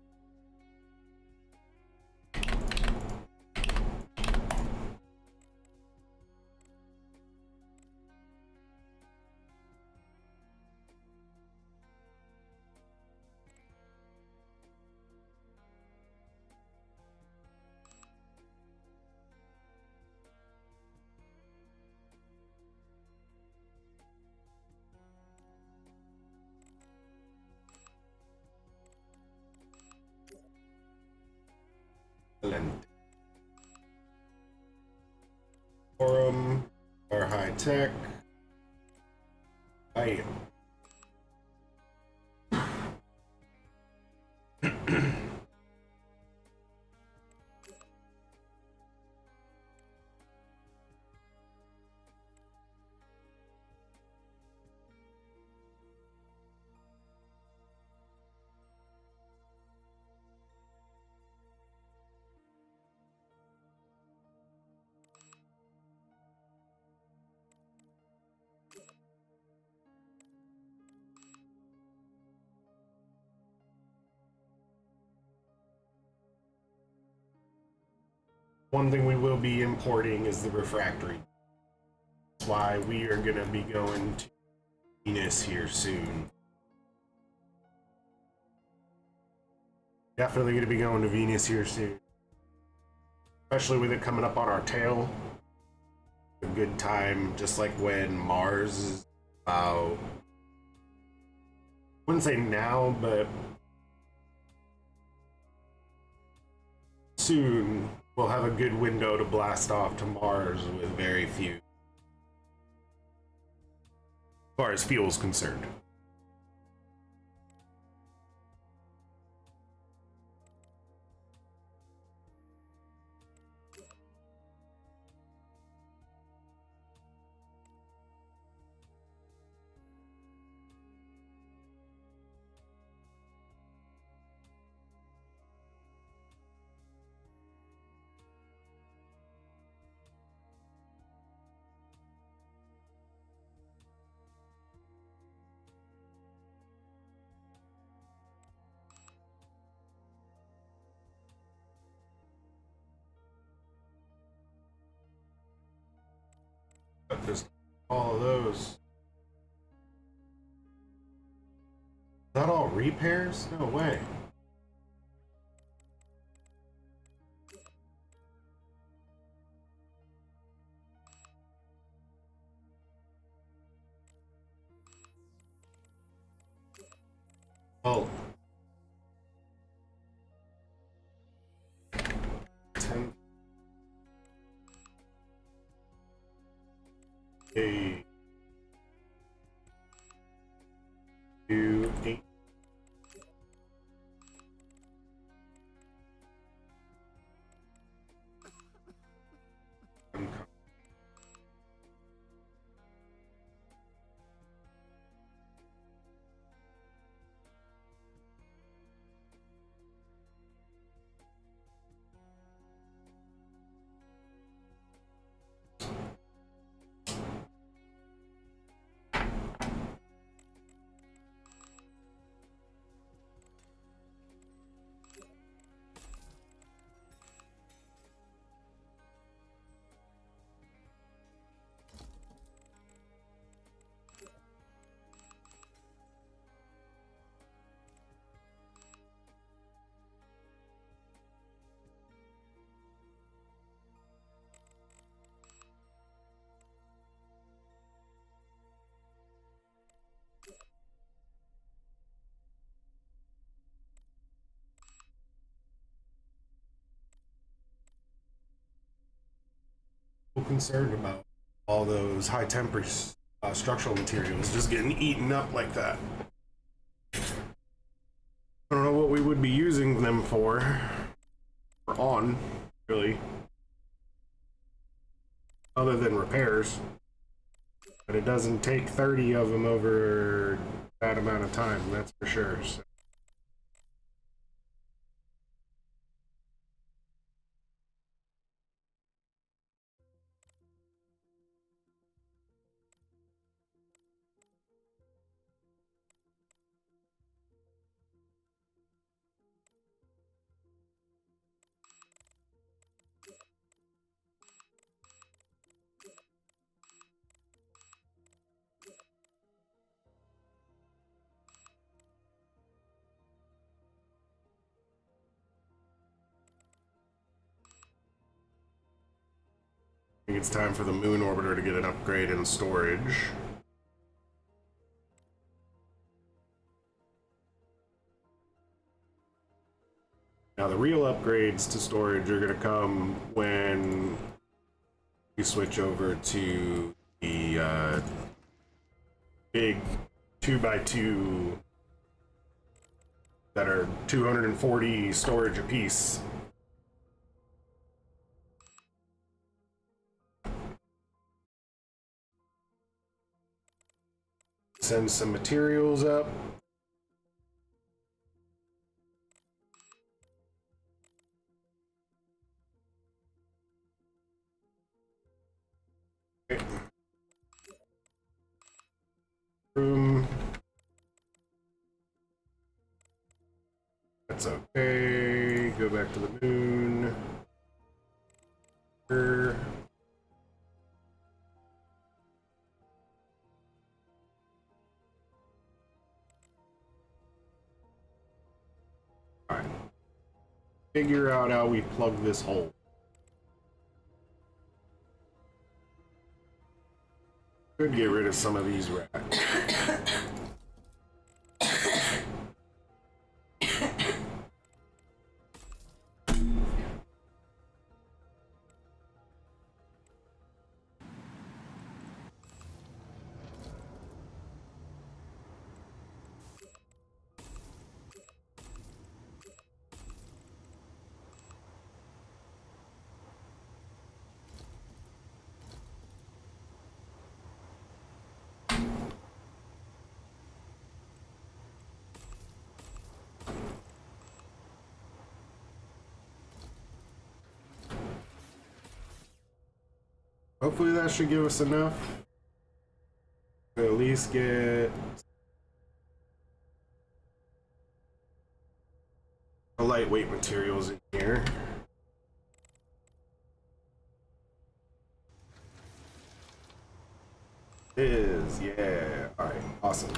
tech. I One thing we will be importing is the refractory. That's why we are going to be going to Venus here soon. Definitely going to be going to Venus here soon. Especially with it coming up on our tail. A good time, just like when Mars is about... I wouldn't say now, but soon we'll have a good window to blast off to Mars with very few, as far as fuel is concerned. But there's all of those. Is that all repairs? No way. Oh. 10. 8. 2, 8. Concerned about all those high temperature structural materials just getting eaten up like that. I don't know what we would be using them for, or on, really, other than repairs. But it doesn't take 30 of them over that amount of time, that's for sure. So. I think it's time for the moon orbiter to get an upgrade in storage. Now the real upgrades to storage are going to come when we switch over to the big 2x2 that are 240 storage apiece. Send some materials up. Okay. Room. That's okay. Go back to the moon. Here. All right. Figure out how we plug this hole. Could get rid of some of these rats. Hopefully that should give us enough to at least get the lightweight materials in here. It is, yeah. Alright, awesome.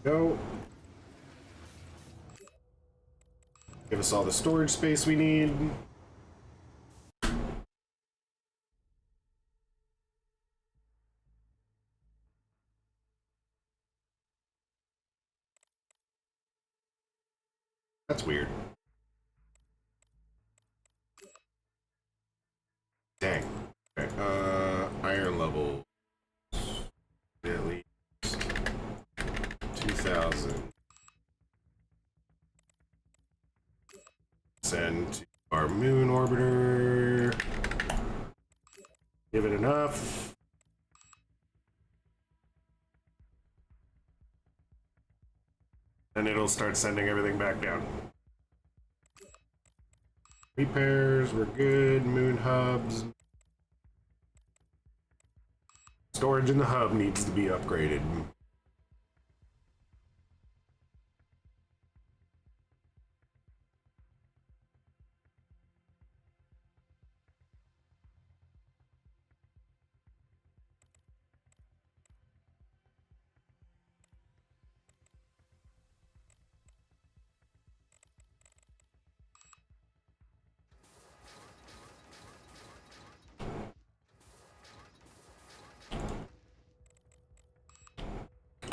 Go. Give us all the storage space we need. That's weird. Dang. Okay, iron level. At least 2,000. Send to our moon orbiter. Give it enough. And it'll start sending everything back down. Repairs, we're good. Moon hubs. Storage in the hub needs to be upgraded.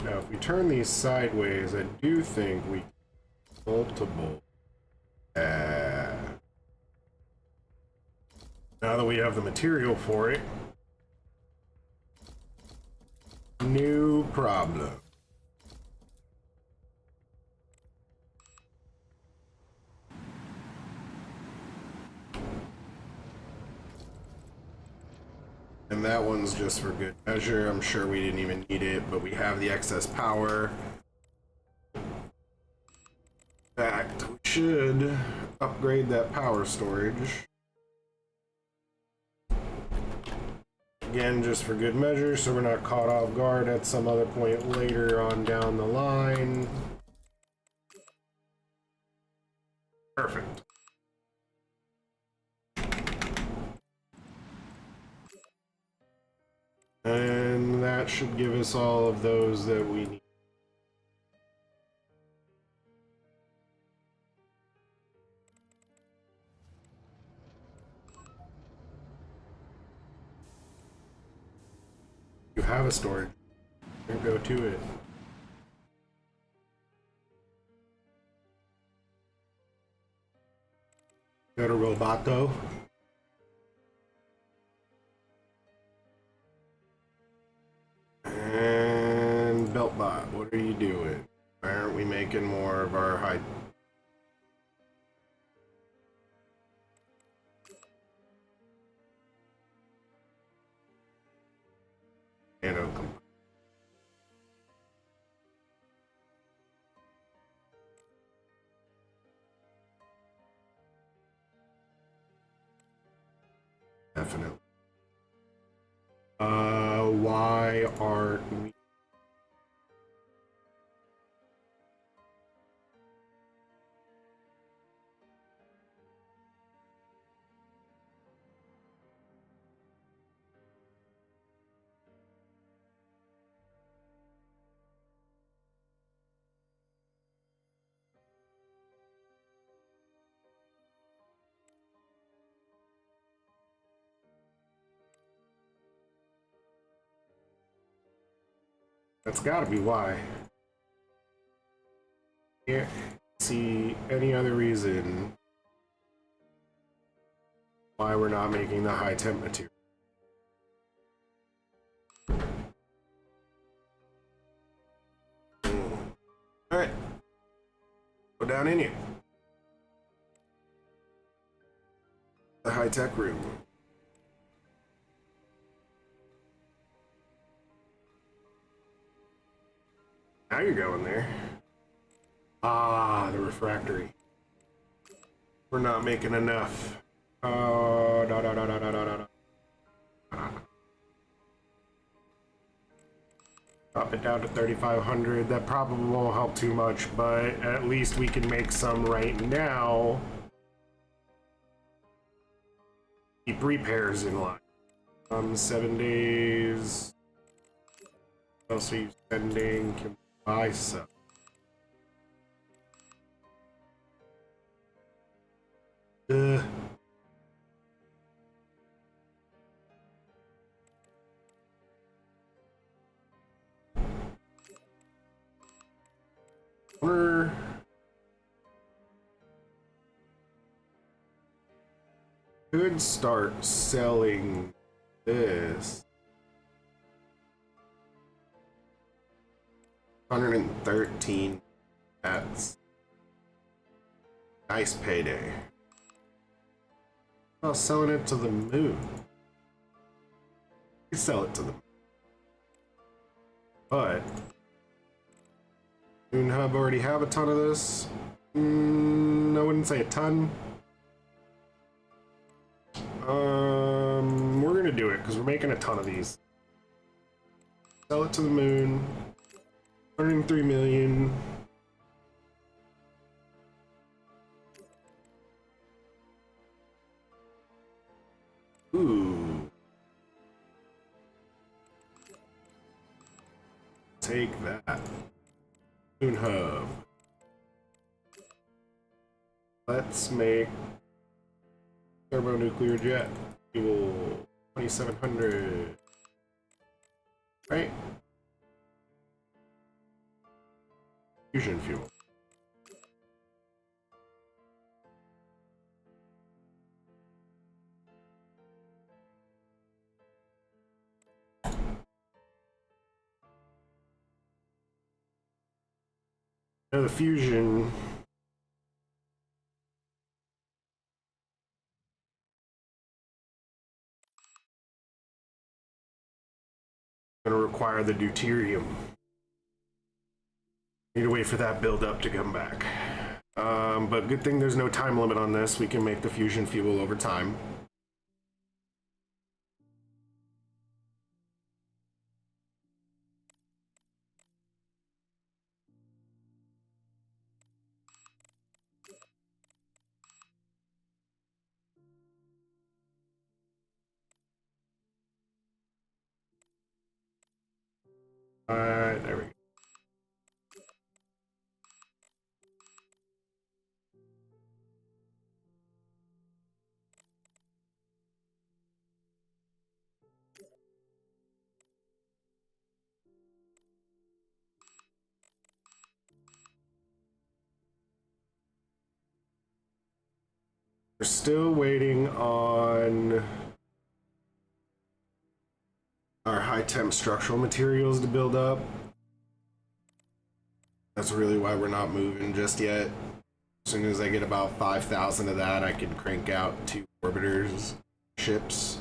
Now, if we turn these sideways, I do think we can multiple. Now that we have the material for it, new problem. And that one's just for good measure. I'm sure we didn't even need it, but we have the excess power. In fact, we should upgrade that power storage. Again, just for good measure, so we're not caught off guard at some other point later on down the line. Perfect. And that should give us all of those that we need. You have a storage. Go to it. Go to Roboto. What are you doing? Why aren't we making more of our high... Nano component. Definitely. Why aren't we... That's gotta be why. Can't see any other reason why we're not making the high temp material. Alright. Go down in here. The high-tech room. Now you're going there. Ah, the refractory. We're not making enough. Oh, no. Drop it down to 3,500. That probably won't help too much, but at least we can make some right now. Keep repairs in line. 7 days. What else are you spending? Can buy some. Could start selling this. 113. That's nice payday. Oh, selling it to the moon. You sell it to them. But Moon Hub already have a ton of this. I wouldn't say a ton. We're gonna do it because we're making a ton of these. Sell it to the moon. 103 million. Ooh. Take that. Moon Hub. Let's make thermonuclear jet fuel 2,700. Right? Fusion fuel. Now the fusion going to require the deuterium. Need to wait for that build-up to come back. But good thing there's no time limit on this. We can make the fusion fuel over time. There we go. We're still waiting on our high temp structural materials to build up. That's really why we're not moving just yet. As soon as I get about 5,000 of that, I can crank out 2 orbiters ships,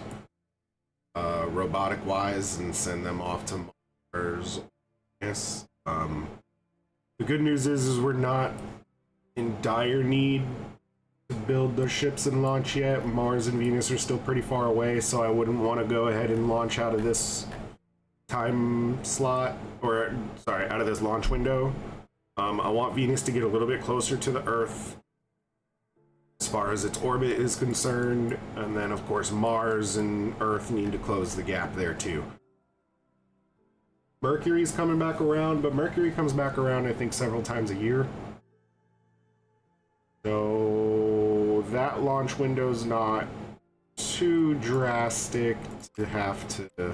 robotic wise, and send them off to Mars. Yes. The good news is we're not in dire need to build those ships and launch yet. Mars and Venus are still pretty far away, so I wouldn't want to go ahead and launch out of this time slot, or sorry, out of this launch window. I want Venus to get a little bit closer to the Earth as far as its orbit is concerned, and then of course Mars and Earth need to close the gap there too. Mercury's coming back around, but Mercury comes back around I think several times a year. So that launch window's not too drastic to have to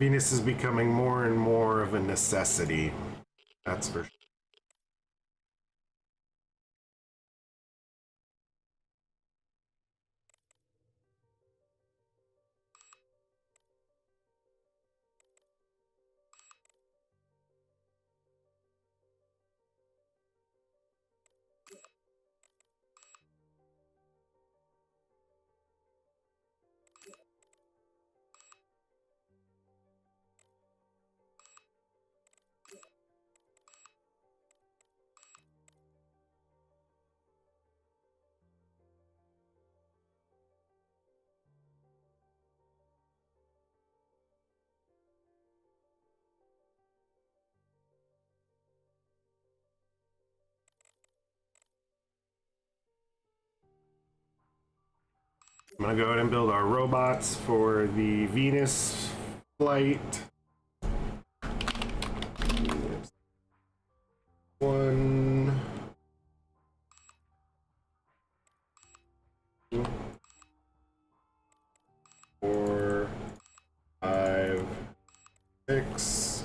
Venus is becoming more and more of a necessity. That's for sure. I'm gonna go ahead and build our robots for the Venus flight. One, two, 4, 5, 6.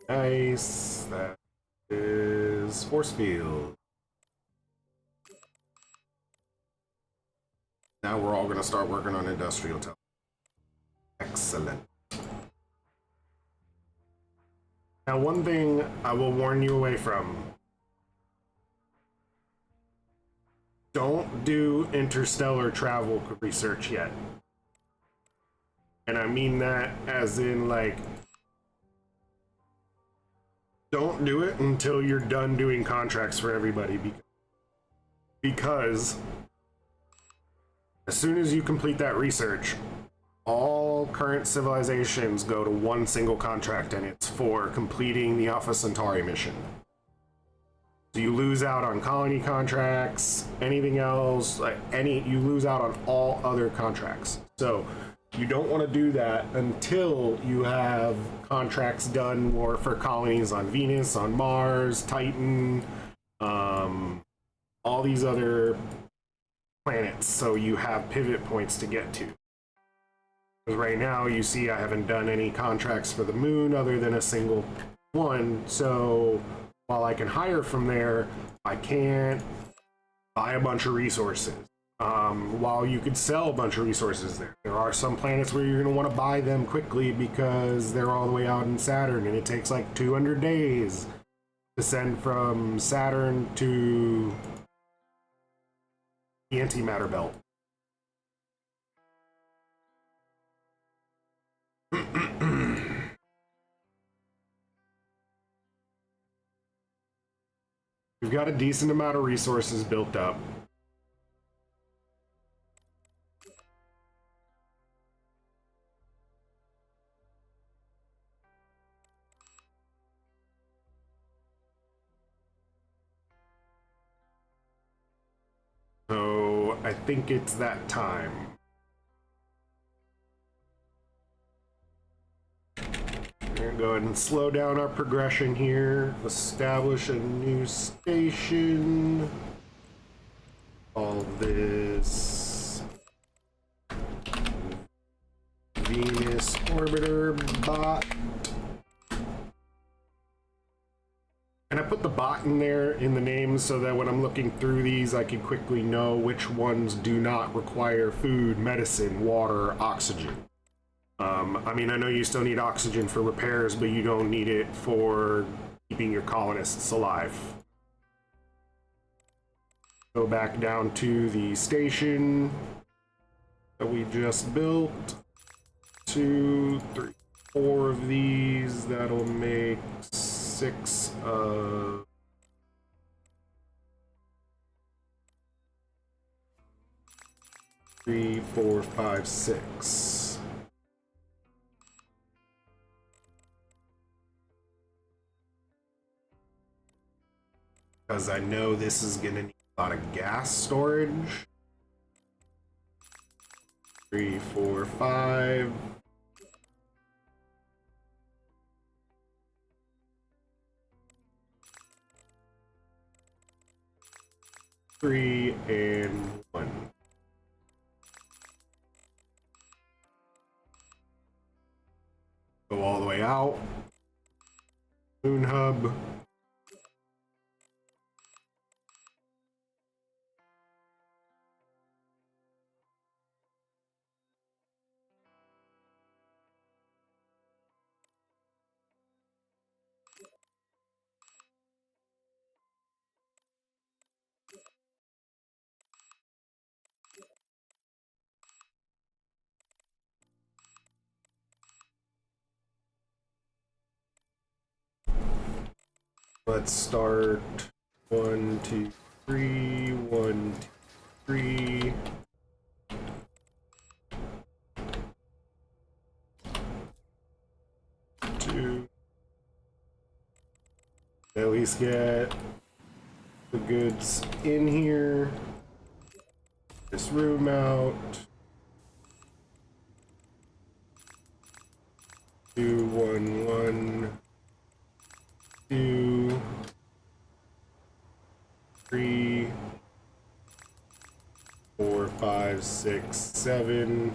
Nice. That is force field. Now we're all going to start working on industrial tele. Excellent. Now, one thing I will warn you away from. Don't do interstellar travel research yet. And I mean that as in, like, don't do it until you're done doing contracts for everybody. Because as soon as you complete that research, all current civilizations go to one single contract, and it's for completing the Alpha Centauri mission. So you lose out on colony contracts, anything else, like you lose out on all other contracts. So you don't want to do that until you have contracts done for colonies on Venus, on Mars, Titan, all these other planets, so you have pivot points to get to. Because right now, you see I haven't done any contracts for the moon other than a single one, so while I can hire from there, I can't buy a bunch of resources. While you could sell a bunch of resources there, there are some planets where you're going to want to buy them quickly because they're all the way out in Saturn, and it takes like 200 days to send from Saturn to the antimatter belt. We've got a decent amount of resources built up. So I think it's that time. We're gonna go ahead and slow down our progression here. Establish a new station. Call this Venus Orbiter Bot. And I put the bot in there in the name so that when I'm looking through these, I can quickly know which ones do not require food, medicine, water, oxygen. I mean, I know you still need oxygen for repairs, but you don't need it for keeping your colonists alive. Go back down to the station that we just built. 2, 3, 4 of these. That'll make 6 of... Three, 4, 5, 6. Because I know this is gonna need a lot of gas storage. 3, 4, 5. Three and 1. Go all the way out. Moon hub. Let's start 1, 2, 3, 1, 2, 3. Two. At least get the goods in here. This room out. 2, 1, 1. 2, 3, 4, 5, 6, 7.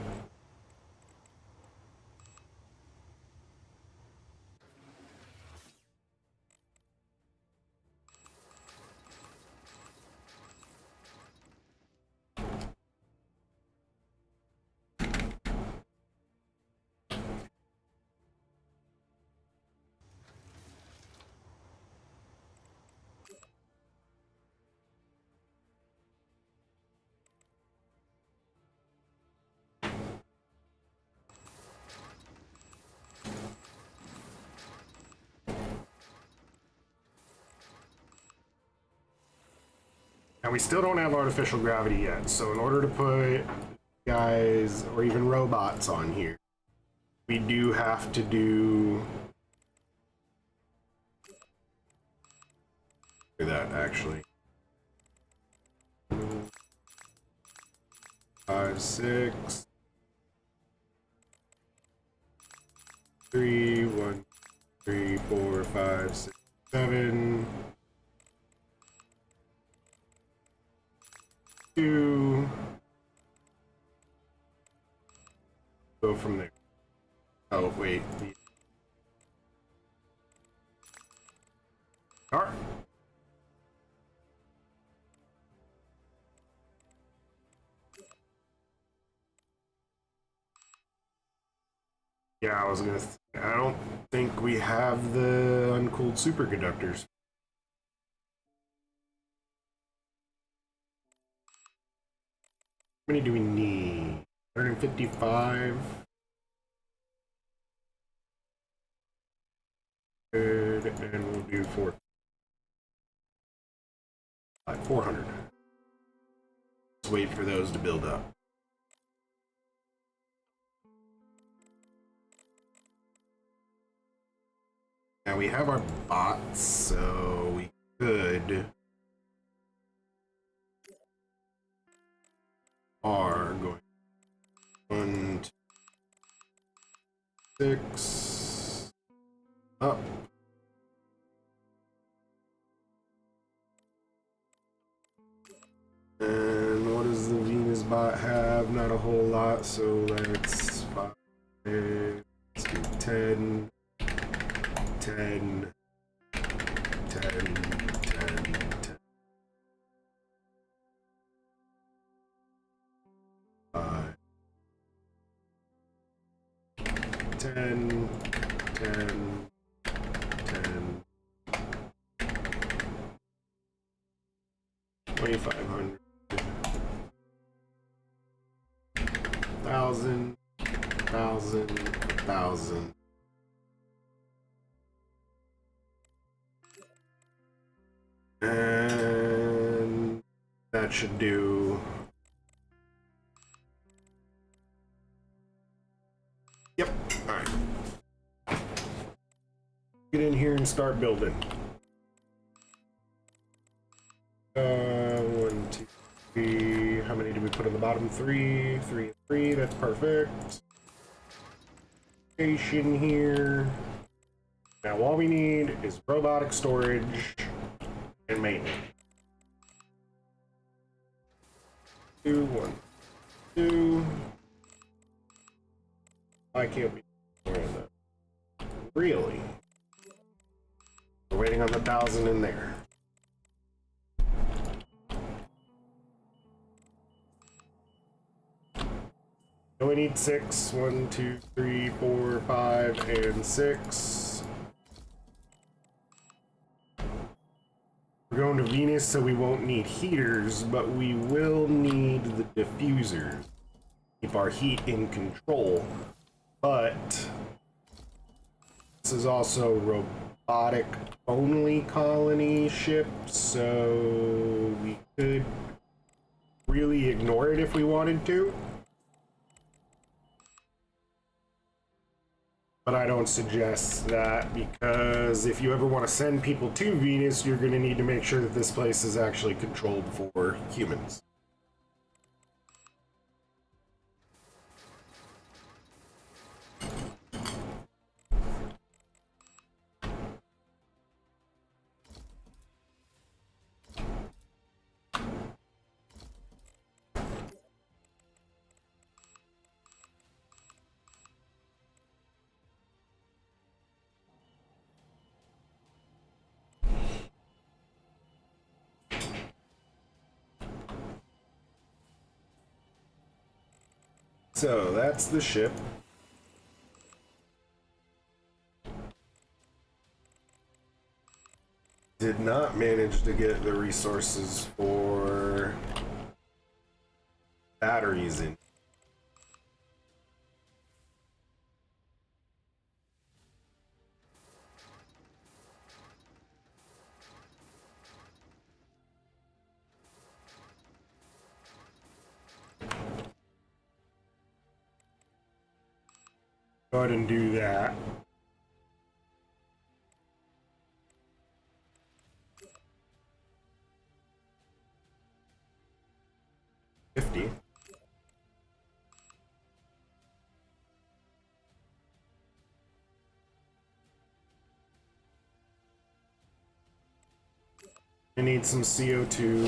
And we still don't have artificial gravity yet, so in order to put guys or even robots on here, we do have to do that actually. 5, 6, 3, 1, 3, 4, 5, 6, 7. 2. Go from there. Oh, wait. Alright. Yeah, I was gonna. I don't think we have the uncooled superconductors. How many do we need? 155. Good, and we'll do 400. Let's wait for those to build up. Now we have our bots, so we could are going 1, 2, 6 up. And what does the Venus bot have? Not a whole lot, so let's do 10, 10, 10, 10, 5, 10, 10, 10, 2,500, 1,000, 1,000, 1,000. And that should do. Yep. All right. Get in here and start building. 1, 2, 3. How many did we put on the bottom? 3, 3, and 3. That's perfect. Station here. Now all we need is robotic storage and maintenance. 2, 1, 2. Why can't we do that? Really? We're waiting on the 1,000 in there. So we need 6. 1, 2, 3, 4, 5, and 6. We're going to Venus, so we won't need heaters, but we will need the diffusers. Keep our heat in control. But this is also robotic only colony ship, so we could really ignore it if we wanted to. But I don't suggest that, because if you ever want to send people to Venus, you're going to need to make sure that this place is actually controlled for humans. So that's the ship. Did not manage to get the resources for batteries in. Go ahead and do that. $50. I need some CO2.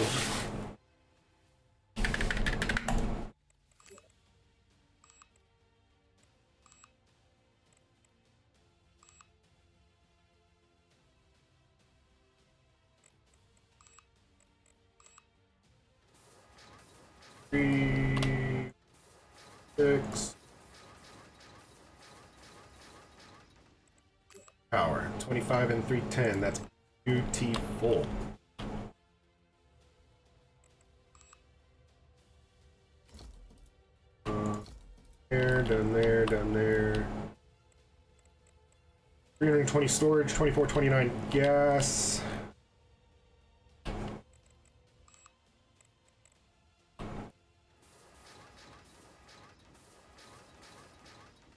Three, 6. 5, and 310. That's beautiful. There, down there, down there. 320 storage, 2429 gas.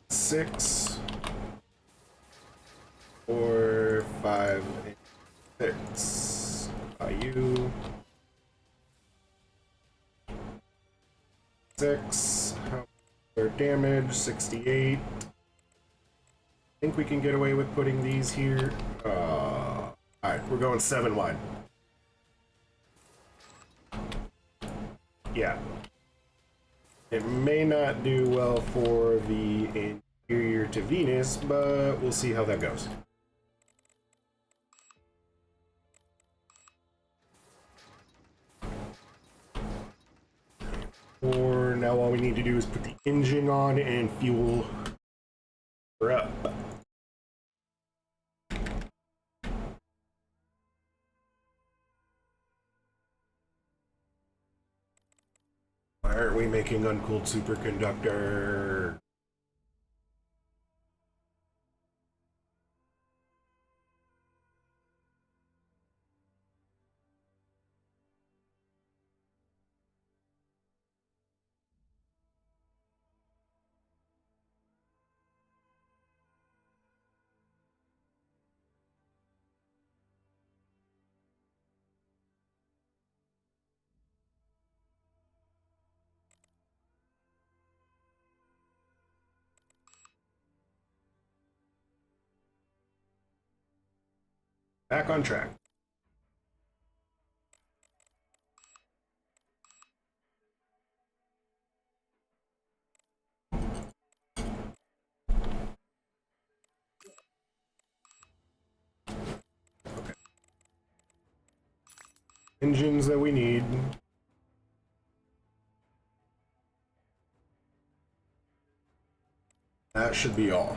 Six, 4, 5, 8, 6. IU. 6. How much their damage? 68. I think we can get away with putting these here. Alright, we're going 7 wide. Yeah. It may not do well for the interior to Venus, but we'll see how that goes. Or now all we need to do is put the engine on and fuel her up. Why aren't we making uncooled superconductor? Back on track. Okay. Engines that we need. That should be all.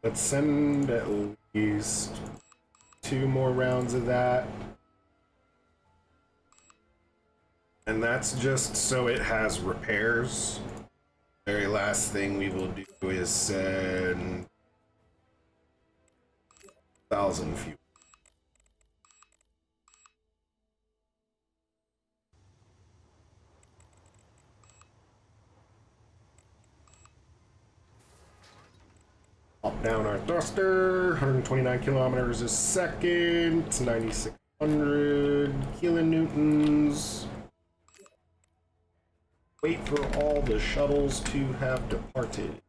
Let's send at least 2 more rounds of that. And that's just so it has repairs. Very last thing we will do is send 1,000 fuel. Pop down our thruster, 129 kilometers a second, 9,600 kilonewtons. Wait for all the shuttles to have departed.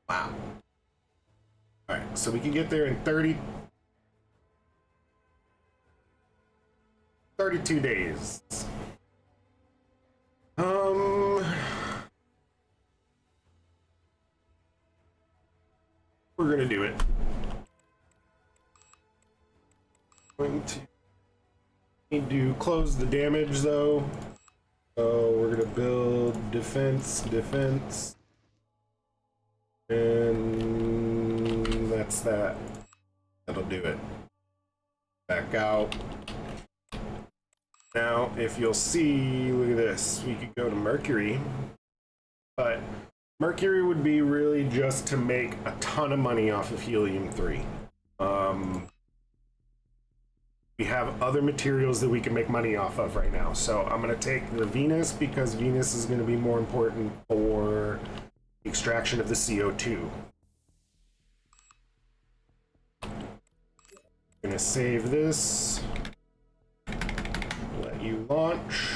Wow. Alright, so we can get there in 32 days. We're gonna do it. Going to need to close the damage though. So we're gonna build defense, and that's that. That'll do it. Back out. Now, if you'll see, look at this. We could go to Murcury, but Murcury would be really just to make a ton of money off of helium-3. We have other materials that we can make money off of right now. So I'm going to take the Venus because Venus is going to be more important for the extraction of the CO2. I'm going to save this. Let you launch.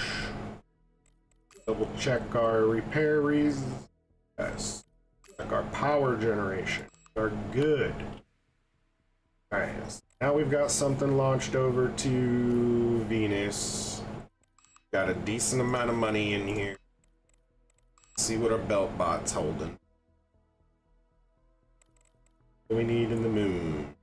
Double check our repair reasons. Yes. Check our power generation. Are good. Alright. Now we've got something launched over to Venus. Got a decent amount of money in here. See what our belt bot's holding. What we need in the moon.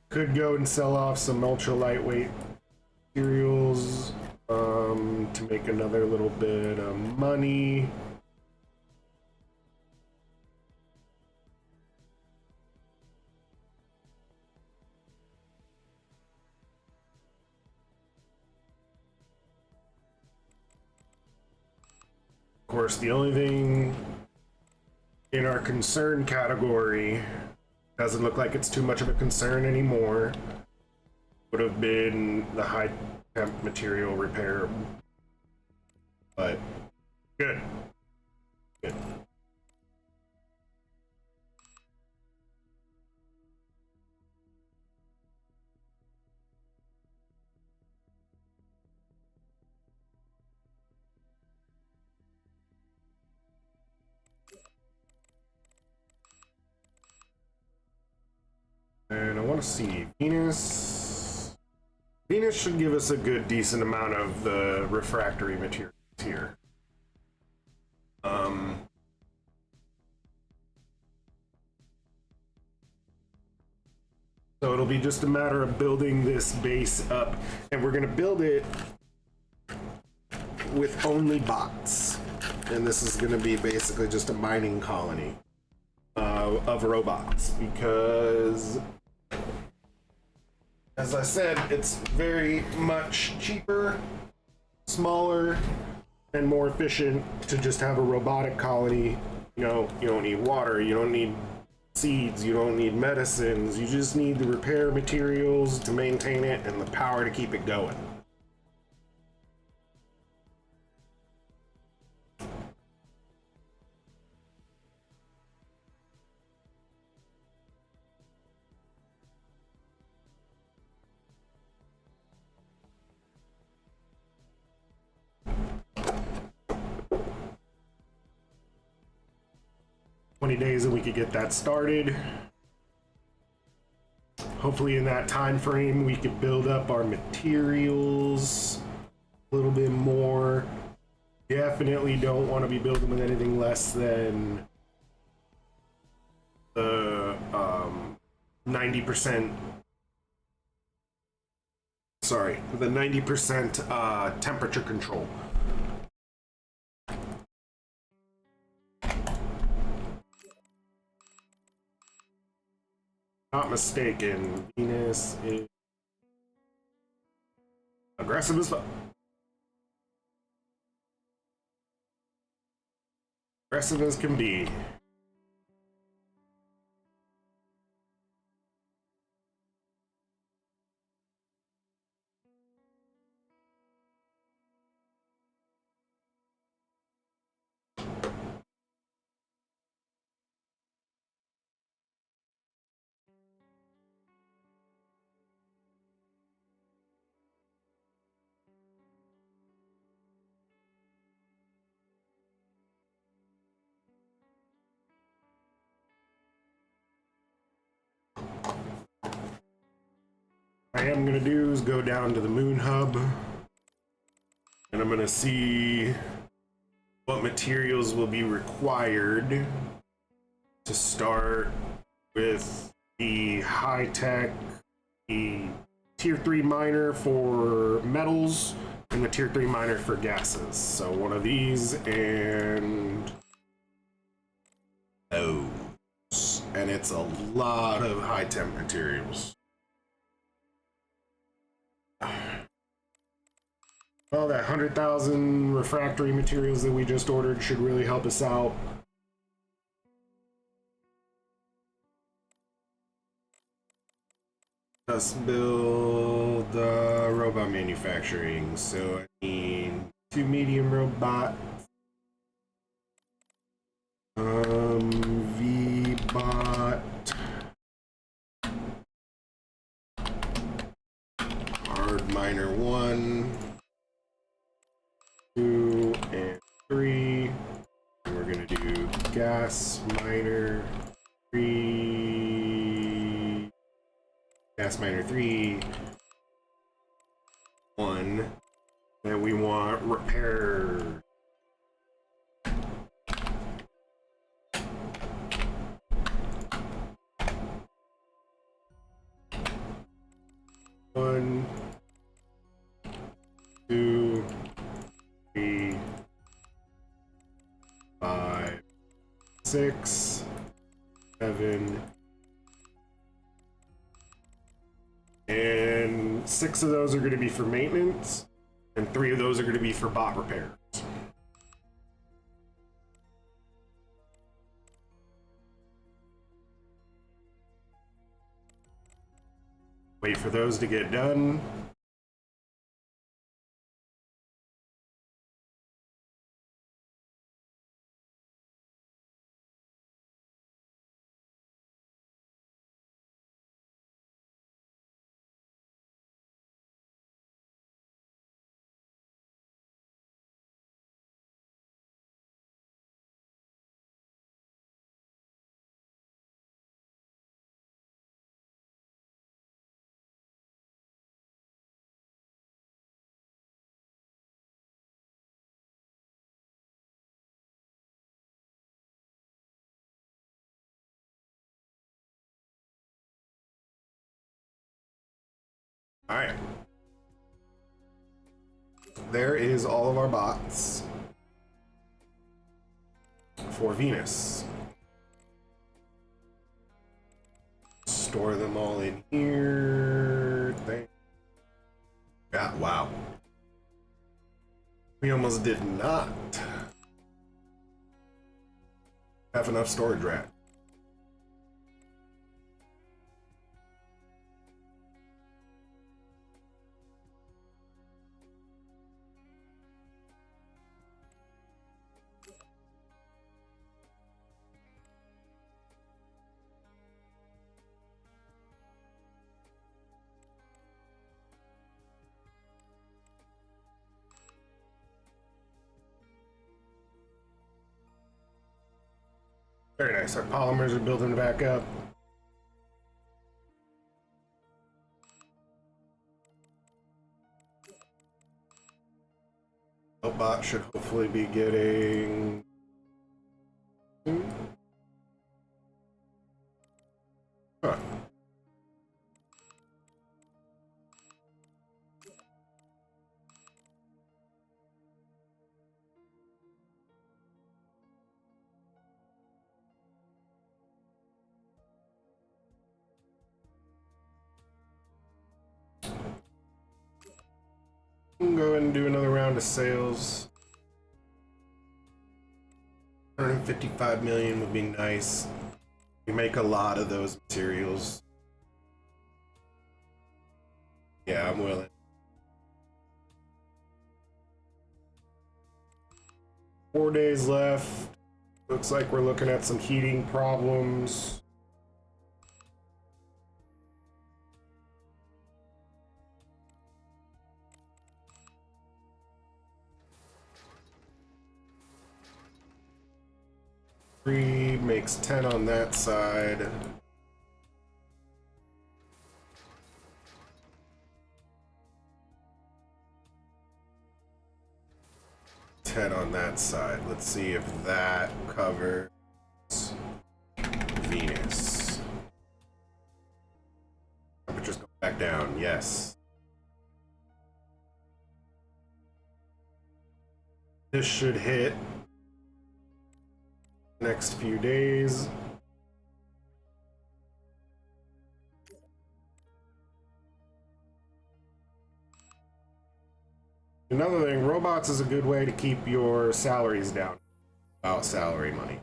Could go and sell off some ultra lightweight materials to make another little bit of money. Of course, the only thing in our concern category doesn't look like it's too much of a concern anymore. Would have been the high temp material repair. But good. Good. And I want to see Venus. Venus should give us a good, decent amount of the refractory materials here. So it'll be just a matter of building this base up, and we're going to build it with only bots. And this is going to be basically just a mining colony of robots, because as I said, it's very much cheaper, smaller, and more efficient to just have a robotic colony. You know, you don't need water, you don't need seeds, you don't need medicines, you just need the repair materials to maintain it and the power to keep it going. Days and we could get that started. Hopefully in that time frame we could build up our materials a little bit more. Definitely don't want to be building with anything less than the 90%, sorry, the 90% temperature control. Not mistaken, Venus is aggressive as fuck. Aggressive as can be. What I am going to do is go down to the moon hub, and I'm going to see what materials will be required to start with the high-tech, the tier 3 miner for metals and the tier 3 miner for gases. So one of these and those. And it's a lot of high-temp materials. Well, that 100,000 refractory materials that we just ordered should really help us out. Let's build robot manufacturing. So I need 2 medium robot. V-bot. Hard miner 1, 2, and 3. And we're gonna do gas miner 3. Gas miner 3. 1. And we want repair. One, 2, 3, 5, 6, 7, and 6 of those are going to be for maintenance, and 3 of those are going to be for bot repairs. Wait for those to get done. All right. There is all of our bots for Venus. Store them all in here. Yeah, wow. We almost did not have enough storage rack. Very nice. Our polymers are building back up. Bot should hopefully be getting. Huh. Go ahead and do another round of sales. 155 million would be nice. We make a lot of those materials. Yeah, I'm willing. 4 days left. Looks like we're looking at some heating problems. Makes 10 on that side. On that side. Let's see if that covers Venus. Temperatures go back down. Yes. This should hit next few days. Another thing, robots is a good way to keep your salaries down. About salary money.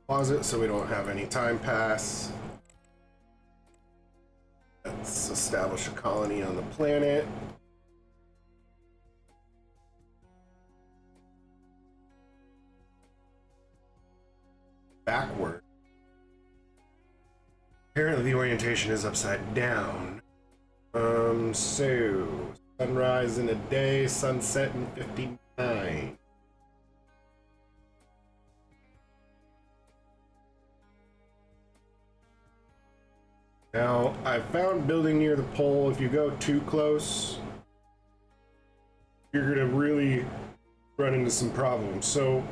Pause it so we don't have any time pass. Let's establish a colony on the planet. Backward. Apparently the orientation is upside down. So sunrise in a day, sunset in 59. Now, I found building near the pole, if you go too close, you're gonna really run into some problems. So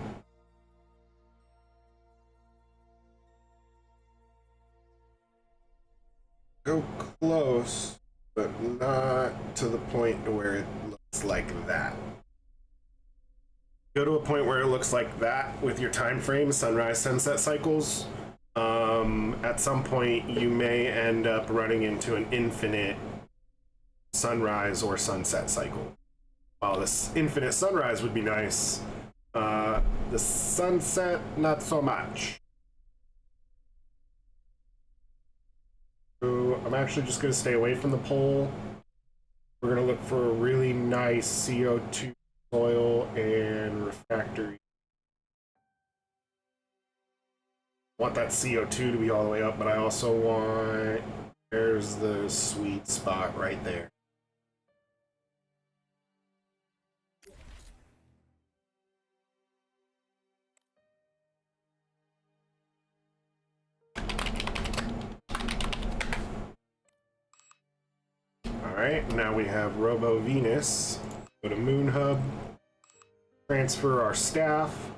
go close, but not to the point where it looks like that. Go to a point where it looks like that with your time frame, sunrise, sunset cycles. At some point, you may end up running into an infinite sunrise or sunset cycle. While this infinite sunrise would be nice, the sunset, not so much. So I'm actually just going to stay away from the pole. We're going to look for a really nice CO2 soil and refractory. I want that CO2 to be all the way up, but I also want, there's the sweet spot right there. Alright, now we have Robo Venus. Go to Moon Hub, transfer our staff.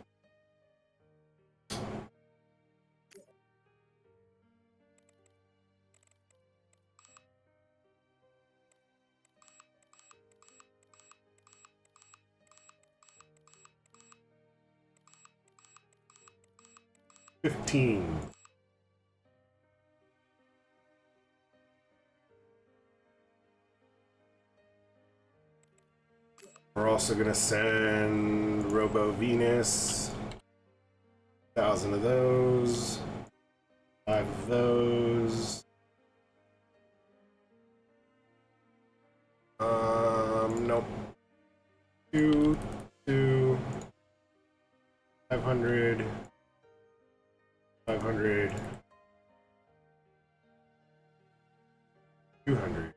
We're also going to send Robo Venus, 1,000 of those, 5 of those. Nope. 2, 500, 500, 200.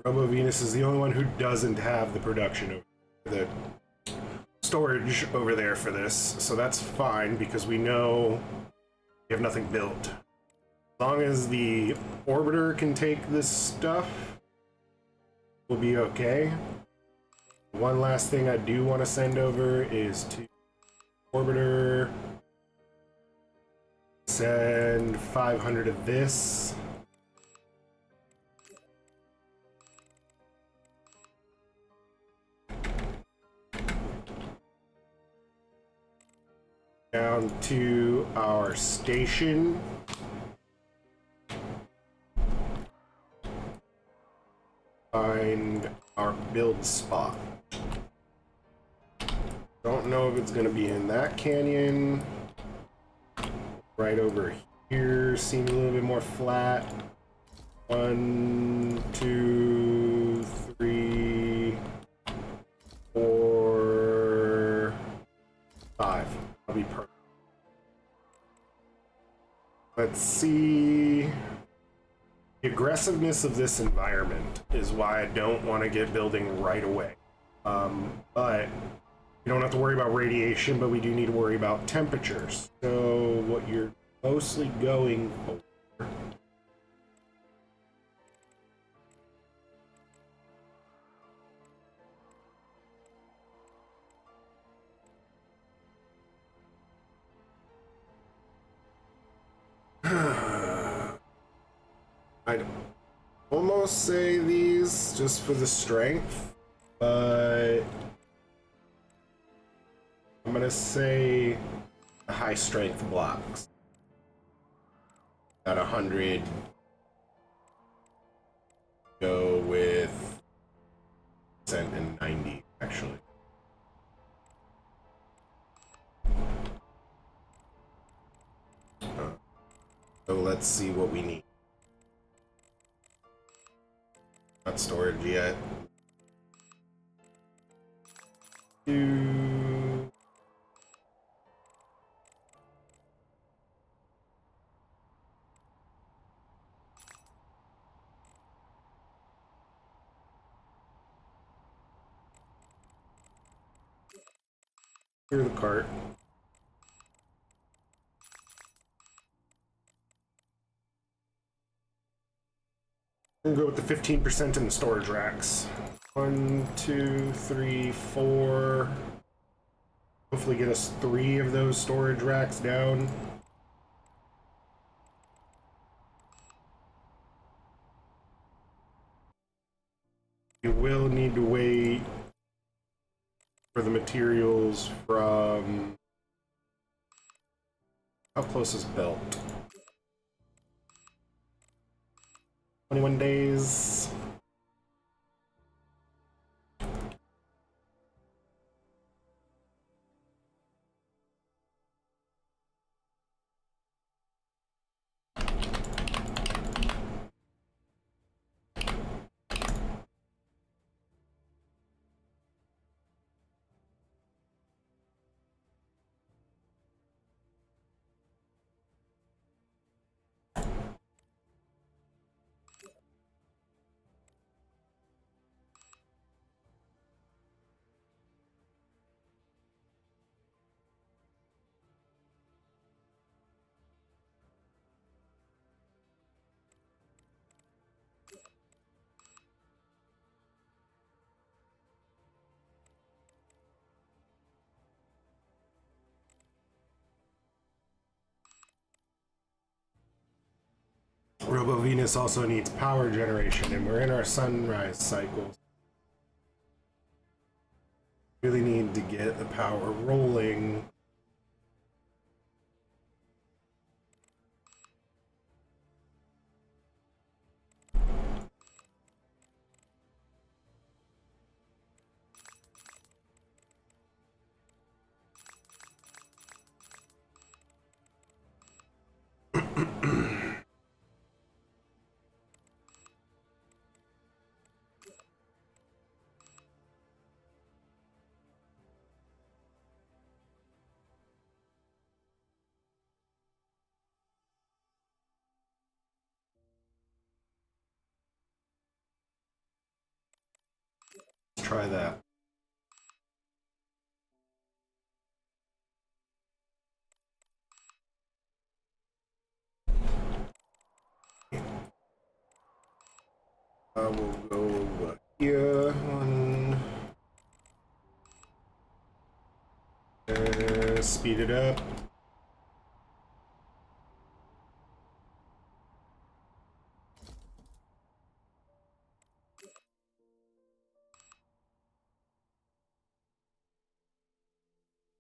Robo Venus is the only one who doesn't have the production, the storage over there for this, so that's fine because we know we have nothing built. As long as the orbiter can take this stuff, we'll be okay. One last thing I do want to send over is to orbiter. Send 500 of this. Down to our station. Find our build spot. Don't know if it's going to be in that canyon. Right over here seems a little bit more flat. 1, 2, 3, 4, 5. That'll be perfect. Let's see. The aggressiveness of this environment is why I don't want to get building right away. But we don't have to worry about radiation, but we do need to worry about temperatures. So what you're mostly going for I'd almost say these just for the strength, but I'm gonna say the high strength blocks. At 100, go with percent and 90 actually. So let's see what we need. Not storage yet. Through the cart. I'm gonna go with the 15% in the storage racks. 1, 2, 3, 4. Hopefully get us 3 of those storage racks down. You will need to wait for the materials from... How close is Belt? 21 days. Robo Venus also needs power generation, and we're in our sunrise cycle. Really need to get the power rolling. Let's try that. We'll go here on speed it up.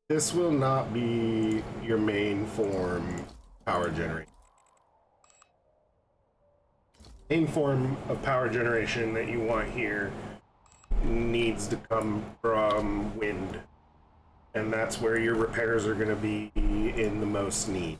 This will not be your main form power generation. Main form of power generation that you want here needs to come from wind, and that's where your repairs are going to be in the most need.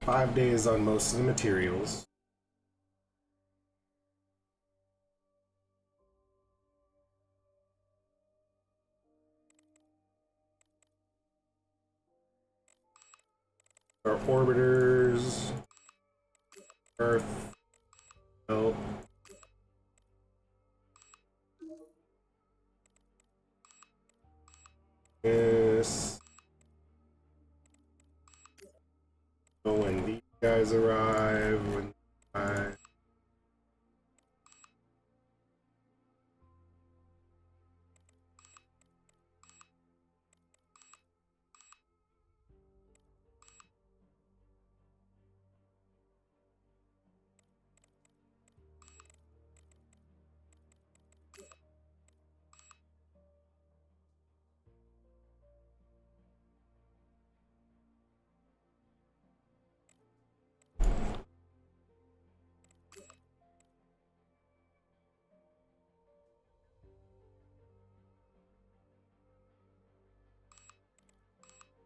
5 days on most of the materials. Our orbiters, Earth, belt. This. So when these guys arrive, when I.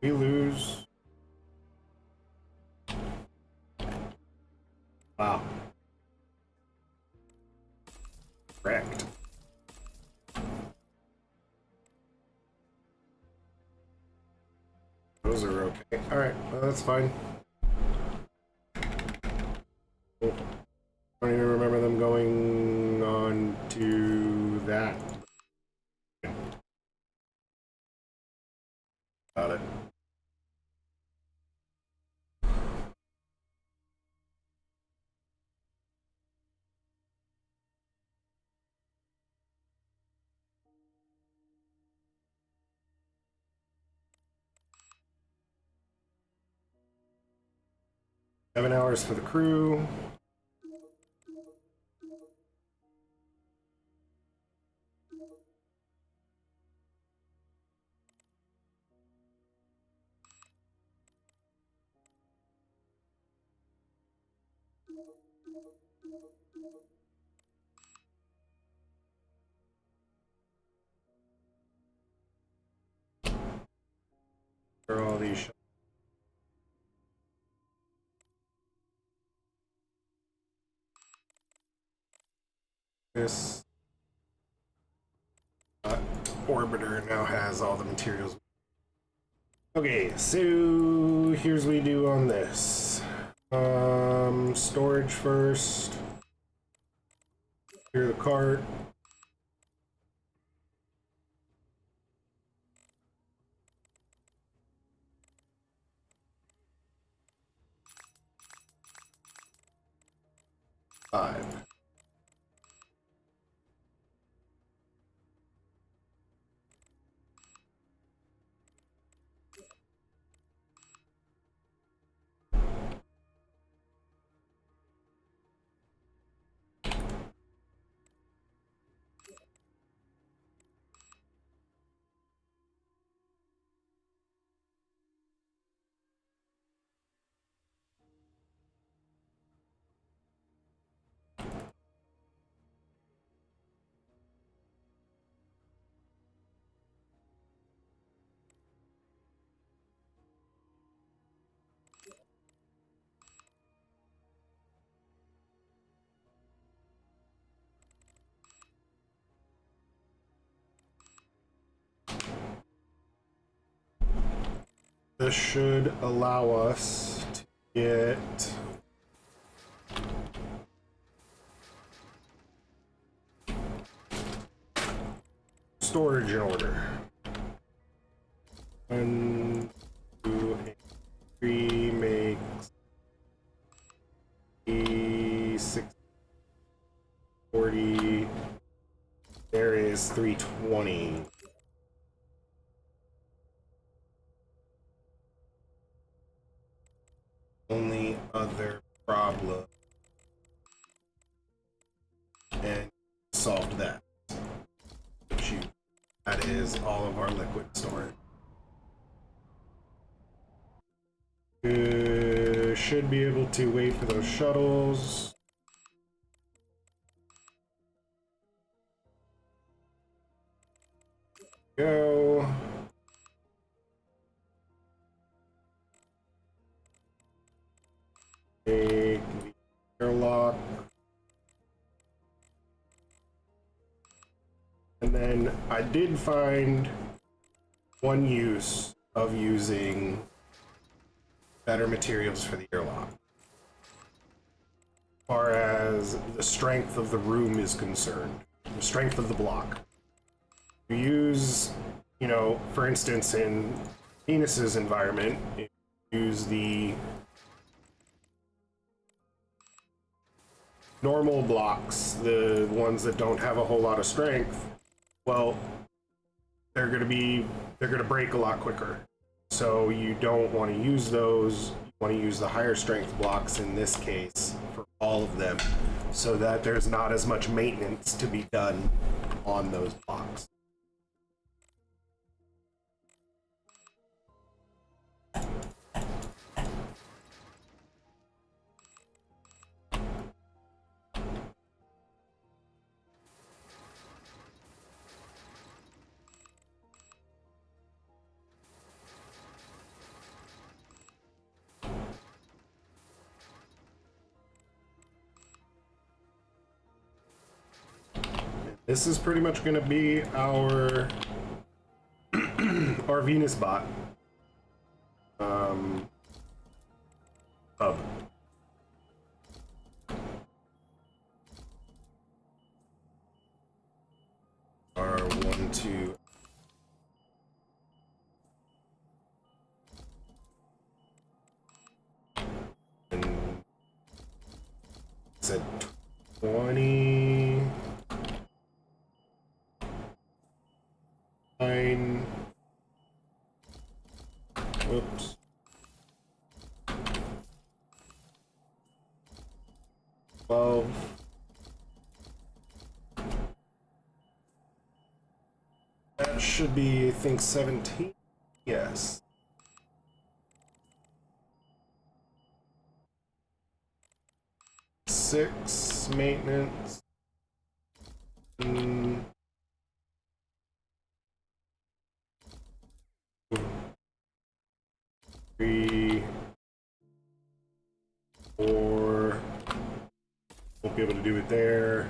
We lose. Wow. Correct. Those are okay. Alright, well, that's fine. Cool. I don't even remember them going on to that. Got it. Seven hours for the crew. For all these. This orbiter now has all the materials. Okay, so here's what we do on this. Storage first. Clear the cart. Five. This should allow us to get storage in order. 1, 2, 3 makes 6, 40. There is 320. Only other problem, and solved that. That is all of our liquid storage. Should be able to wait for those shuttles. Go. Take the airlock. And then I did find one use of using better materials for the airlock. As far as the strength of the room is concerned, the strength of the block. You use, you know, for instance, in Venus's environment, you use the normal blocks, the ones that don't have a whole lot of strength. Well, they're gonna break a lot quicker. So you don't want to use those. You want to use the higher strength blocks in this case for all of them, so that there's not as much maintenance to be done on those blocks. This is pretty much going to be our our Venus bot hub. Our 1, 2. And it's at 20. Whoops. 12. That should be, I think, 17. Yes. Six maintenance. 3, 4. Won't be able to do it there.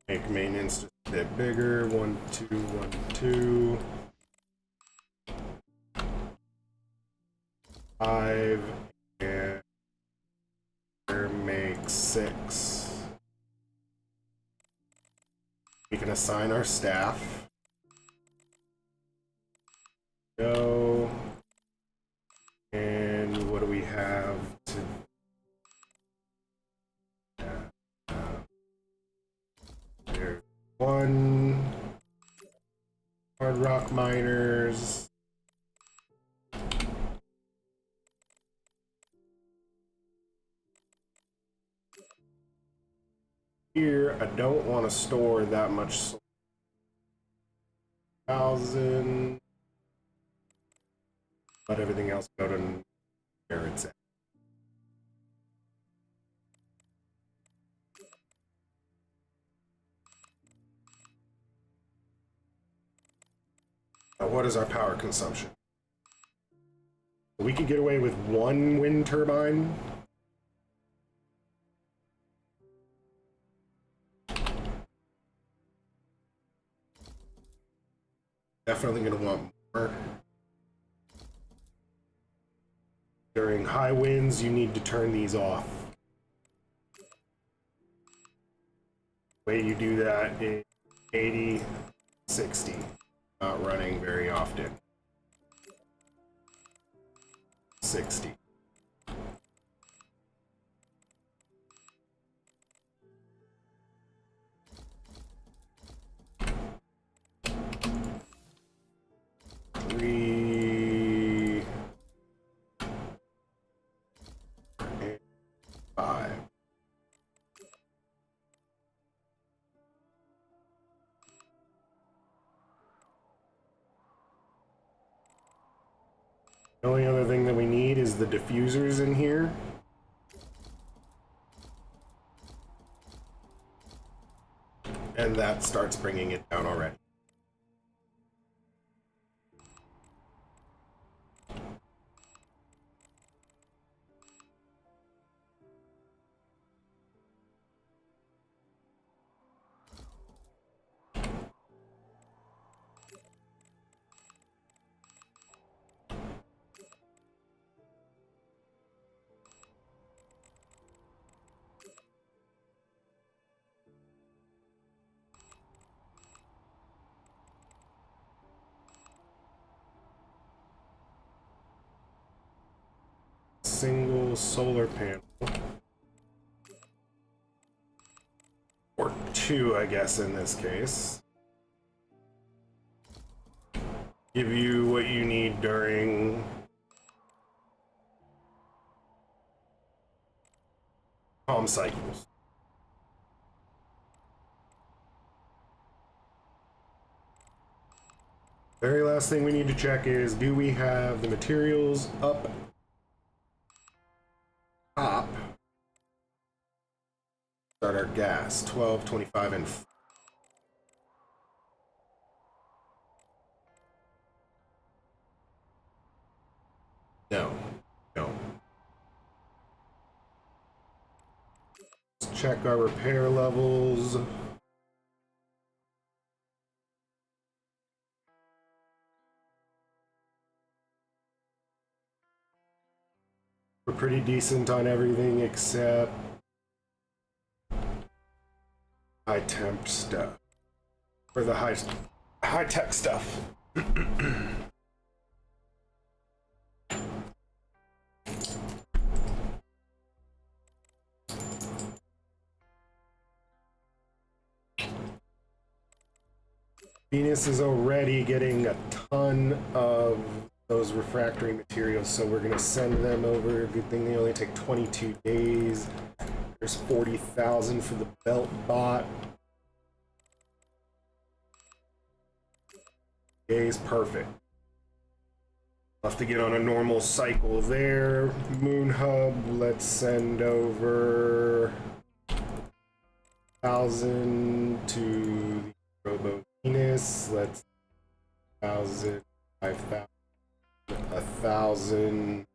Make maintenance just a bit bigger. 1, 2, 1, 2. 5 and make 6. We can assign our staff. Go. And what do we have to? There's 1 hard rock miners. Here, I don't want to store that much. 1,000. Let everything else go to where it's at. Now, what is our power consumption? We could get away with 1 wind turbine. Definitely going to want more. During high winds, you need to turn these off. The way you do that is 80, 60. Not running very often. 60. The only other thing that we need is the diffusers in here. And that starts bringing it down already. single solar panel. Or two, I guess, in this case. Give you what you need during calm cycles. Very last thing we need to check is, do we have the materials up top? Start our gas, 12, 25, and no. Let's check our repair levels. We're pretty decent on everything except high temp stuff. Or the high tech stuff. Venus is already getting a ton of those refractory materials, so we're gonna send them over. Good thing they only take 22 days. There's 40,000 for the belt bot. Days perfect. Have to get on a normal cycle there. Moon hub, let's send over 1,000 to the Robo Venus. Let's 1,000, 5,000, 1,000.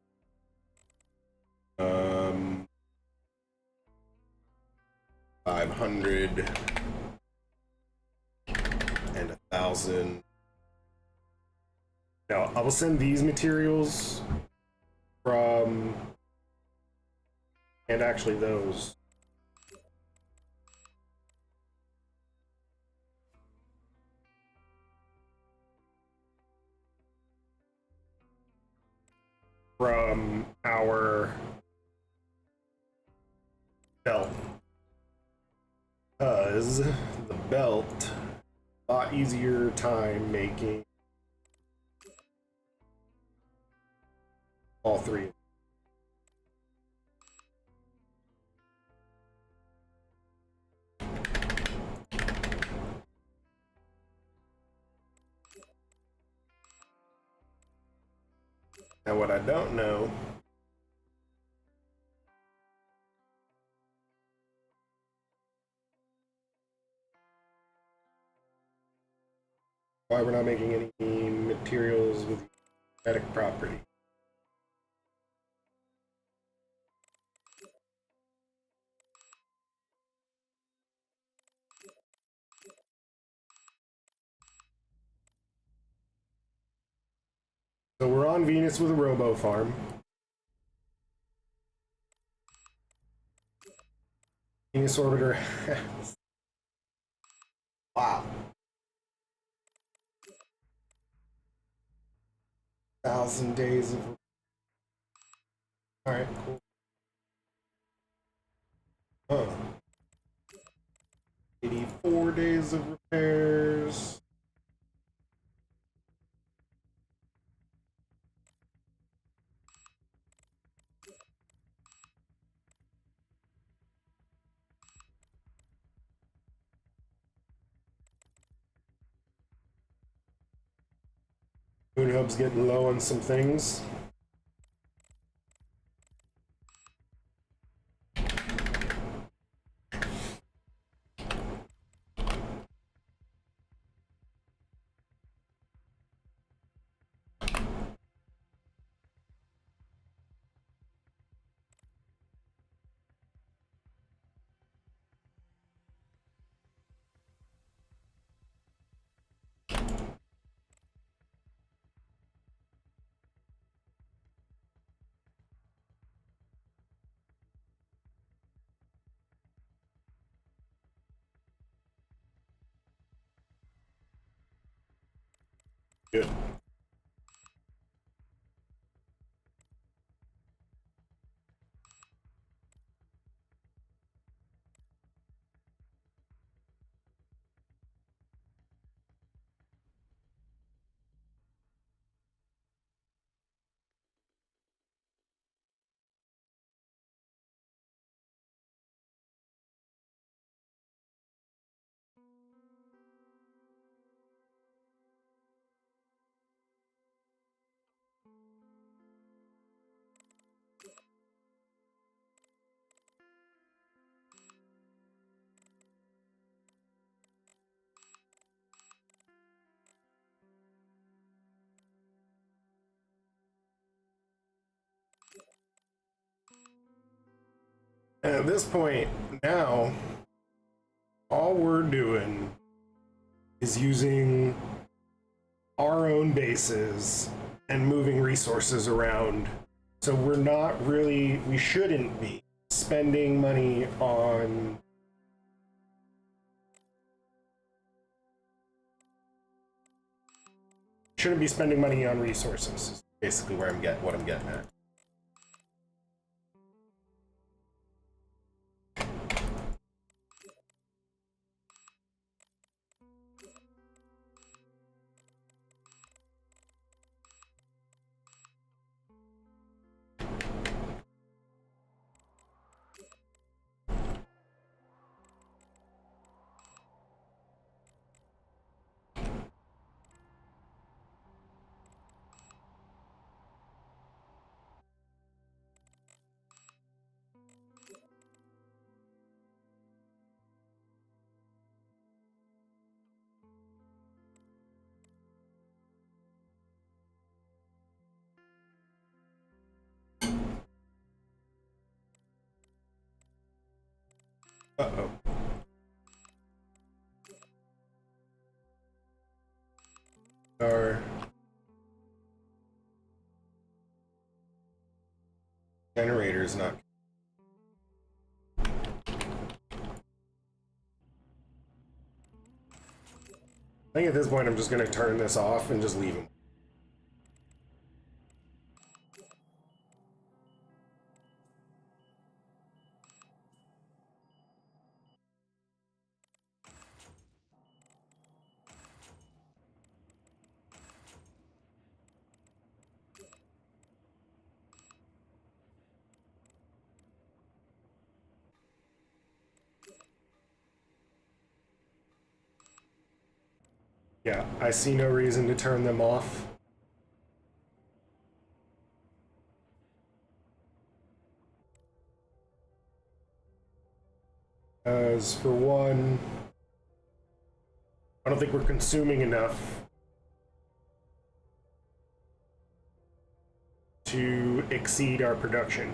500 and 1,000. Now, I will send these materials from, and actually those. From our belt. Because the belt, a lot easier time making all three. Now what I don't know why we're not making any materials with genetic property. So we're on Venus with a robo farm. Venus orbiter has... Wow. 1,000 days of... Alright, cool. Huh. 84 days of repairs. Moon Hub's getting low on some things. Good. And at this point, now, all we're doing is using our own bases and moving resources around. So we're not really, we shouldn't be spending money on resources, is basically where what I'm getting at. Uh-oh. Our generator's not. I think at this point I'm just going to turn this off and just leave him. Yeah, I see no reason to turn them off. As for one, I don't think we're consuming enough to exceed our production.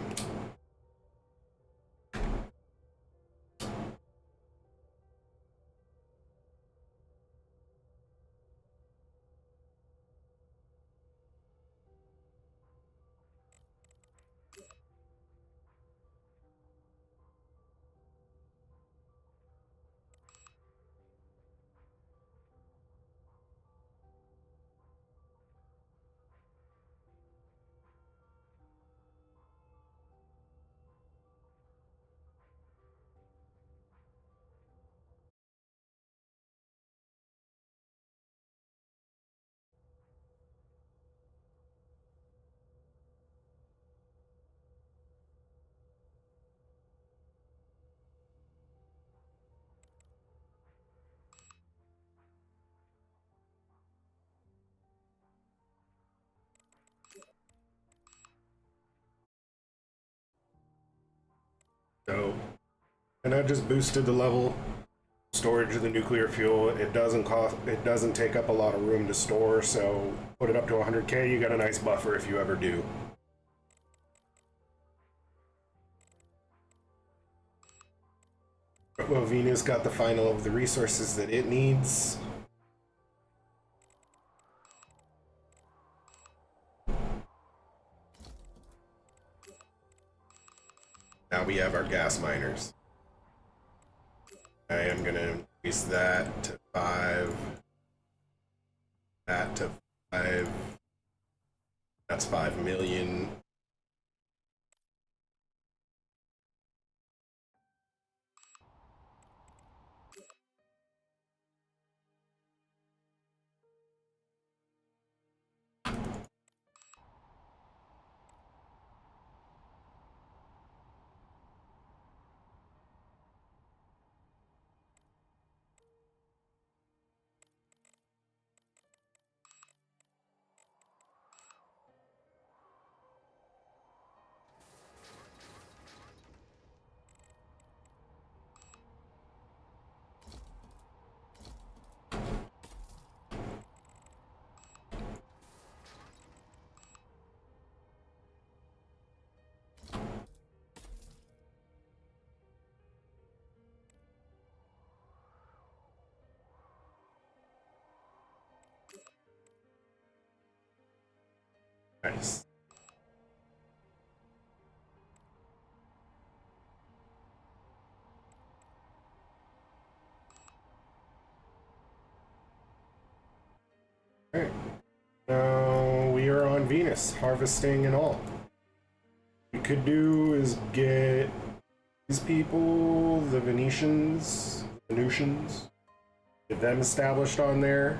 So, and I just boosted the level storage of the nuclear fuel. It doesn't take up a lot of room to store, so put it up to 100K, you got a nice buffer if you ever do. Well, Venus got the final of the resources that it needs. Now we have our gas miners. I am going to increase that to 5. That to 5. That's 5 million. Nice. Alright. Now we are on Venus, harvesting and all. What we could do is get these people, the Venusians, get them established on there,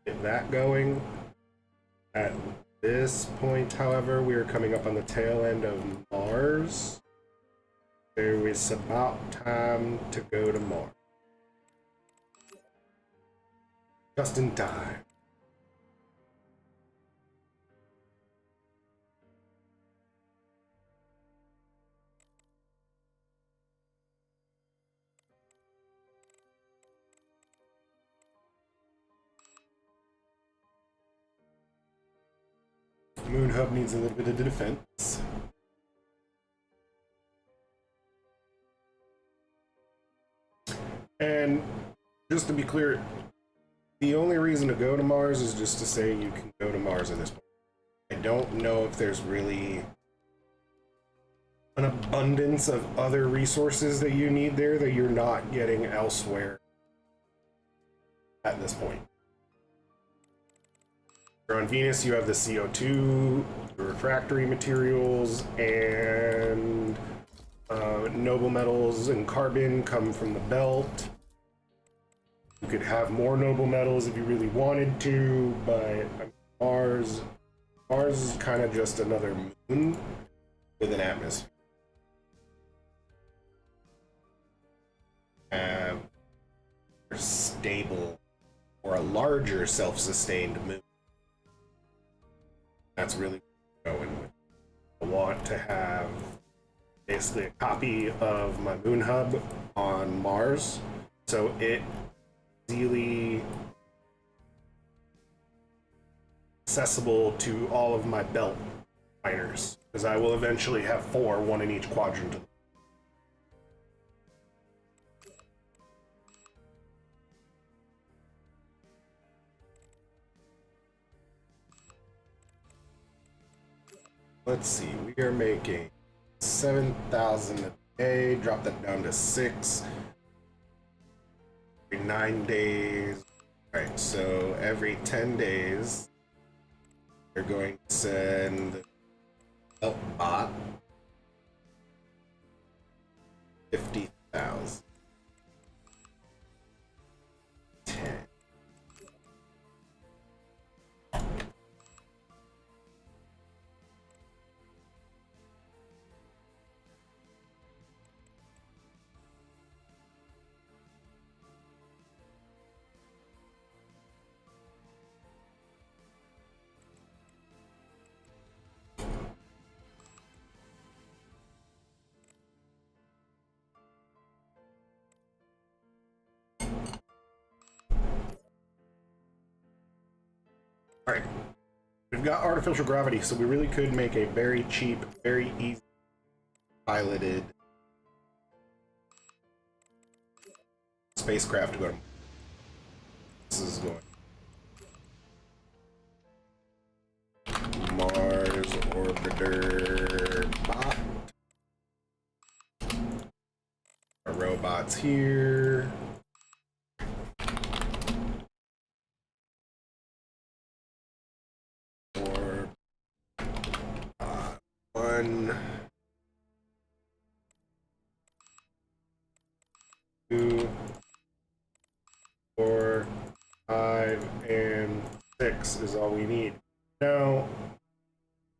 get that going. At this point, however, we are coming up on the tail end of Mars. So it's about time to go to Mars. Just in time. Moon Hub needs a little bit of defense. And just to be clear, the only reason to go to Mars is just to say you can go to Mars at this point. I don't know if there's really an abundance of other resources that you need there that you're not getting elsewhere at this point. On Venus, you have the CO2, the refractory materials, and noble metals and carbon come from the belt. You could have more noble metals if you really wanted to, but Mars is kind of just another moon with an atmosphere. Stable or a larger self-sustained moon. That's really what I'm going with. I want to have basically a copy of my moon hub on Mars, so it easily accessible to all of my belt miners, because I will eventually have 4, one in each quadrant. Let's see, we are making 7,000 a day, drop that down to 6. Every 9 days. Alright, so every 10 days, we're going to send a bot 50,000. 10. Alright, we've got artificial gravity, so we really could make a very cheap, very easy piloted spacecraft to go to Mars. This is going Mars orbiter bot. Our robots here. One, 2, 4, 5, and 6 is all we need. Now,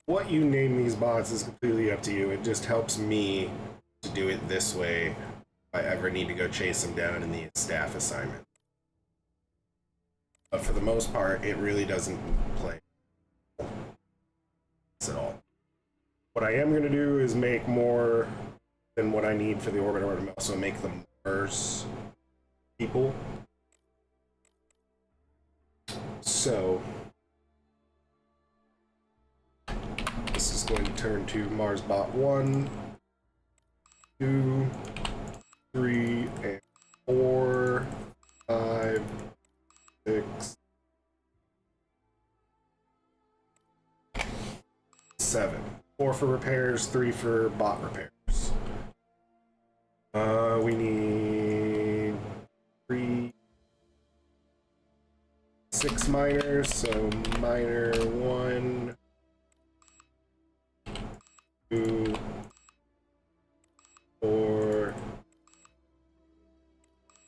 what you name these bots is completely up to you. It just helps me to do it this way if I ever need to go chase them down in the staff assignment. But for the most part, it really doesn't play at all. What I am going to do is make more than what I need for the orbiter, and also make the Mars people. So this is going to turn to Mars bot 1, 2, 3, and 4, 5, 6. 4 for repairs, 3 for bot repairs. We need 6 miners, so miner 1, 2, 4,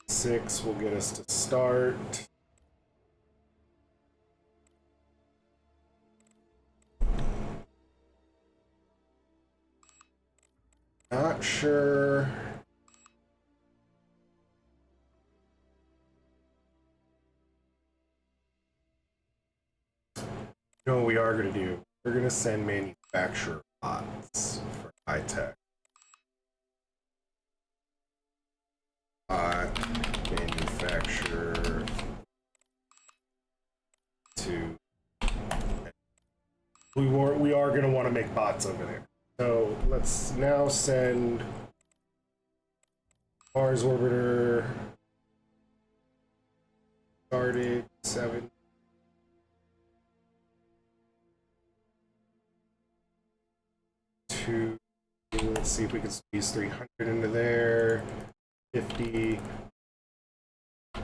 6 will get us to start. Not sure. You know what we are going to do? We're going to send manufacturer bots for high tech. Bot manufacturer to. We are going to want to make bots over there. So let's now send Mars orbiter started 7. Let's see if we can squeeze 300 into there. 50. 5,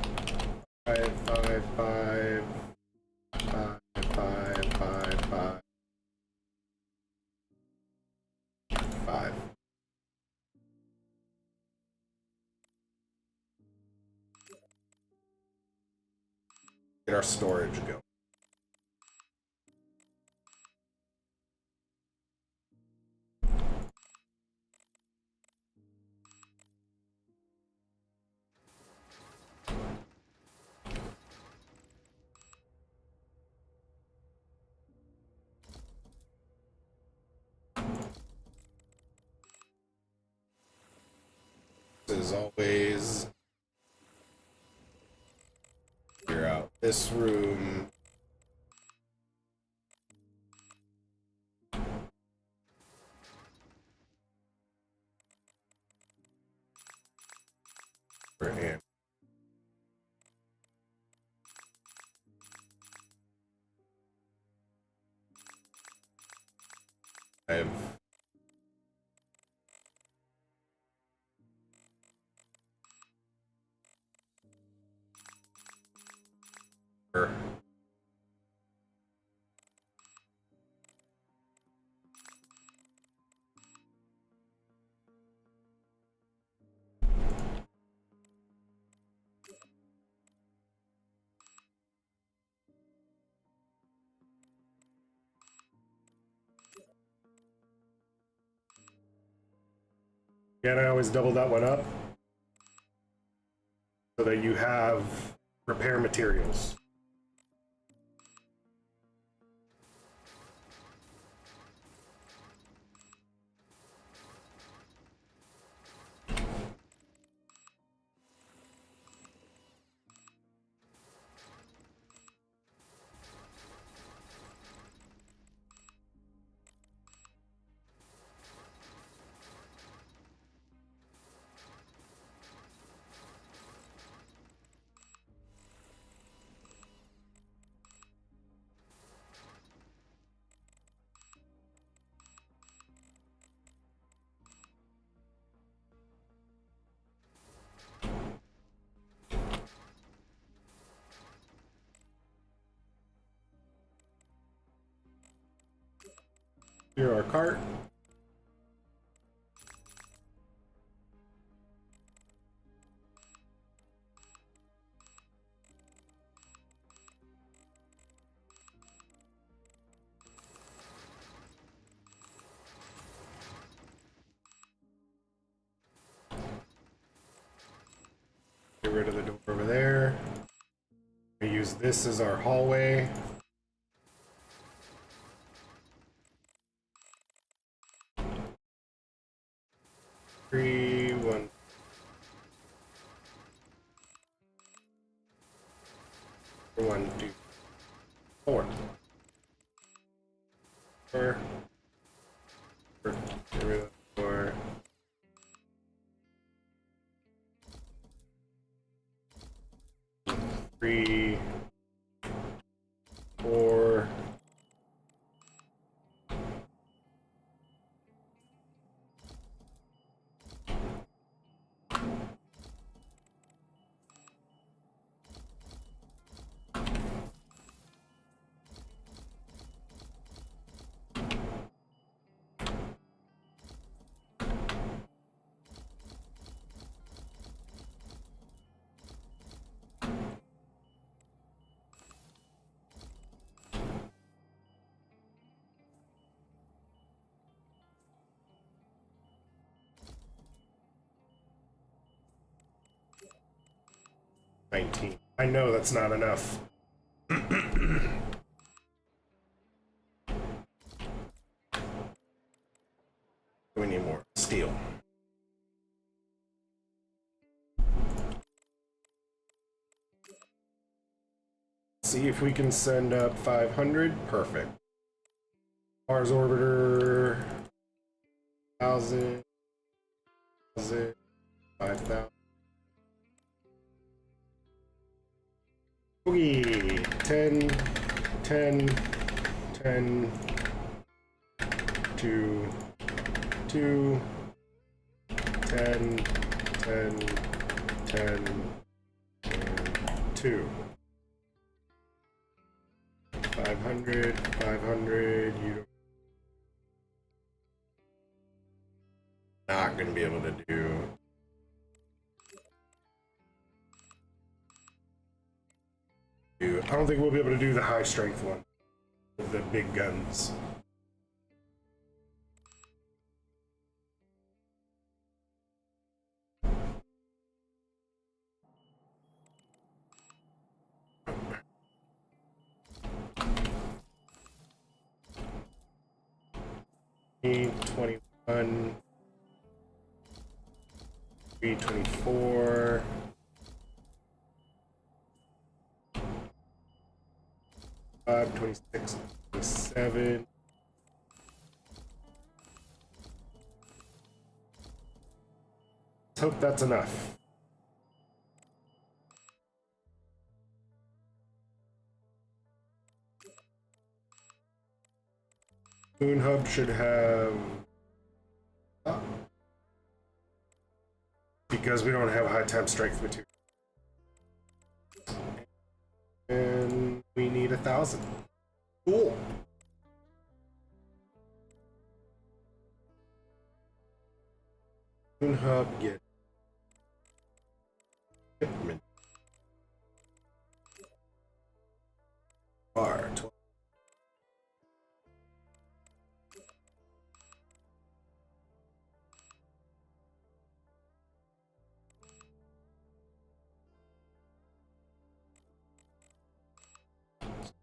5, 5, 5, 5, 5, 5, 5. Get our storage going. As always, clear out this room. We're in. I have Again, I always double that one up so that you have repair materials. Here our cart. Get rid of the door over there. We use this as our hallway. Three, 1, 1, 2, 4. 4. Get rid of the door. 3, 4. 19. I know that's not enough. We need more steel. See if we can send up 500. Perfect. Mars orbiter. 1,000. 5,000. Okay. 10, 10, 10, 2, 2, 10, 10, 10, and 2. 500, 500, you not gonna be able to do. I don't think we'll be able to do the high strength one with the big guns. $21, $324. 26, 27. Let's hope that's enough. Moon Hub should have... because we don't have high temp strength material. And we need 1,000. Cool. Moon Hub get shipment. R12.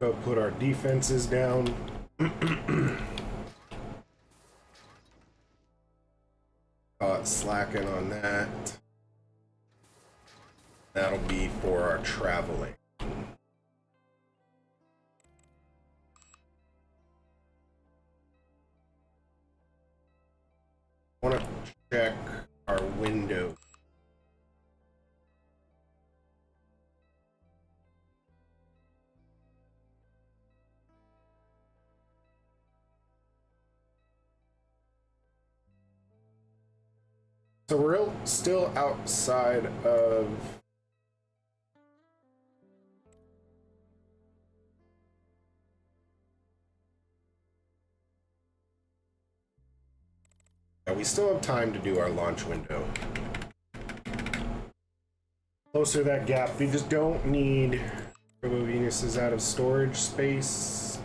Go put our defenses down. Slacking on that. That'll be for our traveling. I want to check our window. So we're still outside of we still have time to do our launch window. Closer to that gap, we just don't need Robo Venus is out of storage space.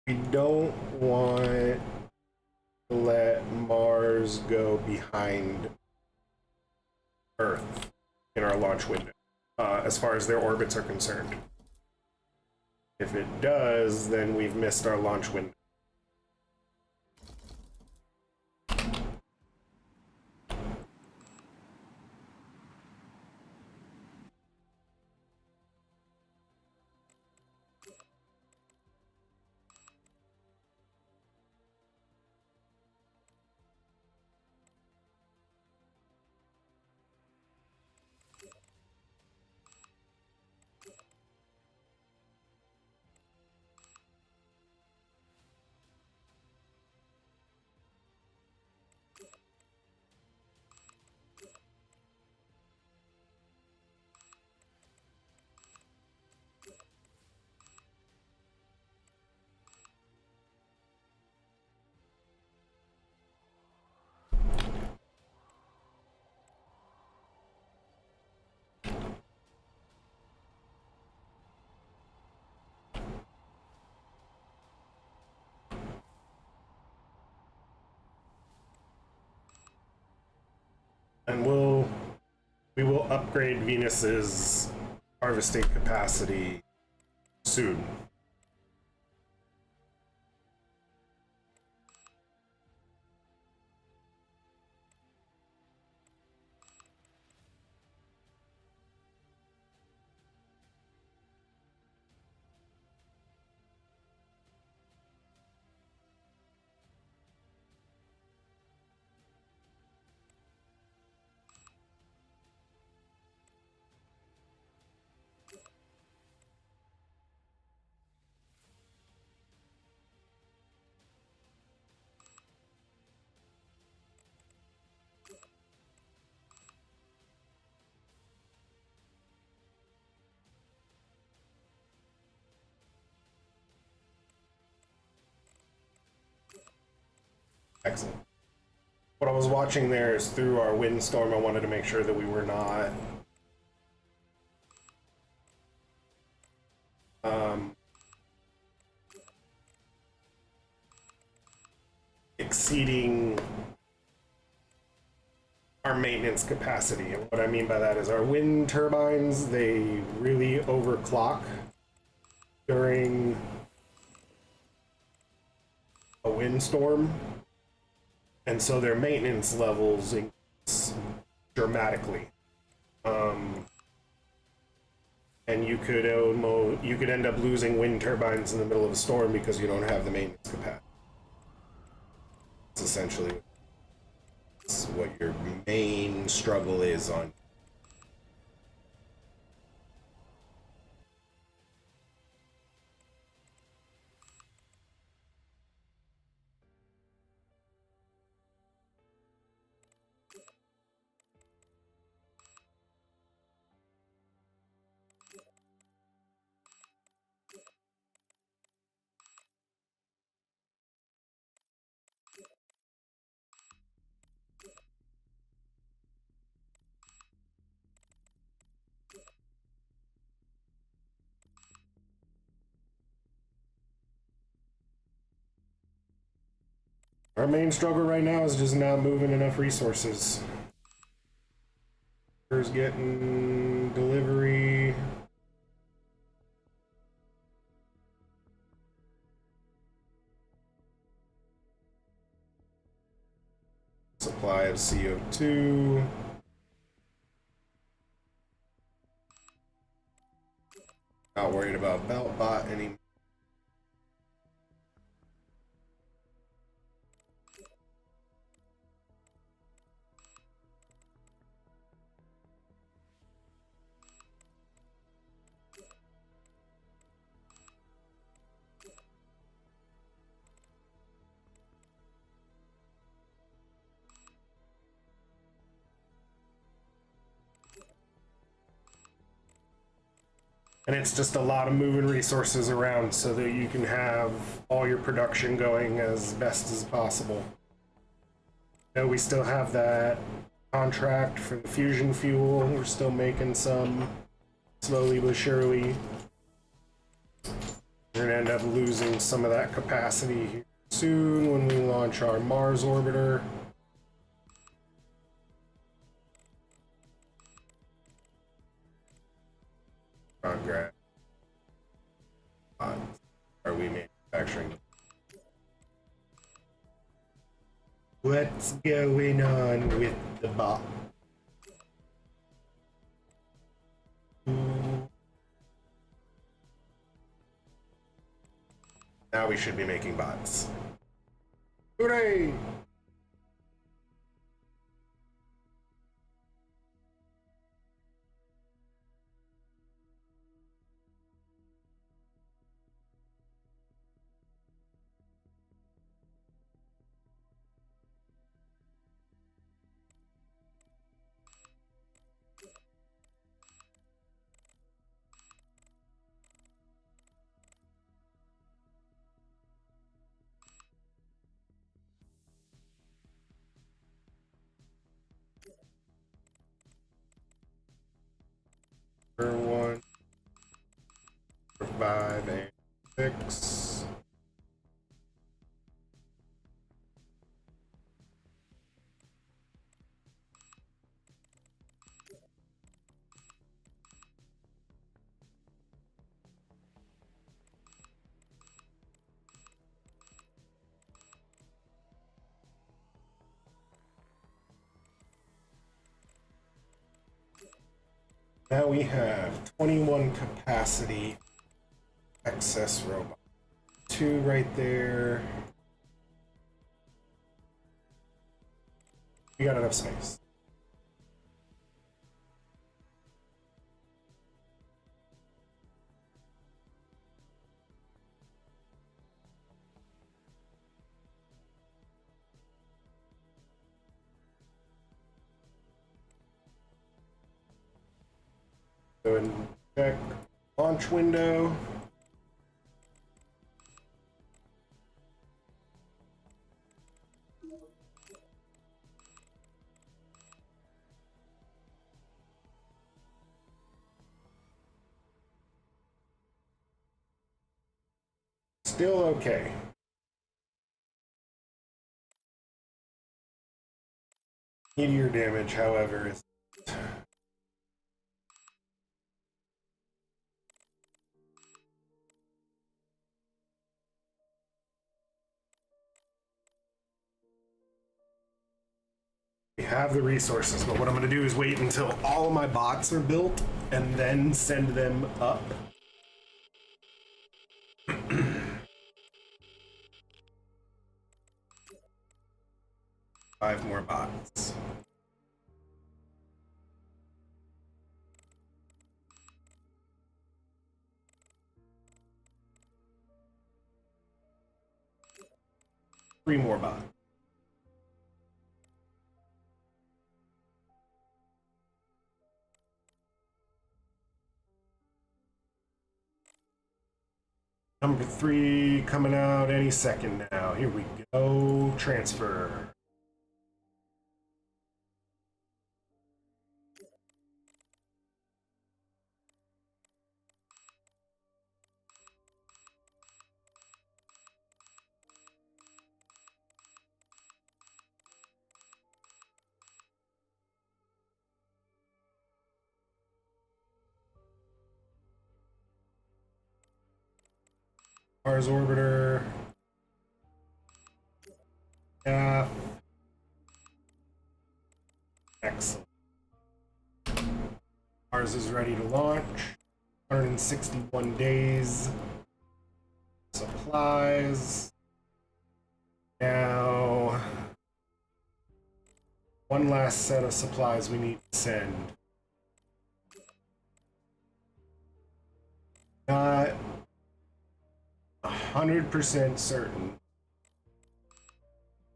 We don't want to let Mars go behind Earth in our launch window, as far as their orbits are concerned. If it does, then we've missed our launch window. upgrade Venus's harvesting capacity soon. Excellent. What I was watching there is through our windstorm, I wanted to make sure that we were not exceeding our maintenance capacity. And what I mean by that is our wind turbines, they really overclock during a windstorm. And so their maintenance levels increase dramatically. And you could end up losing wind turbines in the middle of a storm because you don't have the maintenance capacity. It's essentially what your main struggle is on. Our main struggle right now is just not moving enough resources. There's getting delivery. Supply of CO2. Not worried about BeltBot anymore. And it's just a lot of moving resources around so that you can have all your production going as best as possible. You know, we still have that contract for the fusion fuel. We're still making some, slowly but surely. We're gonna end up losing some of that capacity here soon when we launch our Mars orbiter. Congrats. Are we manufacturing? What's going on with the bot? Now we should be making bots. Hooray! For 1, for 5, and 6. Now we have 21 capacity excess robot. 2 right there. We got enough space. Go ahead and check launch window. Still okay. Meteor damage, however, is we have the resources, but what I'm going to do is wait until all of my bots are built and then send them up. 5 more bots. Three more bots. Number 3 coming out any second now. Here we go. Transfer. Mars orbiter. Yeah. Excellent. Mars is ready to launch. 161 days. Supplies. Now, one last set of supplies we need to send. Not 100% certain,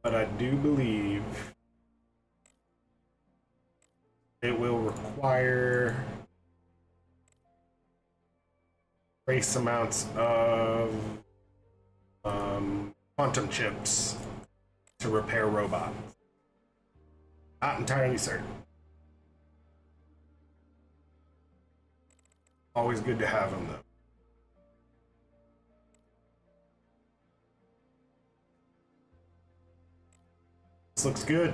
but I do believe it will require trace amounts of quantum chips to repair robots. Not entirely certain. Always good to have them, though. This looks good.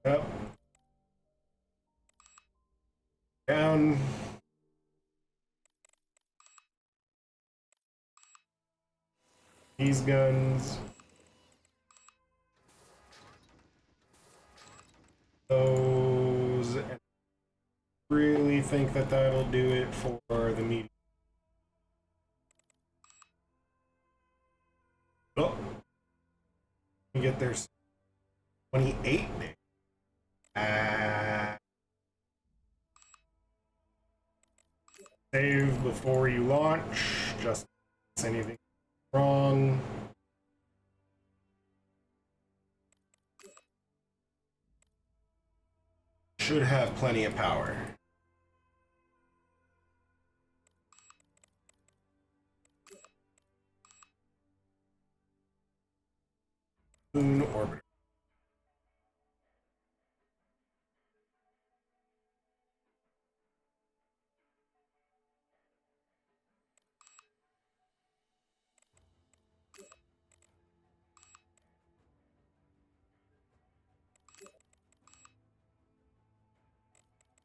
Yep. Down. These guns. Those. And really think that that'll do it for the meeting. Oh. You get there 28 days. Save before you launch, just in case anything wrong. Should have plenty of power. Moon orbiter.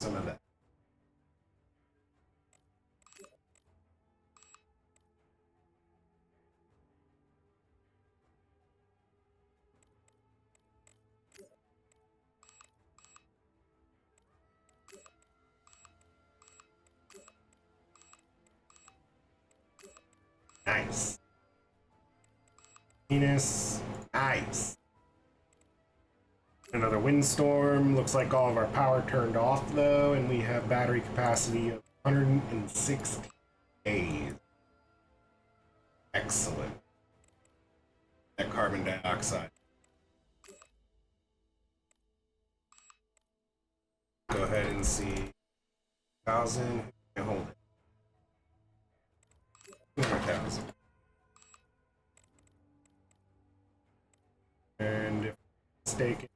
Some of that. Nice. Venus. Nice. Another windstorm. Looks like all of our power turned off though, and we have battery capacity of 160 days. Excellent. That carbon dioxide. Go ahead and see. 1,000. Hold it. 200,000. And if mistaken,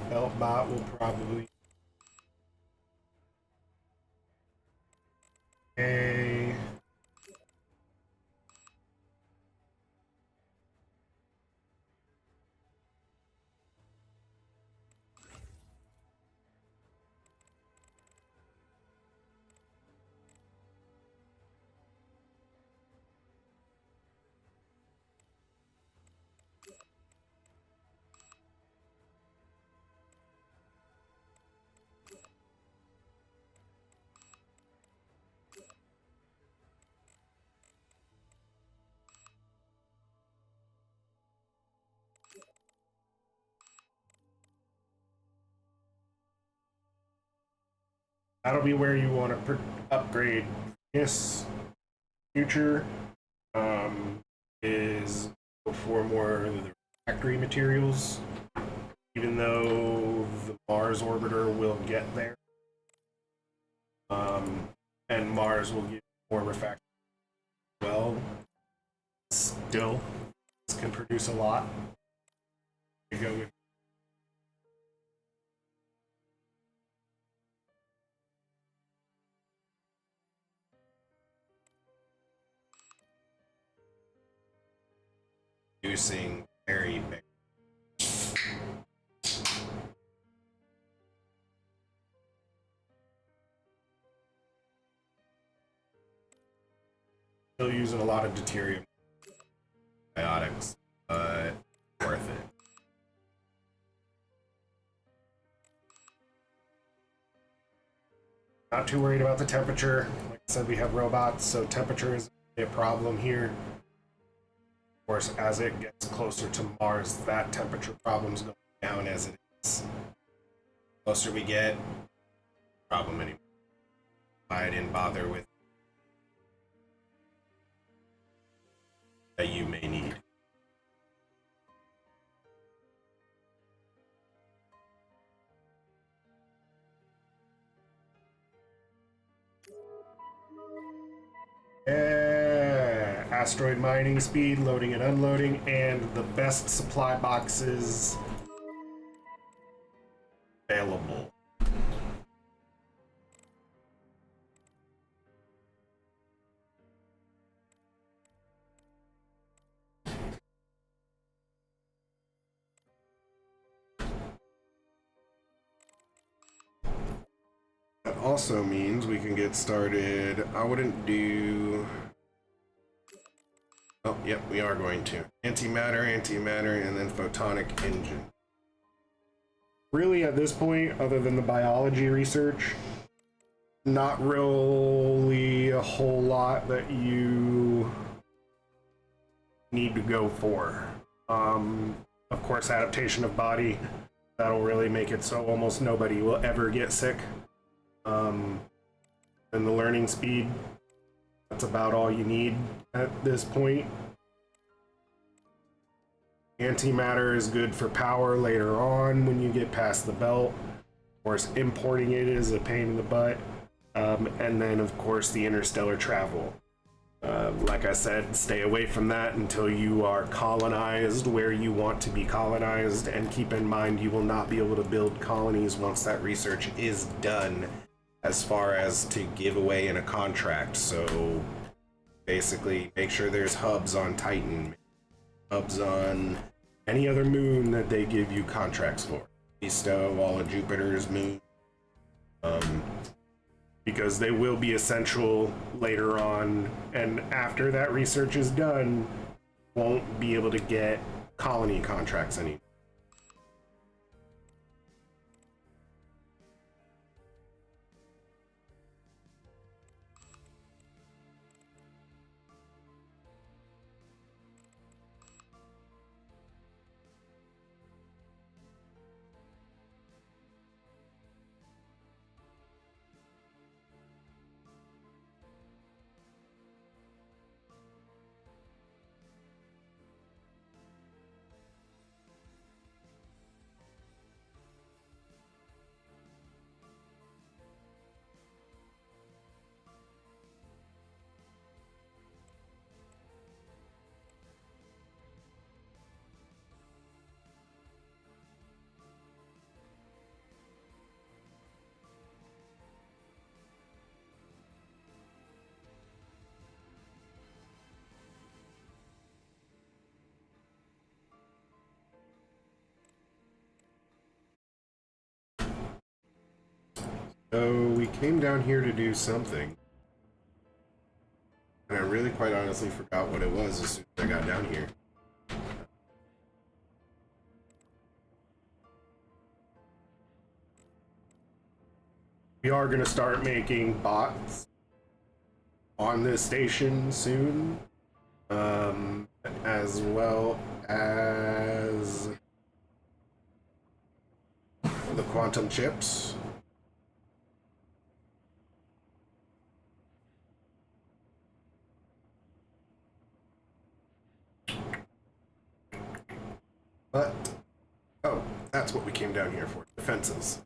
Beltbot will probably a that'll be where you want to upgrade this future is for more of the factory materials, even though the Mars orbiter will get there, and Mars will get more refractory as well. Still, this can produce a lot. You go with producing very big. Still using a lot of deuterium biotics, but worth it. Not too worried about the temperature. Like I said, we have robots, so temperature is a problem here. Of course, as it gets closer to Mars, that temperature problem's going down as it is. The closer we get, problem anymore. I didn't bother with that you may need. Yeah, asteroid mining speed, loading and unloading, and the best supply boxes available. That also means we can get started. I wouldn't do... Oh, yep, we are going to. Antimatter, and then photonic engine. Really, at this point, other than the biology research, not really a whole lot that you need to go for. Of course, adaptation of body, that'll really make it so almost nobody will ever get sick. And the learning speed, that's about all you need at this point. Antimatter is good for power later on when you get past the belt. Of course, importing it is a pain in the butt. And then, of course, the interstellar travel. Like I said, stay away from that until you are colonized where you want to be colonized, and keep in mind you will not be able to build colonies once that research is done, as far as to give away in a contract. So basically make sure there's hubs on Titan, hubs on any other moon that they give you contracts for. Callisto, all of Jupiter's moon. Because they will be essential later on, and after that research is done, won't be able to get colony contracts anymore. So we came down here to do something. And I really quite honestly forgot what it was as soon as I got down here. We are going to start making bots on this station soon. As well as the quantum chips. But, oh, that's what we came down here for, defenses.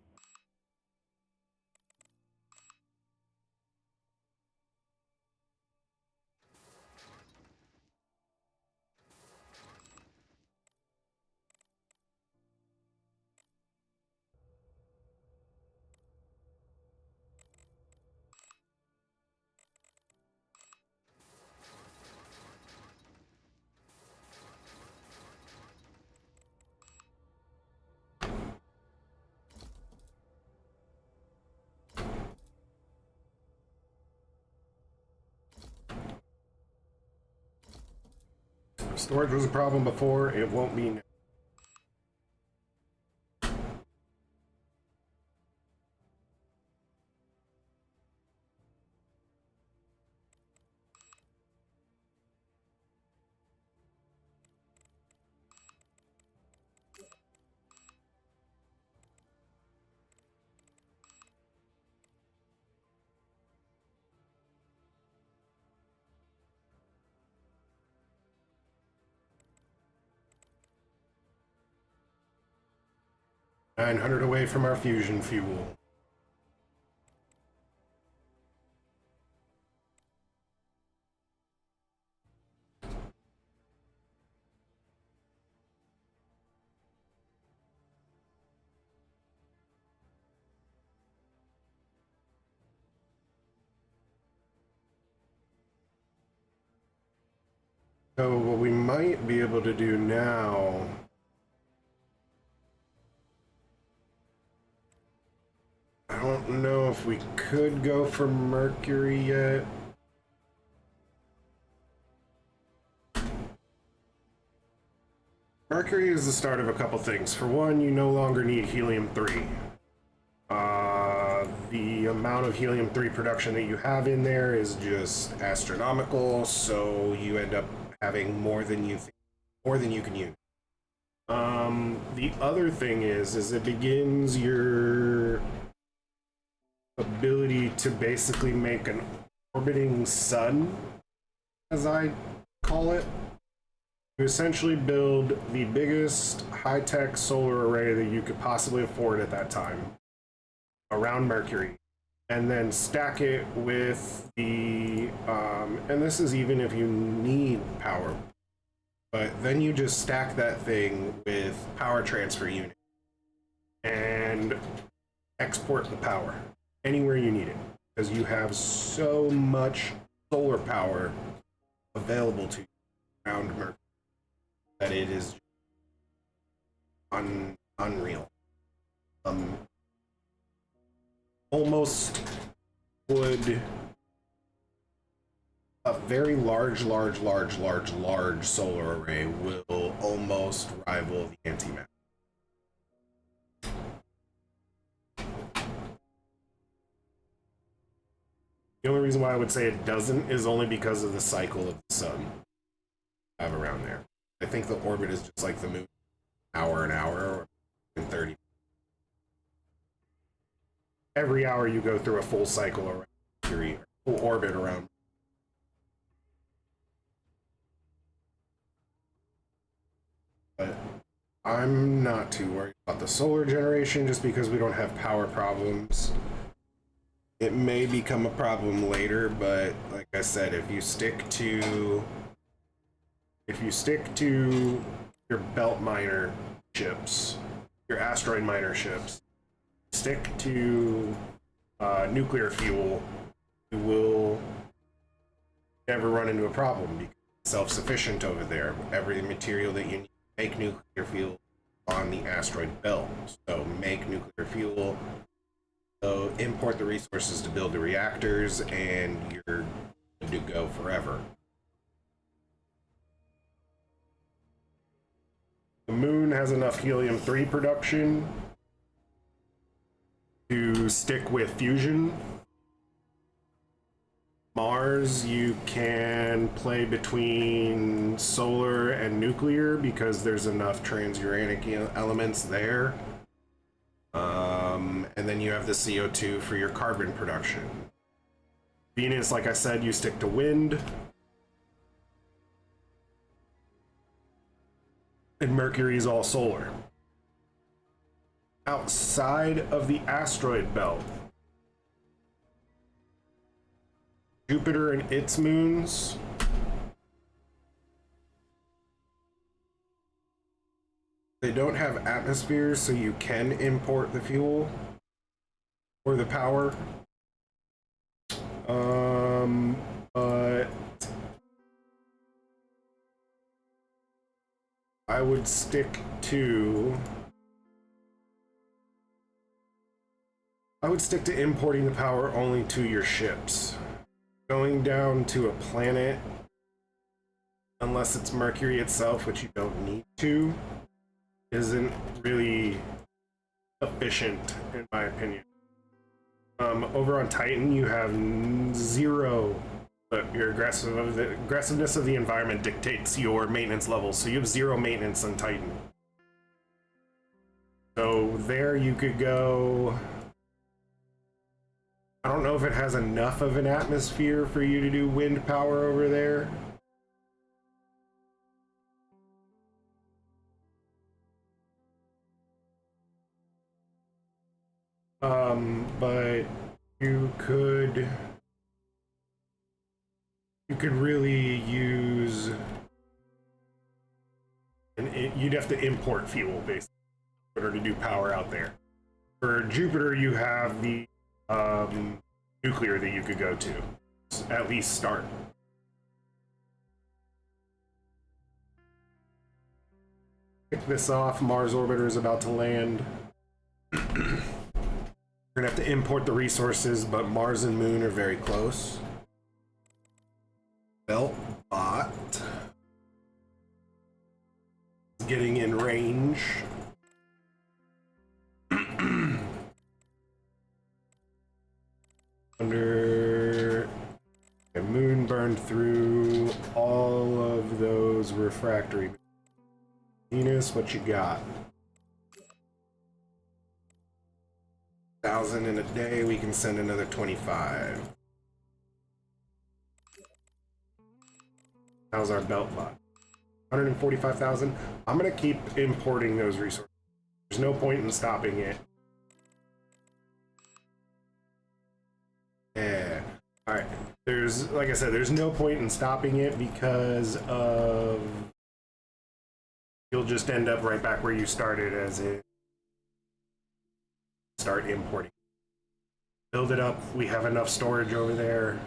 Storage was a problem before, it won't be now. $900 away from our fusion fuel. So what we might be able to do now, I don't know if we could go for Murcury yet. Murcury is the start of a couple things. For one, you no longer need helium-3. The amount of helium-3 production that you have in there is just astronomical, so you end up having more than you can use. The other thing is it begins your ability to basically make an orbiting sun, as I call it. You essentially build the biggest high-tech solar array that you could possibly afford at that time around Murcury, and then stack it with the, and this is even if you need power, but then you just stack that thing with power transfer unit and export the power anywhere you need it, because you have so much solar power available to you around Murcury that it is unreal. Almost would a very large solar array will almost rival the antimatter. The only reason why I would say it doesn't is only because of the cycle of the sun I have around there. I think the orbit is just like the moon, an hour, or in 30. Every hour you go through a full cycle around Mercury, full orbit around. But I'm not too worried about the solar generation just because we don't have power problems. It may become a problem later, but like I said, if you stick to your belt miner ships, your asteroid miner ships, stick to nuclear fuel, you will never run into a problem because it's self-sufficient over there. Every material that you need to make nuclear fuel on the asteroid belt. So make nuclear fuel, So import the resources to build the reactors, and you're good to go forever. The moon has enough helium-3 production to stick with fusion. Mars, you can play between solar and nuclear because there's enough transuranic elements there. And then you have the CO2 for your carbon production. Venus, like I said, you stick to wind. And Mercury's all solar. Outside of the asteroid belt, Jupiter and its moons they don't have atmospheres, so you can import the fuel or the power. But I would stick to importing the power only to your ships. Going down to a planet, unless it's Mercury itself, which you don't need to, isn't really efficient, in my opinion. Over on Titan, you have zero, but your aggressiveness of the environment dictates your maintenance levels, so you have zero maintenance on Titan. So there you could go. I don't know if it has enough of an atmosphere for you to do wind power over there. But you could really use, and you'd have to import fuel basically in order to do power out there. For Jupiter, you have the nuclear that you could go to, at least start. Pick this off. Mars orbiter is about to land. We're gonna have to import the resources, but Mars and Moon are very close. Belt bot is getting in range. Under the Moon burned through all of those refractory. Venus, what you got? 1,000 in a day, we can send another 25. How's our belt bot? 145,000. I'm gonna keep importing those resources. There's no point in stopping it. Yeah. Alright. There's, like I said, there's no point in stopping it because of you'll just end up right back where you started as it start importing. Build it up. We have enough storage over there.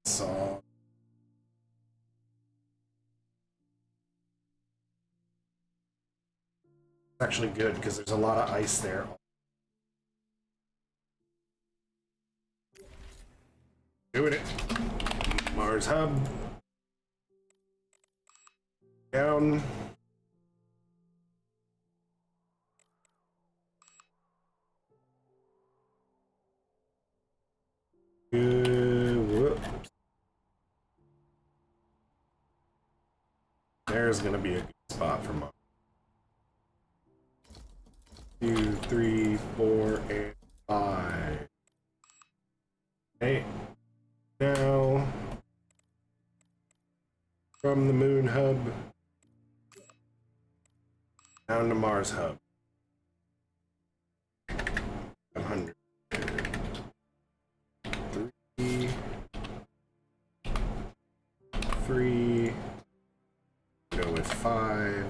So it's actually good because there's a lot of ice there. Doing it. Mars hub. Down. Whoops. There's gonna be a good spot for Mars. 2, 3, 4, and 5. Okay. Now, from the Moon hub down to Mars hub. 100. 3. Go with 5.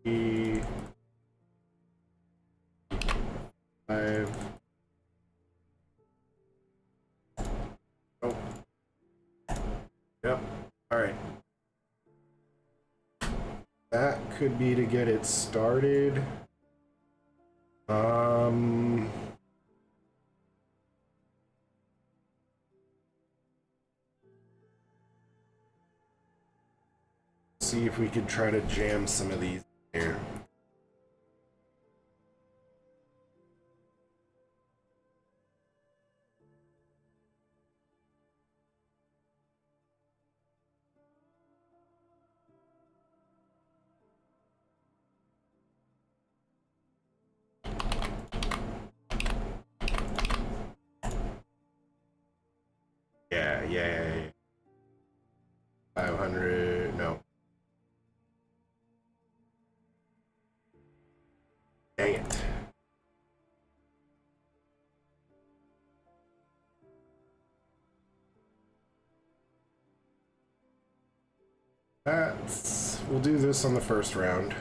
3. 5. Oh. That could be to get it started. See if we could try to jam some of these here. Yeah. 500, no. Dang it. We'll do this on the first round.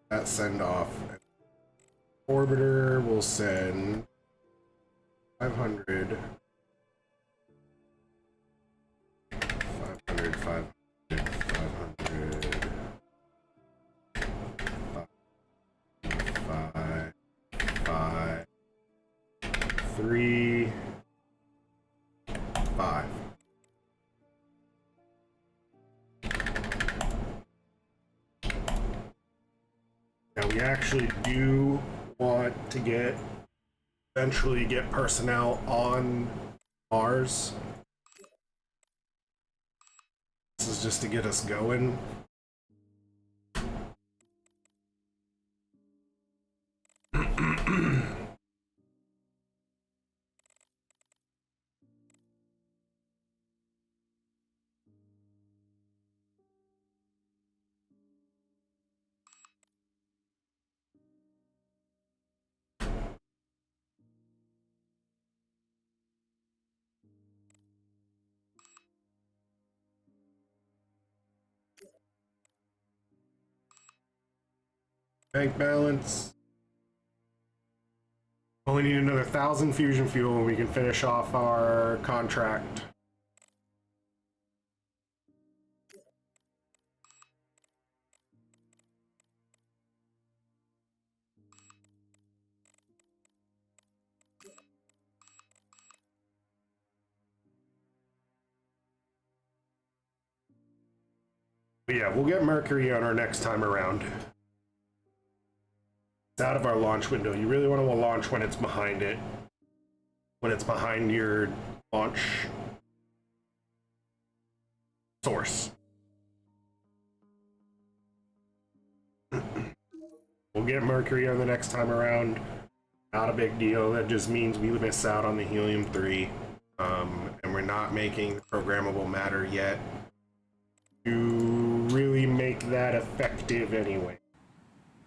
That send off. Orbiter will send 500. 500, 500, 500. 5, 3, 5. Now we actually do want to eventually get personnel on Mars. This is just to get us going. Bank balance. Only need another 1,000 fusion fuel and we can finish off our contract. But yeah, we'll get Murcury on our next time around. It's out of our launch window. You really want to launch when it's behind it. When it's behind your launch source. We'll get Murcury on the next time around. Not a big deal. That just means we miss out on the helium-3. And we're not making programmable matter yet to really make that effective anyway.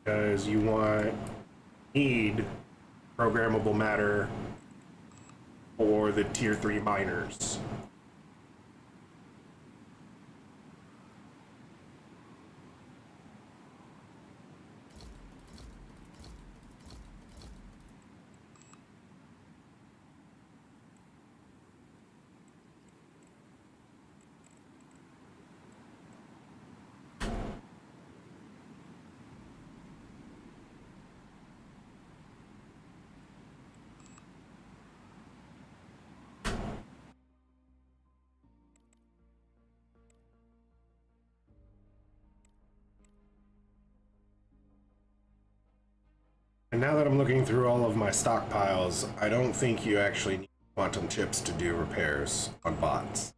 Because you need programmable matter for the tier 3 miners. And now that I'm looking through all of my stockpiles, I don't think you actually need quantum chips to do repairs on bots.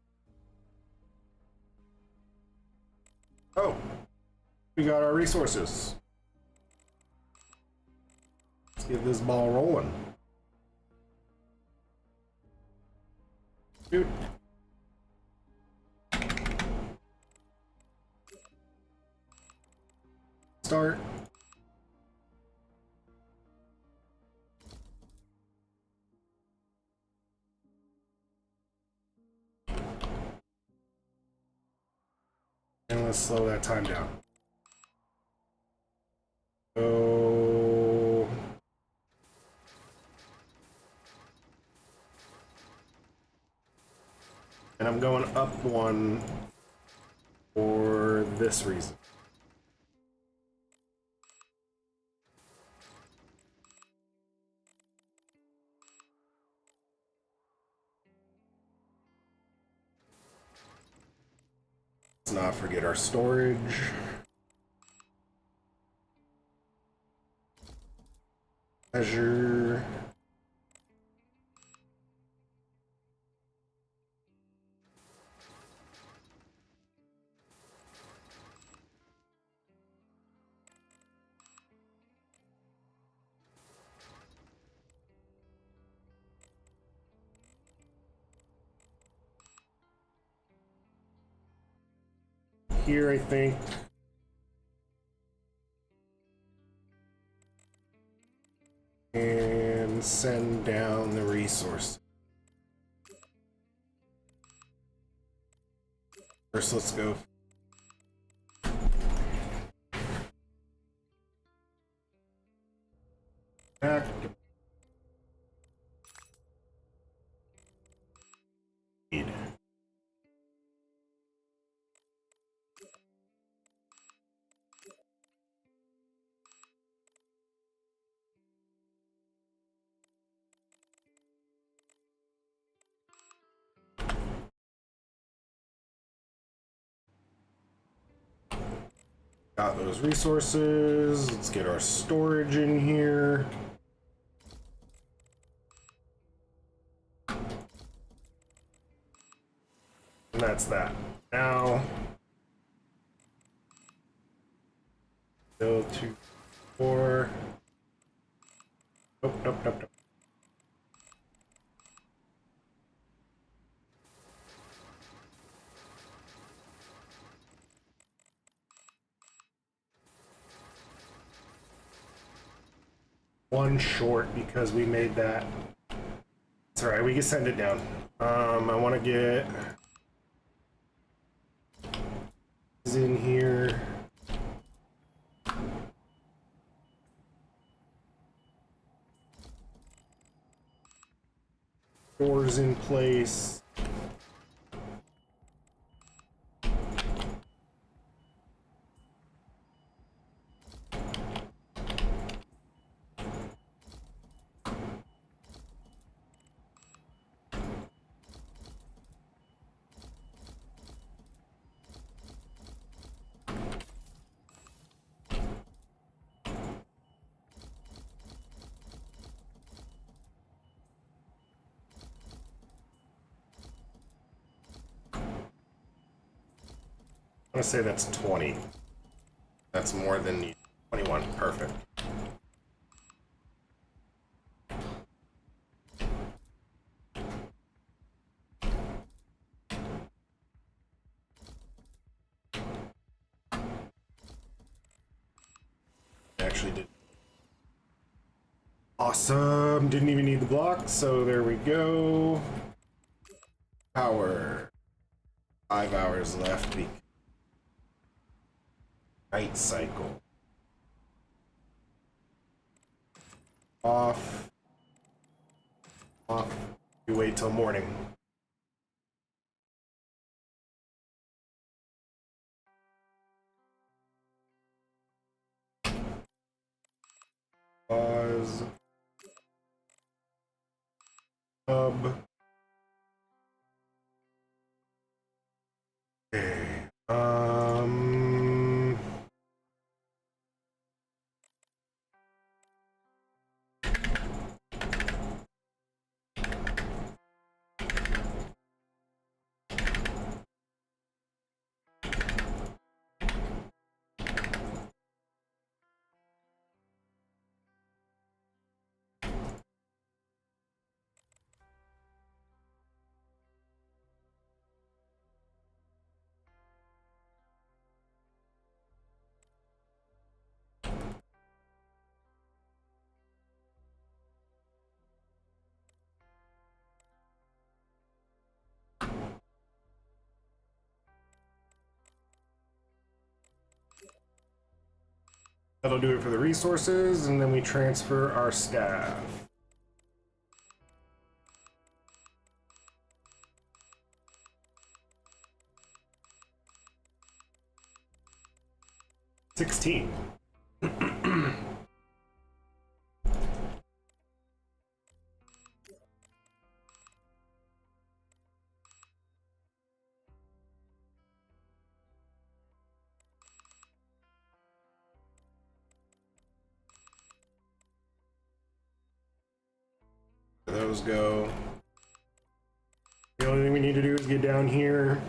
Oh, we got our resources. Let's get this ball rolling. Shoot. Start. And let's slow that time down. So... and I'm going up one for this reason. Let's not forget our storage. Measure. Here, I think. And send down the resource. First, let's go. Back. Got those resources. Let's get our storage in here. And that's that. Now, go to 4. Nope, nope, nope, nope. One short because we made that. It's alright, we can send it down. I want to get is in here. Doors in place. I'm gonna say that's 20. That's more than you. 21. Perfect. Actually did. Awesome. Didn't even need the block, so there we go. Power. 5 hours left. Night cycle. Off. Off. We wait till morning. Pause. Hub. Okay. That'll do it for the resources, and then we transfer our staff. 16. Those go. The only thing we need to do is get down here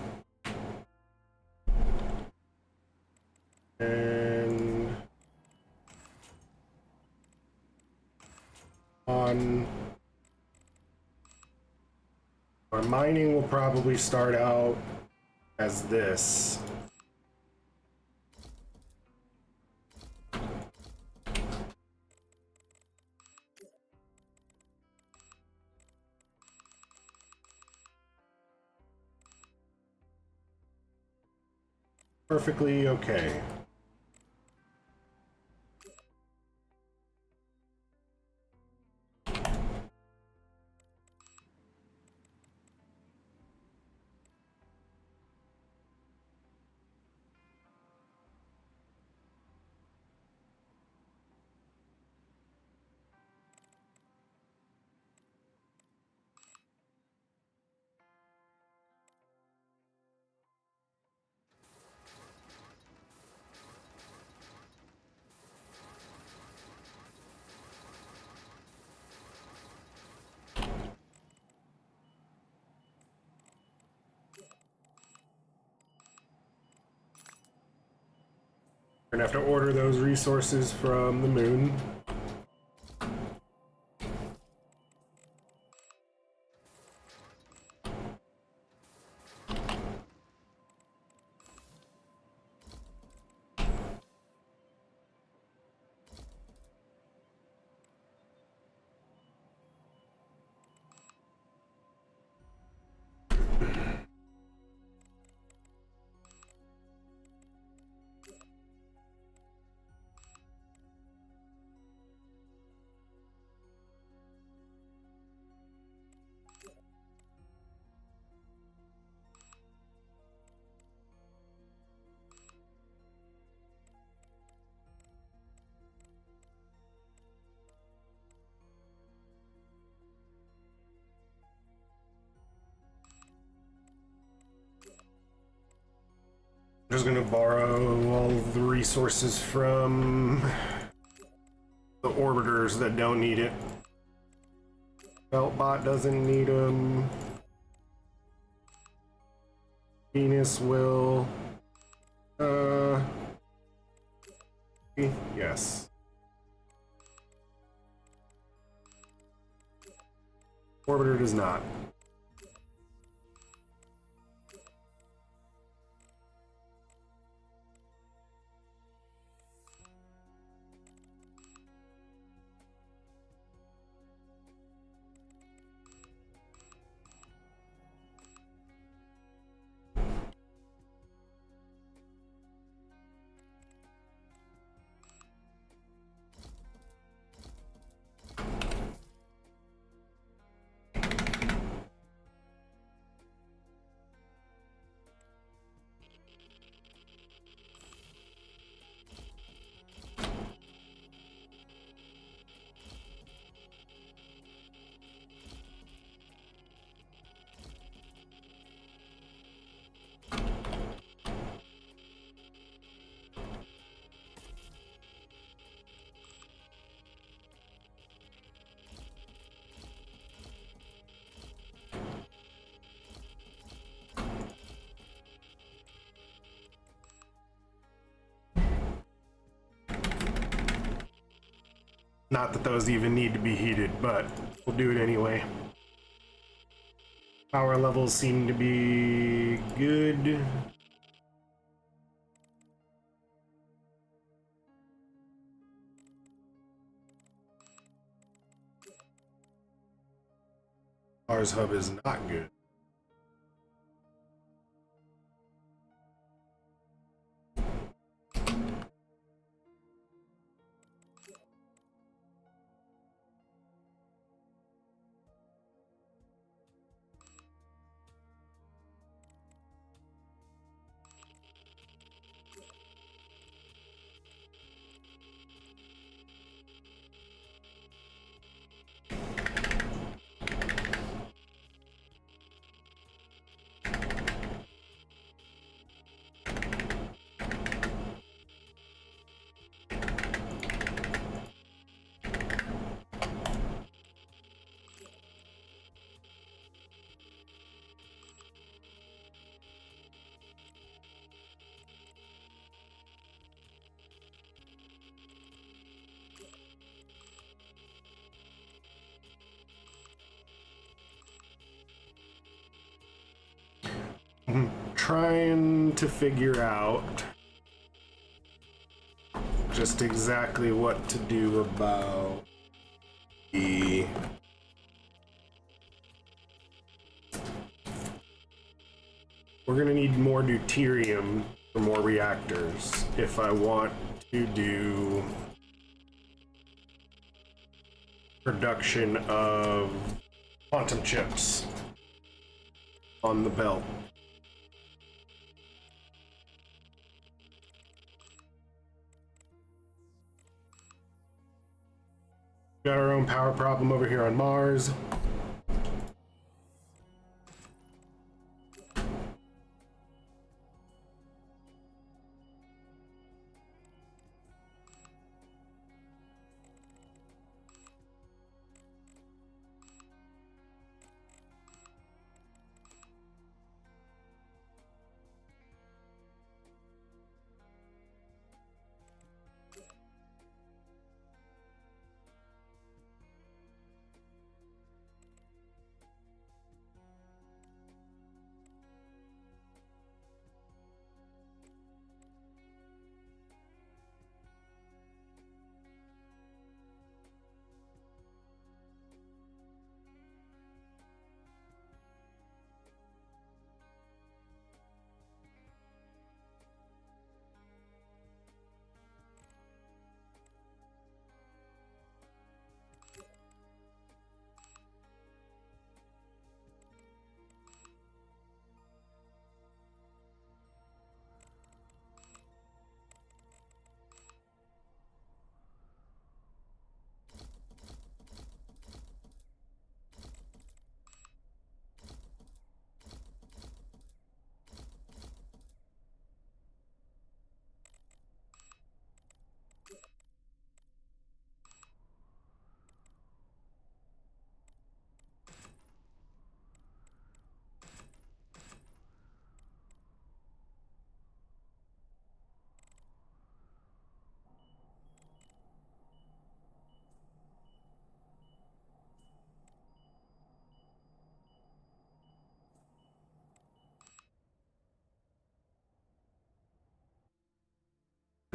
and on our mining will probably start out as this. Perfectly okay. We're gonna have to order those resources from the moon. I'm just gonna borrow all the resources from the orbiters that don't need it. Beltbot doesn't need them. Venus will. Yes. Orbiter does not. Not that those even need to be heated, but we'll do it anyway. Power levels seem to be good. Ours hub is not good. I'm trying to figure out just exactly what to do about the we're gonna need more deuterium for more reactors if I want to do production of quantum chips on the belt. Got our own power problem over here on Mars.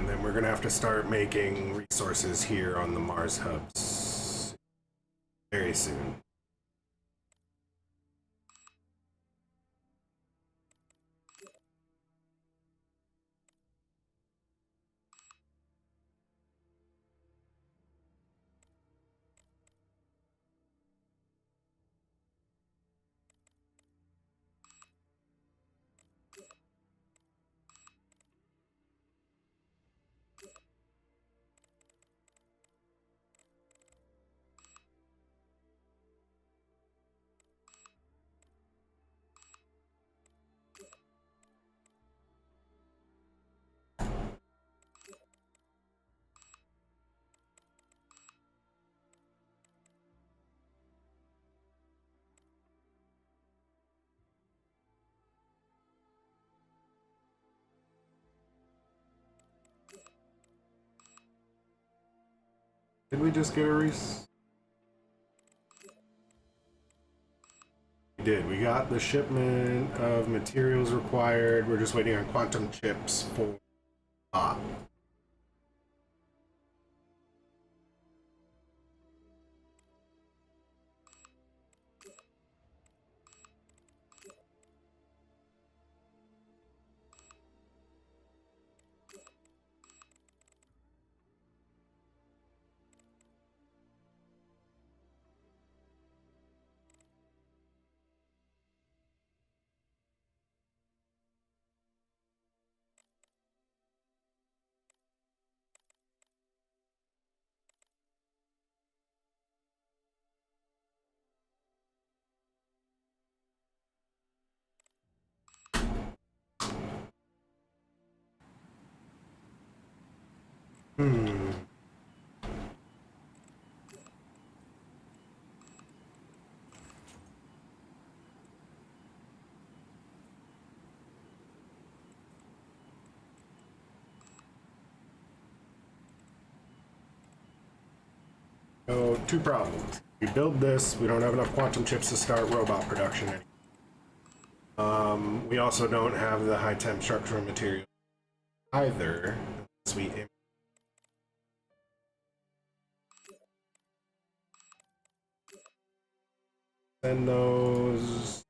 And then we're gonna have to start making resources here on the Mars hubs very soon. Did we just get a res? We did. We got the shipment of materials required. We're just waiting on quantum chips for So, two problems. We build this, we don't have enough quantum chips to start robot production anymore. We also don't have the high temp structural material either. Sweet. Send those.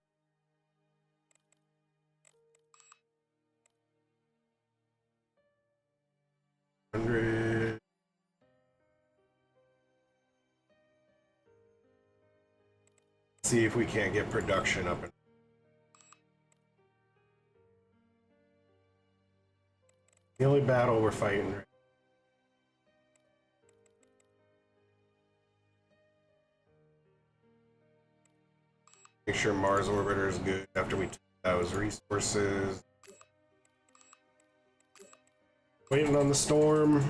See if we can't get production up. The only battle we're fighting right. Make sure Mars orbiter is good after we take those resources. Waiting on the storm.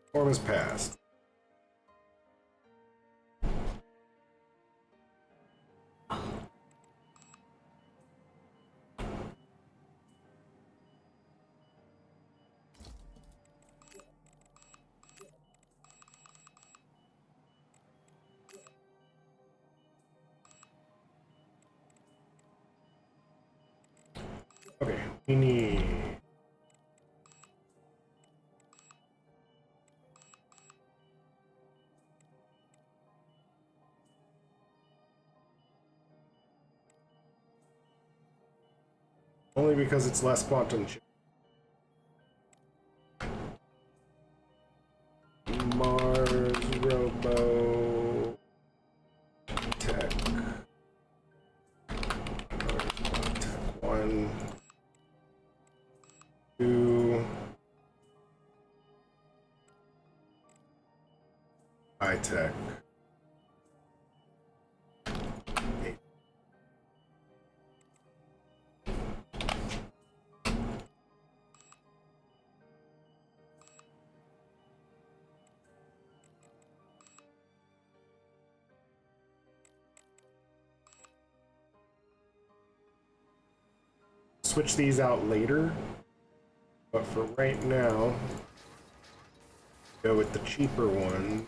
Storm has passed. Okay, we need only because it's less quantum. Mars Robo Tech. Mars Tech 1, 2, high tech. Switch these out later, but for right now, go with the cheaper one.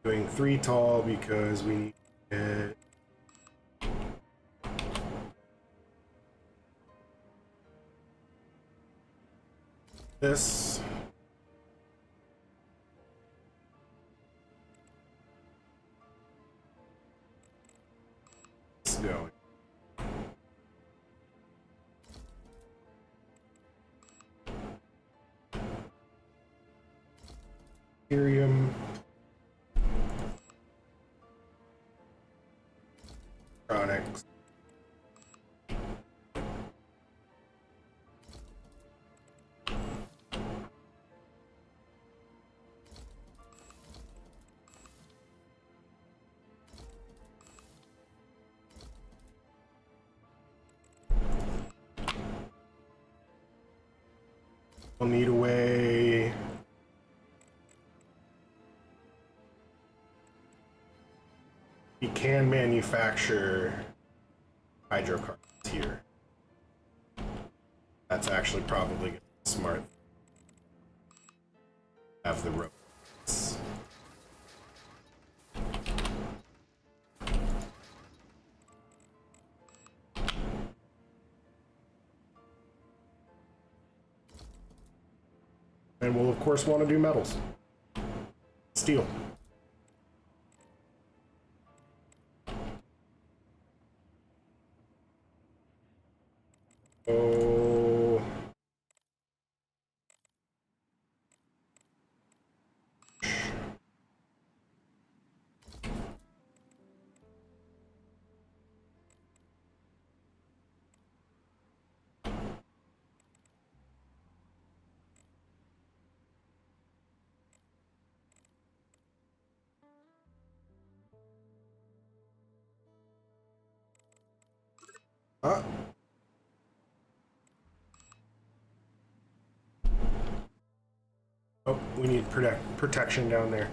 Doing 3 tall because we need to get this. Going. Ethereum. Electronics. We'll need a way. We can manufacture hydrocarbons here. That's actually probably smart. Have the robots. And we'll of course want to do metals. Steel. Oh. Huh? Oh, we need protection down there.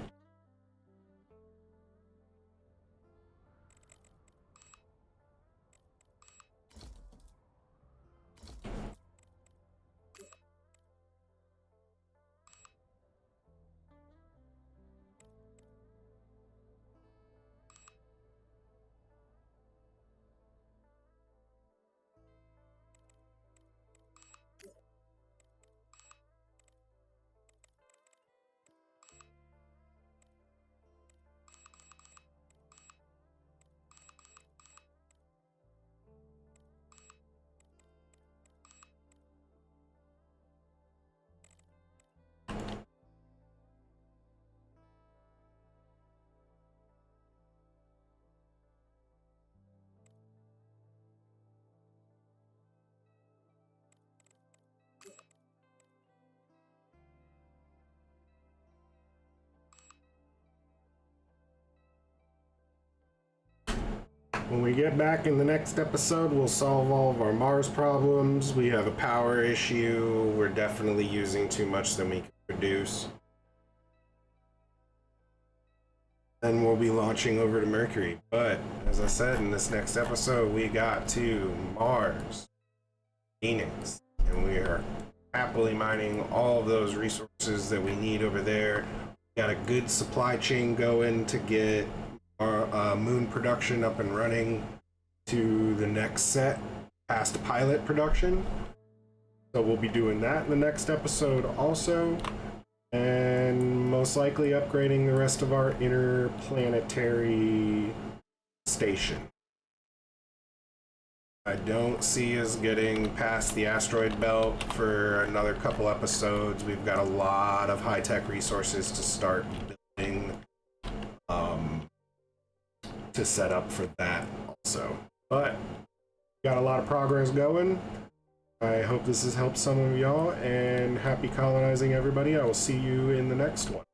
When we get back in the next episode, we'll solve all of our Mars problems. We have a power issue. We're definitely using too much than we can produce. Then we'll be launching over to Mercury. But, as I said, in this next episode, we got to Mars, Phoenix, and we are happily mining all of those resources that we need over there. We got a good supply chain going to get our moon production up and running to the next set past pilot production. So we'll be doing that in the next episode also, and most likely upgrading the rest of our interplanetary station. I don't see us getting past the asteroid belt for another couple episodes. We've got a lot of high-tech resources to start building to set up for that also. But got a lot of progress going. I hope this has helped some of y'all, and happy colonizing, everybody. I will see you in the next one.